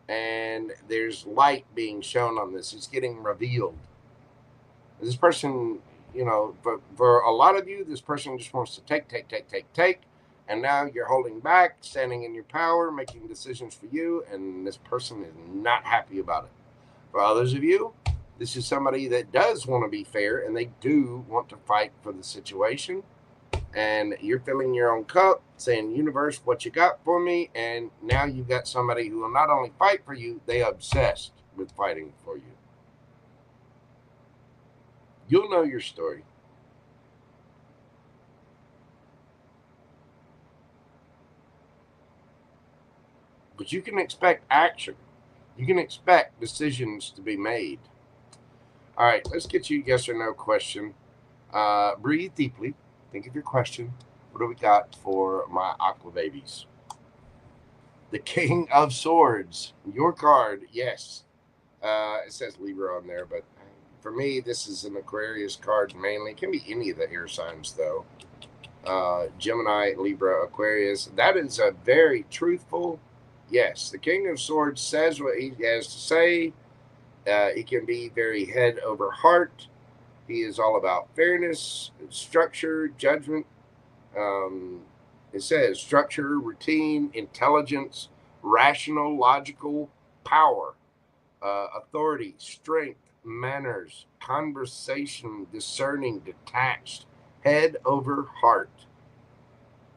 And there's light being shown on this. It's getting revealed. This person, you know, for a lot of you, this person just wants to take. And now you're holding back, standing in your power, making decisions for you. And this person is not happy about it. For others of you, this is somebody that does want to be fair and they do want to fight for the situation. And you're filling your own cup, saying, universe, what you got for me? And now you've got somebody who will not only fight for you, they are obsessed with fighting for you. You'll know your story. But you can expect action. You can expect decisions to be made. All right, let's get you a yes or no question. Breathe deeply. Think of your question. What do we got for my aqua babies? The King of Swords. Your card, yes. It says Libra on there, but for me, this is an Aquarius card mainly. It can be any of the air signs, though. Gemini, Libra, Aquarius. That is a very truthful yes. The King of Swords says what he has to say. He can be very head over heart. He is all about fairness, structure, judgment. It says structure, routine, intelligence, rational, logical, power, authority, strength, manners, conversation, discerning, detached, head over heart.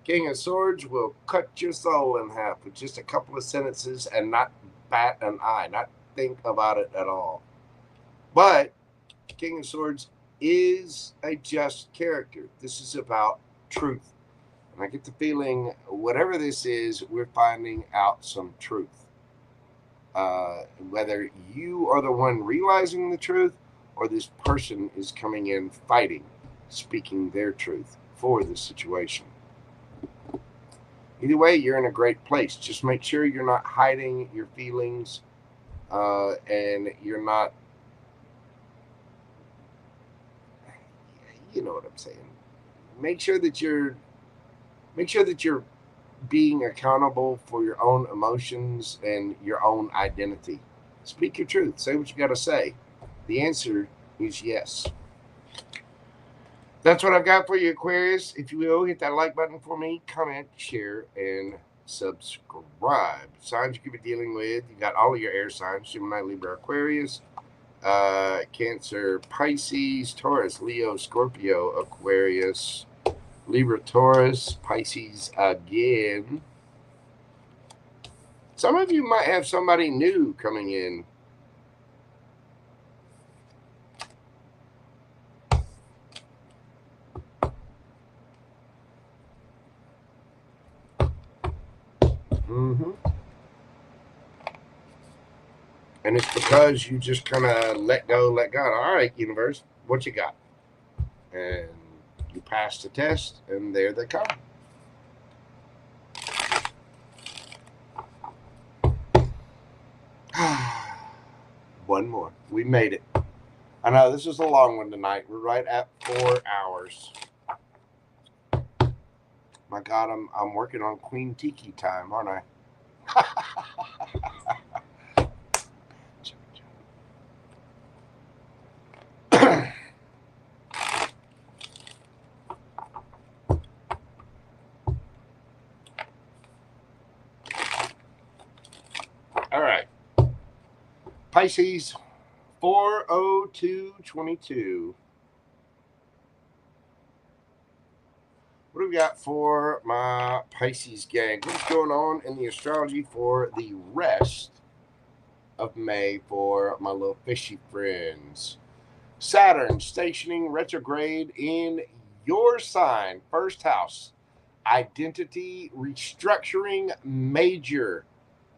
King of Swords will cut your soul in half with just a couple of sentences and not bat an eye, not think about it at all. But King of Swords is a just character. This is about truth. And I get the feeling, whatever this is, we're finding out some truth. Whether you are the one realizing the truth or this person is coming in fighting, speaking their truth for the situation. Either way, you're in a great place. Just make sure you're not hiding your feelings and you're not, you know what I'm saying. Make sure that you're being accountable for your own emotions and your own identity. Speak your truth. Say what you got to say. The answer is yes. That's what I've got for you, Aquarius. If you will, hit that like button for me, comment, share, and subscribe. Signs you could be dealing with. You got all of your air signs: Gemini, Libra, Aquarius, Cancer, Pisces, Taurus, Leo, Scorpio, Aquarius, Libra, Taurus, Pisces again. Some of you might have somebody new coming in. And it's because you just kind of let go, let God. All right, universe, what you got? And you pass the test, and there they come. One more. We made it. I know this is a long one tonight. We're right at 4 hours. My God, I'm working on Queen Tiki time, aren't I? All right. Pisces, 40222. What do we got for my Pisces gang? What's going on in the astrology for the rest of May for my little fishy friends? Saturn stationing retrograde in your sign, first house. Identity restructuring, major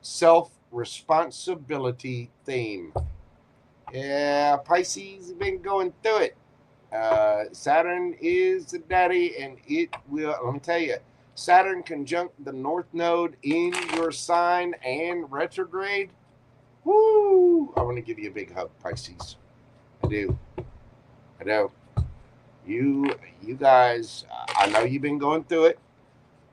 self-responsibility theme. Yeah, Pisces have been going through it. Saturn is the daddy, and it will, let me tell you, Saturn conjunct the North Node in your sign and retrograde. Woo! I want to give you a big hug, Pisces. I do. You guys, I know you've been going through it.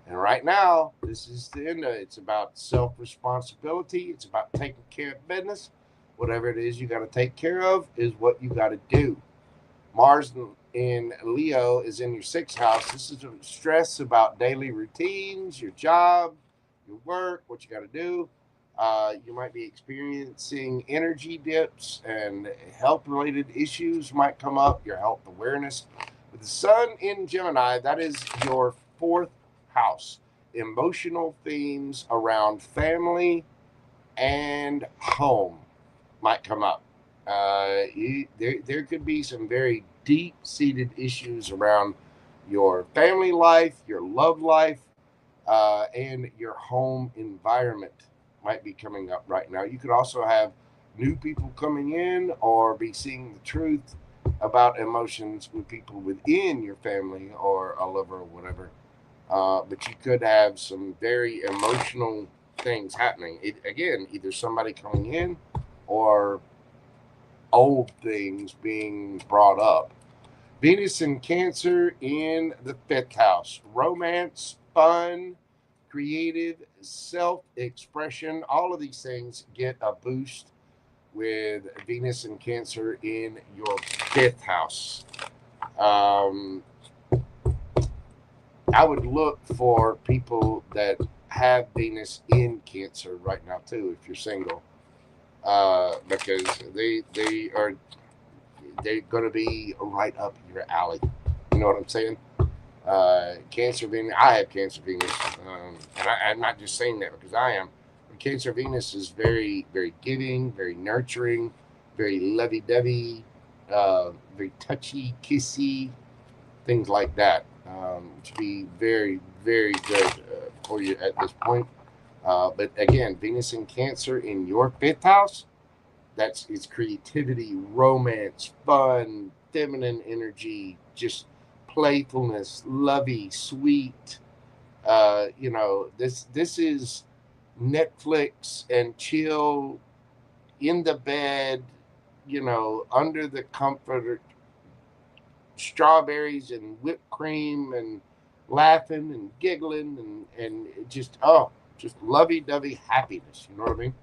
And right now, this is the end of it. It's about self-responsibility. It's about taking care of business. Whatever it is you got to take care of is what you got to do. Mars in Leo is in your 6th house. This is a stress about daily routines, your job, your work, what you got to do. You might be experiencing energy dips, and health-related issues might come up, your health awareness. With the sun in Gemini, that is your 4th house. Emotional themes around family and home might come up. There could be some very deep-seated issues around your family life, your love life, and your home environment might be coming up right now. You could also have new people coming in or be seeing the truth about emotions with people within your family or a lover or whatever. But you could have some very emotional things happening. Again, either somebody coming in or old things being brought up. Venus in Cancer in the 5th house. Romance, fun, creative, self-expression. All of these things get a boost with Venus in Cancer in your 5th house. I would look for people that have Venus in Cancer right now too, if you're single. Because they're going to be right up your alley. You know what I'm saying? Cancer Venus. I have Cancer Venus, and I'm not just saying that because I am. Cancer Venus is very, very giving, very nurturing, very lovey-dovey, very touchy, kissy, things like that. To be very, very good for you at this point. But again, Venus in Cancer in your 5th house, it's creativity, romance, fun, feminine energy, just playfulness, lovey, sweet. This is Netflix and chill in the bed, under the comforter, strawberries and whipped cream and laughing and giggling and just lovey-dovey happiness. You know what I mean?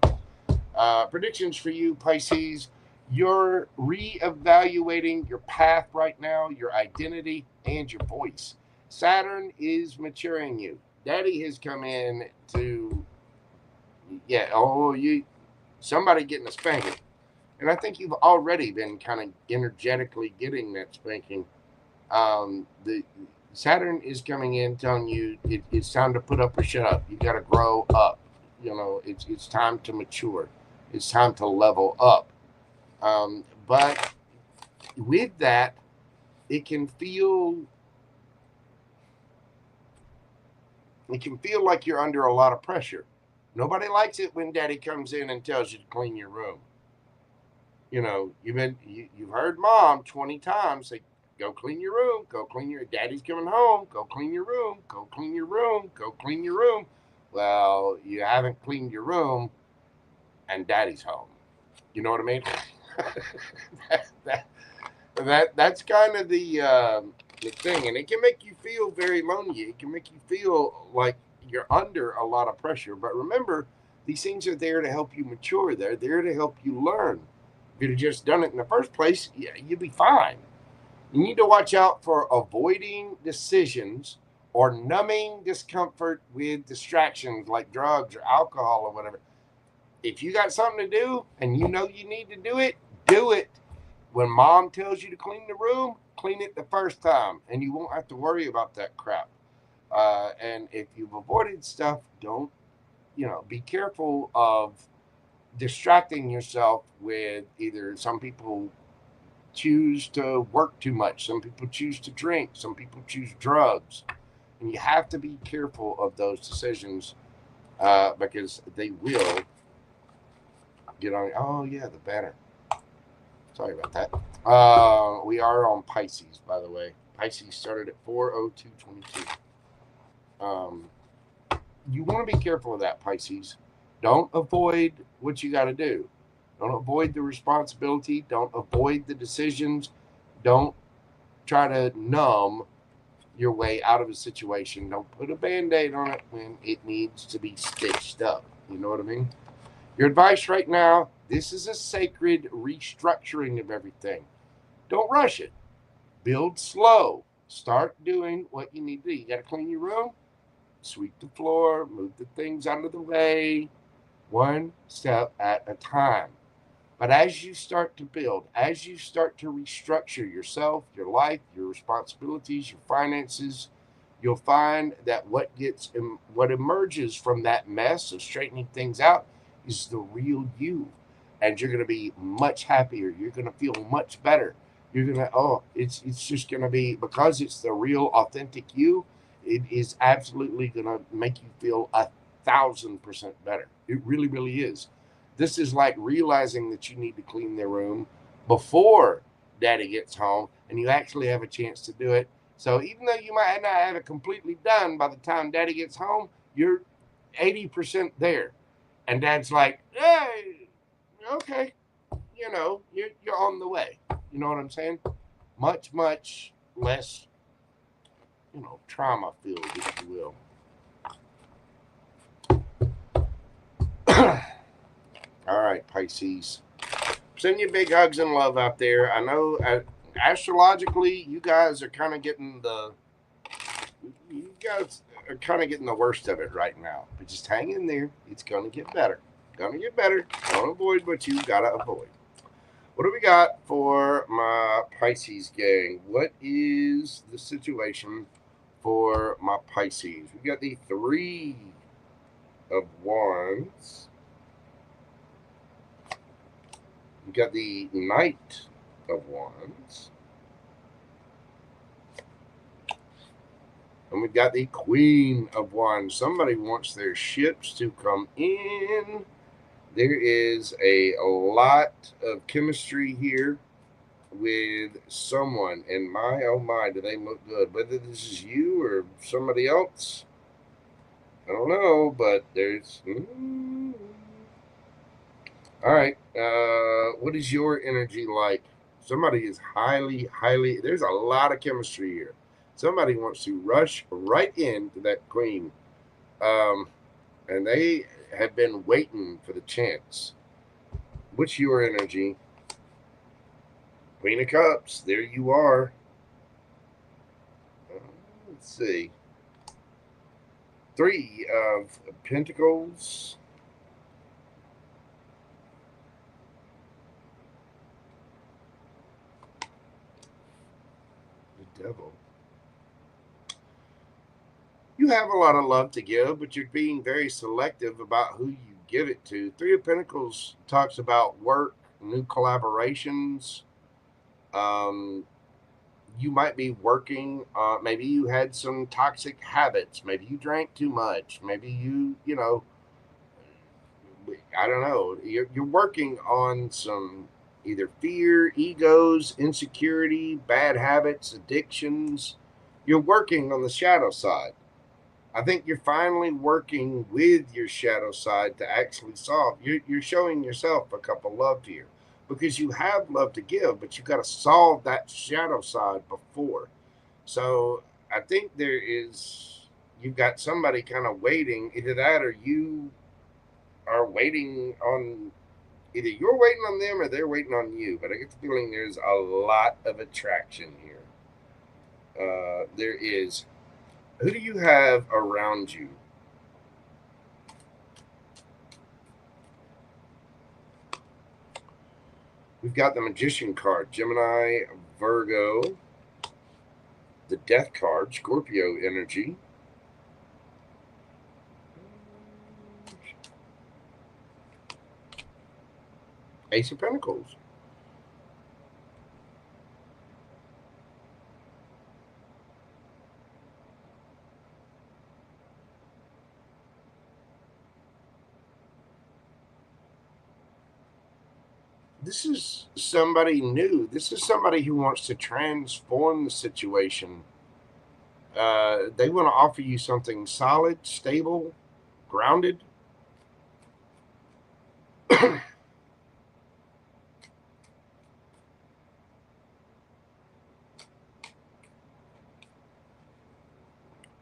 Predictions for you, Pisces. You're reevaluating your path right now, your identity, and your voice. Saturn is maturing you. Daddy has come in to, somebody getting a spanking. And I think you've already been kind of energetically getting that spanking. The Saturn is coming in telling you it's time to put up or shut up. You got to grow up. It's time to mature. It's time to level up. But with that, it can feel like you're under a lot of pressure. Nobody likes it when Daddy comes in and tells you to clean your room. You've heard Mom 20 times say, "Go clean your room. Go clean your. Daddy's coming home. Go clean your room. Go clean your room. Go clean your room." Well, you haven't cleaned your room, and Daddy's home. You know what I mean? That's kind of the thing, and it can make you feel very lonely. It can make you feel like you're under a lot of pressure. But remember, these things are there to help you mature. They're there to help you learn. If you'd have just done it in the first place, yeah, you'd be fine. You need to watch out for avoiding decisions or numbing discomfort with distractions like drugs or alcohol or whatever. If you got something to do and you know you need to do it, do it. When mom tells you to clean the room, clean it the first time, and you won't have to worry about that crap. And if you've avoided stuff, don't, be careful of distracting yourself with either some people choose to work too much, some people choose to drink, some people choose drugs. And you have to be careful of those decisions because they will get on. Oh, yeah, the banner. Sorry about that. We are on Pisces, by the way. Pisces started at 4:02:22. You want to be careful of that, Pisces. Don't avoid what you got to do. Don't avoid the responsibility. Don't avoid the decisions. Don't try to numb your way out of a situation. Don't put a Band-Aid on it when it needs to be stitched up. You know what I mean? Your advice right now, this is a sacred restructuring of everything. Don't rush it. Build slow. Start doing what you need to do. You got to clean your room, sweep the floor, move the things out of the way, one step at a time. But as you start to build, as you start to restructure yourself, your life, your responsibilities, your finances, you'll find that what emerges from that mess of straightening things out is the real you. And you're going to be much happier. You're going to feel much better. You're going to, it's just going to be, because it's the real authentic you, it is absolutely going to make you feel 1,000% better. It really, really is. This is like realizing that you need to clean their room before daddy gets home, and you actually have a chance to do it. So even though you might not have it completely done by the time daddy gets home, you're 80% there. And dad's like, hey, okay, you're on the way. You know what I'm saying? Much, much less, trauma filled, if you will. All right, Pisces. Send you big hugs and love out there. I know astrologically, you guys are kind of getting the worst of it right now. But just hang in there. It's gonna get better. Don't avoid what you gotta avoid. What do we got for my Pisces gang? What is the situation for my Pisces? We got the 3 of Wands. We got the Knight of Wands. And we've got the Queen of Wands. Somebody wants their ships to come in. There is a lot of chemistry here with someone. And my, oh my, do they look good. Whether this is you or somebody else, I don't know. But there's... All right. What is your energy like? Somebody is highly, there's a lot of chemistry here. Somebody wants to rush right into that queen. And they have been waiting for the chance. What's your energy? Queen of Cups. There you are. Let's see. 3 of Pentacles. Devil. You have a lot of love to give, but you're being very selective about who you give it to. 3 of Pentacles talks about work, new collaborations. You might be working, maybe you had some toxic habits. Maybe you drank too much. Maybe you I don't know. You're working on some either fear, egos, insecurity, bad habits, addictions. You're working on the shadow side. I think you're finally working with your shadow side to actually solve. You're showing yourself a couple love here. because you have love to give, but you got to solve that shadow side before. So I think you've got somebody kind of waiting, either that or you are waiting on, either you're waiting on them or they're waiting on you. But I get the feeling there's a lot of attraction here. There is. Who do you have around you? We've got the Magician card, Gemini, Virgo, the Death card, Scorpio energy, Ace of Pentacles. This is somebody new. This is somebody who wants to transform the situation. They want to offer you something solid, stable, grounded.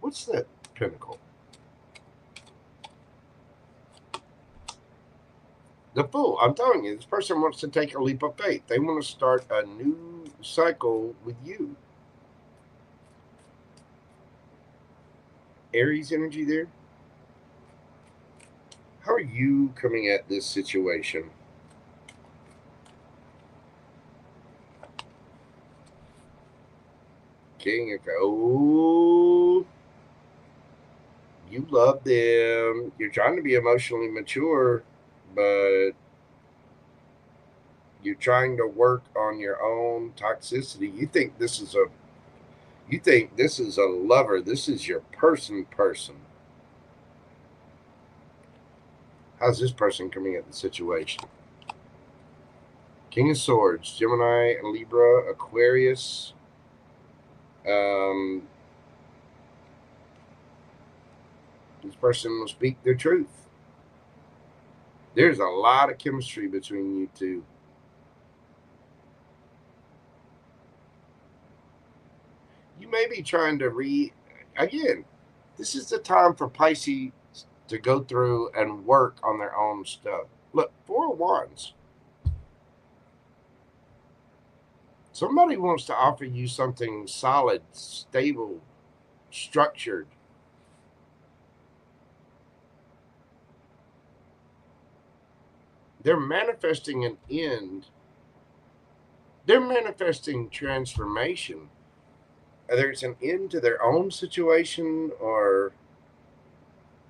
What's that pentacle? The Fool. I'm telling you, this person wants to take a leap of faith. They want to start a new cycle with you. Aries energy there. How are you coming at this situation? King of, oh, you love them. You're trying to be emotionally mature, but you're trying to work on your own toxicity. You think this is a lover. This is your person. How's this person coming at the situation? King of Swords, Gemini, Libra, Aquarius. This person will speak their truth. There's a lot of chemistry between you two. You may be trying to again, this is the time for Pisces to go through and work on their own stuff. Look, 4 of Wands. Somebody wants to offer you something solid, stable, structured. They're manifesting an end. They're manifesting transformation. Whether it's an end to their own situation, or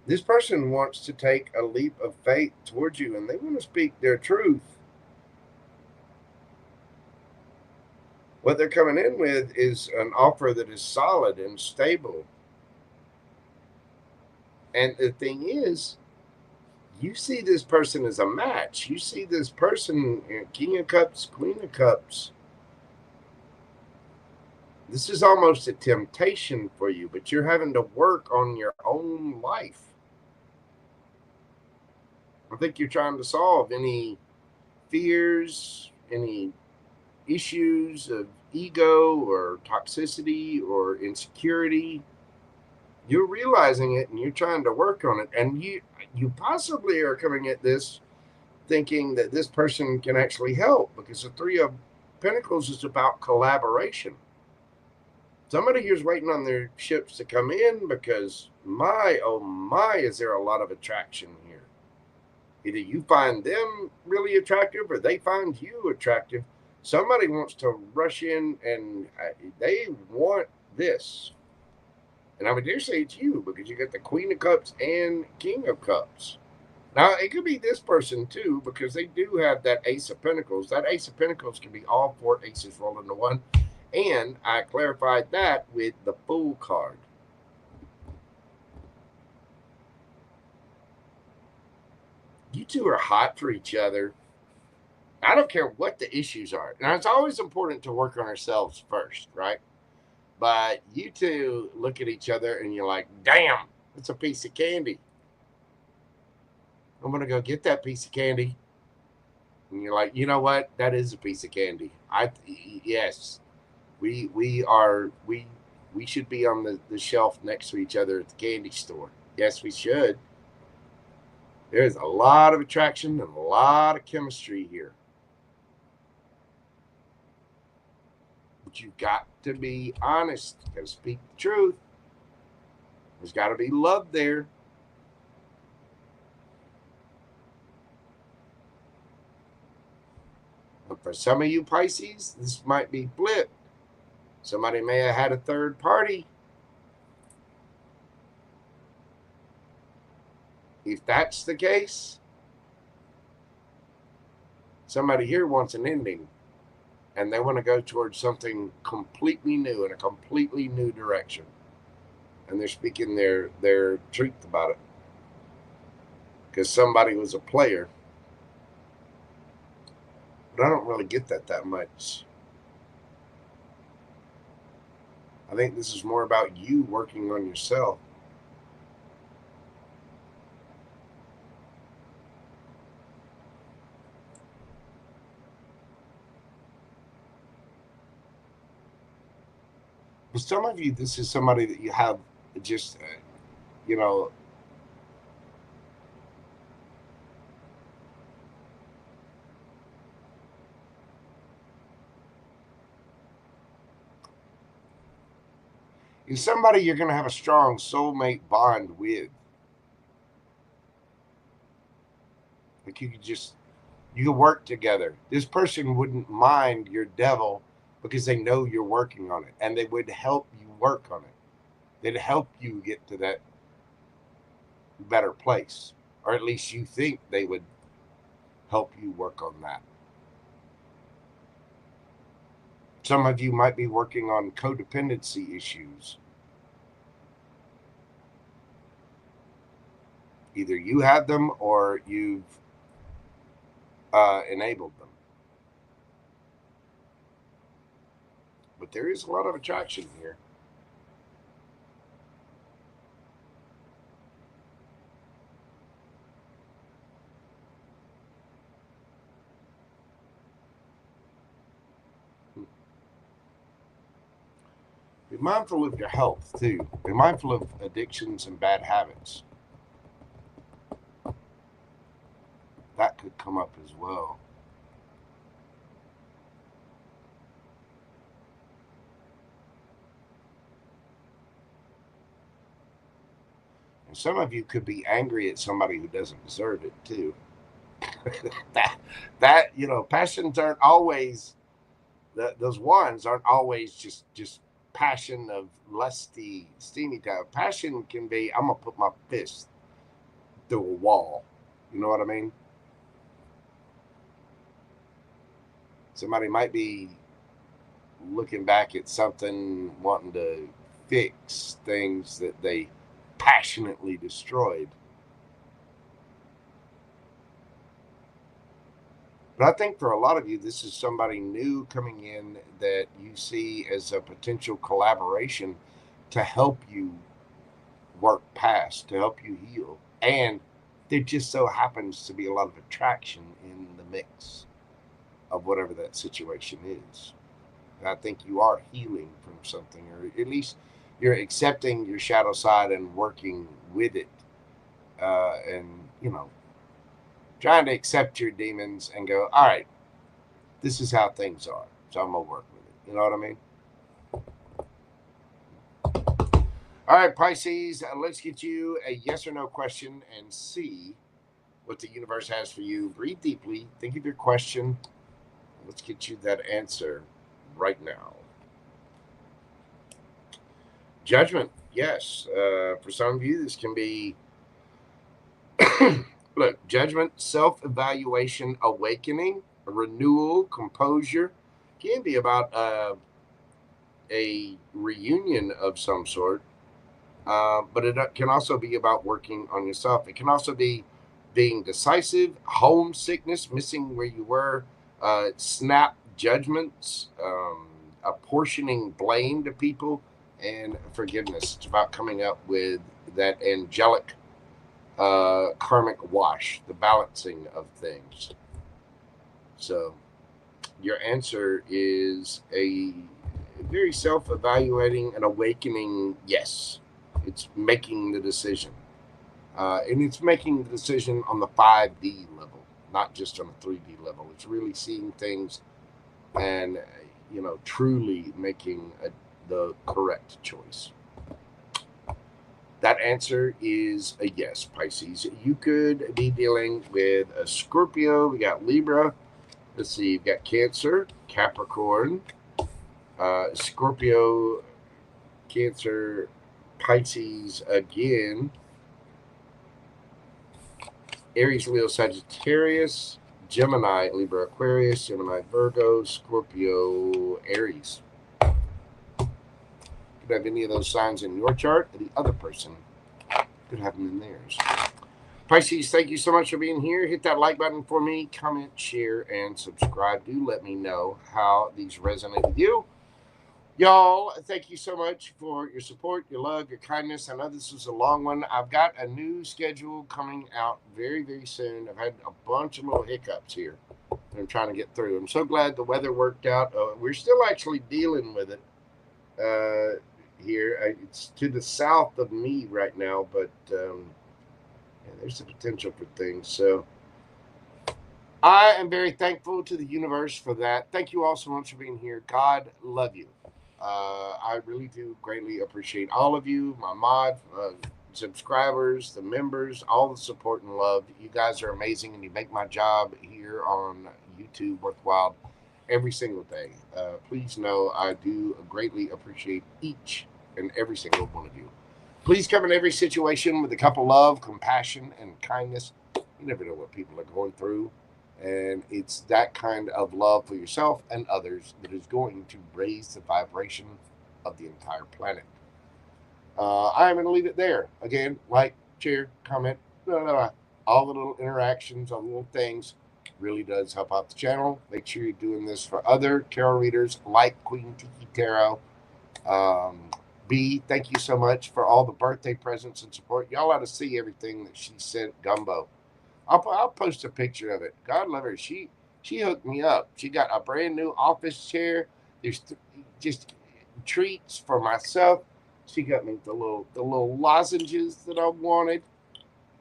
this person wants to take a leap of faith towards you and they want to speak their truth. What they're coming in with is an offer that is solid and stable. And the thing is, you see this person as a match. You see this person, King of Cups, Queen of Cups. This is almost a temptation for you, but you're having to work on your own life. I think you're trying to solve any fears, any issues of ego or toxicity or insecurity. You're realizing it and you're trying to work on it. And you possibly are coming at this thinking that this person can actually help, because the 3 of Pentacles is about collaboration. Somebody here's waiting on their ships to come in, because my, oh my, is there a lot of attraction here. Either you find them really attractive or they find you attractive. Somebody wants to rush in and they want this. And I would dare say it's you, because you got the Queen of Cups and King of Cups. Now, it could be this person too, because they do have that Ace of Pentacles. That Ace of Pentacles can be all 4 aces rolled into one. And I clarified that with the Fool card. You two are hot for each other. I don't care what the issues are. Now, it's always important to work on ourselves first, right? But you two look at each other and you're like, damn, it's a piece of candy. I'm going to go get that piece of candy. And you're like, you know what? That is a piece of candy. Yes, we should be on the shelf next to each other at the candy store. Yes, we should. There's a lot of attraction and a lot of chemistry here. But you've got to be honest. You've got to speak the truth. There's got to be love there. But for some of you Pisces, this might be flipped. Somebody may have had a third party. If that's the case, somebody here wants an ending, and they want to go towards something completely new in a completely new direction. And they're speaking their truth about it. Because somebody was a player. But I don't really get that much. I think this is more about you working on yourself. For some of you, this is somebody that you have just, you know, is somebody you're going to have a strong soulmate bond with. Like you could work together. This person wouldn't mind your devil because they know you're working on it, and they would help you work on it. They'd help you get to that better place, or at least you think they would help you work on that. Some of you might be working on codependency issues. Either you have them or you've enabled them. But there is a lot of attraction here. Be mindful of your health, too. Be mindful of addictions and bad habits. That could come up as well. And some of you could be angry at somebody who doesn't deserve it, too. that, you know, passions aren't always, those ones aren't always just passion of lusty, steamy type. Passion can be, I'm going to put my fist through a wall. You know what I mean? Somebody might be looking back at something, wanting to fix things that they passionately destroyed. But I think for a lot of you, this is somebody new coming in that you see as a potential collaboration to help you work past, to help you heal. And there just so happens to be a lot of attraction in the mix of whatever that situation is. And I think you are healing from something, or at least you're accepting your shadow side and working with it. And, you know, trying to accept your demons and go, all right, this is how things are, so I'm going to work with it. You know what I mean? All right, Pisces, let's get you a yes or no question and see what the universe has for you. Breathe deeply. Think of your question. Let's get you that answer right now. Judgment, yes. For some of you, this can be, look, judgment, self-evaluation, awakening, renewal, composure. Can be about a reunion of some sort, but it can also be about working on yourself. It can also be being decisive, homesickness, missing where you were, snap judgments, apportioning blame to people, and forgiveness. It's about coming up with that angelic karmic wash, the balancing of things. So your answer is a very self-evaluating and awakening yes. It's making the decision. And it's making the decision on the 5D level, not just on the 3D level. It's really seeing things and, truly making the correct choice. That answer is a yes, Pisces. You could be dealing with a Scorpio. We got Libra. Let's see, you've got Cancer, Capricorn, Scorpio, Cancer, Pisces again, Aries, Leo, Sagittarius, Gemini, Libra, Aquarius, Gemini, Virgo, Scorpio, Aries. Could have any of those signs in your chart, or the other person could have them in theirs. Pisces, thank you so much for being here. Hit that like button for me, comment, share, and subscribe. Do let me know how these resonate with you. Y'all, thank you so much for your support, your love, your kindness. I know this was a long one. I've got a new schedule coming out very, very soon. I've had a bunch of little hiccups here that I'm trying to get through. I'm so glad the weather worked out. We're still actually dealing with it here. It's to the south of me right now, but there's the potential for things. So I am very thankful to the universe for that. Thank you all so much for being here. God love you. I really do greatly appreciate all of you, my mod, subscribers, the members, all the support and love. You guys are amazing, and you make my job here on YouTube worthwhile every single day. Please know I do greatly appreciate each and every single one of you. Please come in every situation with a cup of love, compassion, and kindness. You never know what people are going through. And it's that kind of love for yourself and others that is going to raise the vibration of the entire planet. I'm going to leave it there. Again, like, share, comment, all the little interactions, all the little things really does help out the channel. Make sure you're doing this for other tarot readers like Queen Tiki Tarot. B, thank you so much for all the birthday presents and support. Y'all ought to see everything that she sent Gumbo. I'll post a picture of it. God love her. She hooked me up. She got a brand new office chair. There's just treats for myself. She got me the little lozenges that I wanted,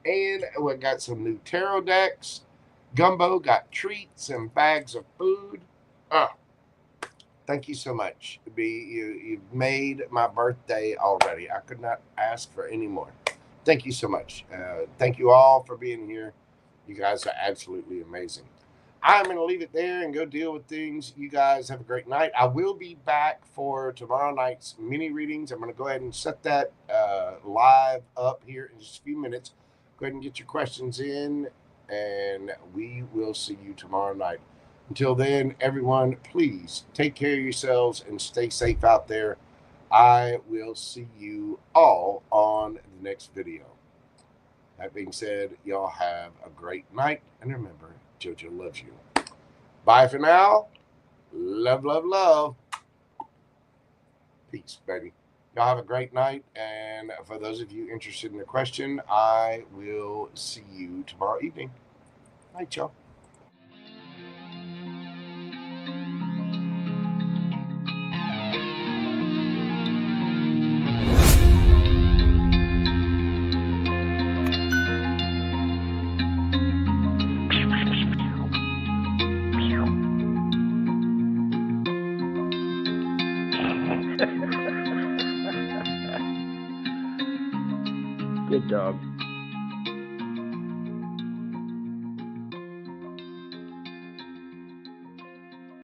and we got some new tarot decks. Gumbo got treats and bags of food. Thank you so much. You've made my birthday already. I could not ask for any more. Thank you so much. Thank you all for being here. You guys are absolutely amazing. I'm going to leave it there and go deal with things. You guys have a great night. I will be back for tomorrow night's mini readings. I'm going to go ahead and set that live up here in just a few minutes. Go ahead and get your questions in, and we will see you tomorrow night. Until then, everyone, please take care of yourselves and stay safe out there. I will see you all on the next video. That being said, y'all have a great night. And remember, JoJo loves you. Bye for now. Love, love, love. Peace, baby. Y'all have a great night. And for those of you interested in the question, I will see you tomorrow evening. Night, y'all. Good dog.